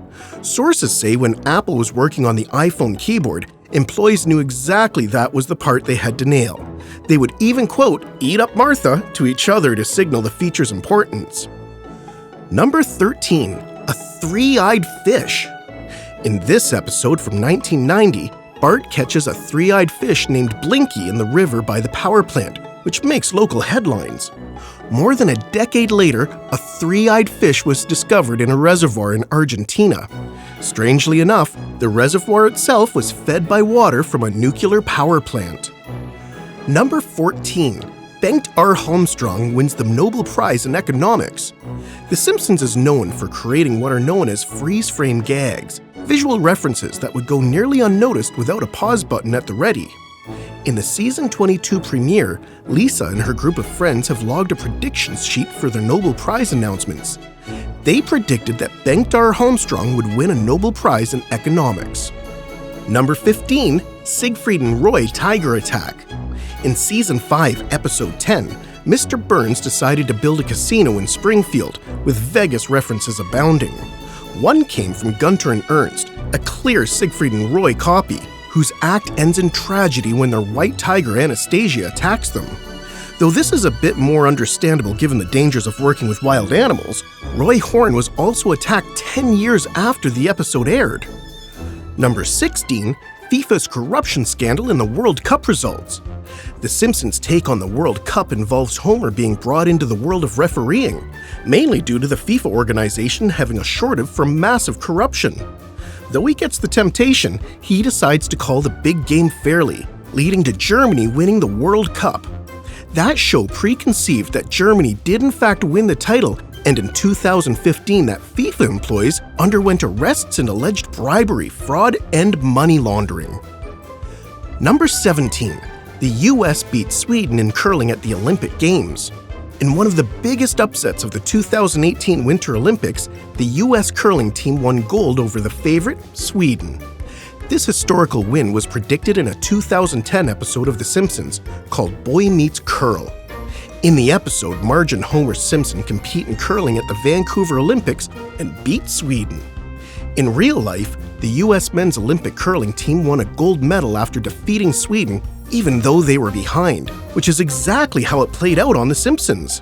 Speaker 1: Sources say when Apple was working on the iPhone keyboard, employees knew exactly that was the part they had to nail. They would even quote "Eat up Martha" to each other to signal the feature's importance. Number 13. A three-eyed fish. In this episode from 1990, Bart catches a three-eyed fish named Blinky in the river by the power plant, which makes local headlines. More than a decade later, a three-eyed fish was discovered in a reservoir in Argentina. Strangely enough, the reservoir itself was fed by water from a nuclear power plant. Number 14. Bengt R. Holmström wins the Nobel Prize in Economics. The Simpsons is known for creating what are known as freeze-frame gags, visual references that would go nearly unnoticed without a pause button at the ready. In the season 22 premiere, Lisa and her group of friends have logged a predictions sheet for their Nobel Prize announcements. They predicted that Bengt R. Holmström would win a Nobel Prize in Economics. Number 15. Siegfried and Roy Tiger Attack. In Season 5, Episode 10, Mr. Burns decided to build a casino in Springfield, with Vegas references abounding. One came from Gunter and Ernst, a clear Siegfried and Roy copy, whose act ends in tragedy when their white tiger Anastasia attacks them. Though this is a bit more understandable given the dangers of working with wild animals, Roy Horn was also attacked 10 years after the episode aired. Number 16. FIFA's corruption scandal in the World Cup results. The Simpsons' take on the World Cup involves Homer being brought into the world of refereeing, mainly due to the FIFA organization having a shortage from massive corruption. Though he gets the temptation, he decides to call the big game fairly, leading to Germany winning the World Cup. That show preconceived that Germany did in fact win the title, and in 2015 that FIFA employees underwent arrests in alleged bribery, fraud, and money laundering. Number 17. The US beat Sweden in curling at the Olympic Games. In one of the biggest upsets of the 2018 Winter Olympics, the US curling team won gold over the favorite, Sweden. This historical win was predicted in a 2010 episode of The Simpsons called Boy Meets Curl. In the episode, Marge and Homer Simpson compete in curling at the Vancouver Olympics and beat Sweden. In real life, the US men's Olympic curling team won a gold medal after defeating Sweden, even though they were behind, which is exactly how it played out on The Simpsons.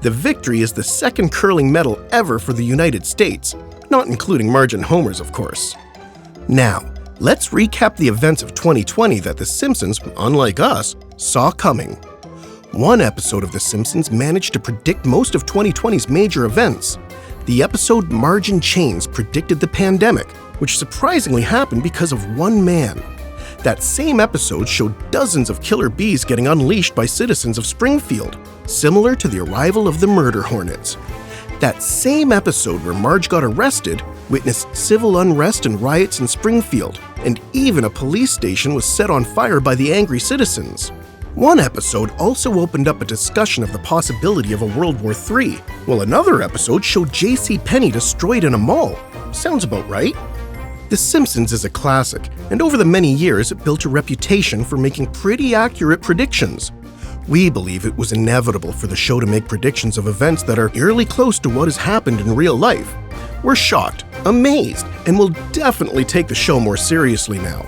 Speaker 1: The victory is the second curling medal ever for the United States, not including Marge and Homer's, of course. Now, let's recap the events of 2020 that The Simpsons, unlike us, saw coming. One episode of The Simpsons managed to predict most of 2020's major events. The episode Margin Chains predicted the pandemic, which surprisingly happened because of one man. That same episode showed dozens of killer bees getting unleashed by citizens of Springfield, similar to the arrival of the murder hornets. That same episode where Marge got arrested witnessed civil unrest and riots in Springfield, and even a police station was set on fire by the angry citizens. One episode also opened up a discussion of the possibility of a World War III, while another episode showed JCPenney destroyed in a mall. Sounds about right. The Simpsons is a classic, and over the many years it built a reputation for making pretty accurate predictions. We believe it was inevitable for the show to make predictions of events that are eerily close to what has happened in real life. We're shocked, amazed, and will definitely take the show more seriously now.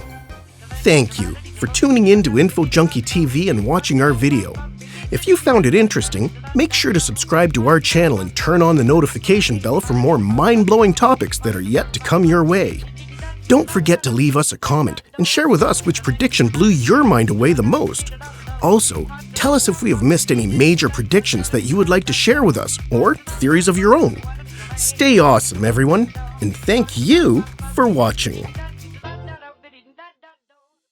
Speaker 1: Thank you for tuning in to Info Junkie TV and watching our video. If you found it interesting, make sure to subscribe to our channel and turn on the notification bell for more mind-blowing topics that are yet to come your way. Don't forget to leave us a comment and share with us which prediction blew your mind away the most. Also, tell us if we have missed any major predictions that you would like to share with us, or theories of your own. Stay awesome, everyone, and thank you for watching.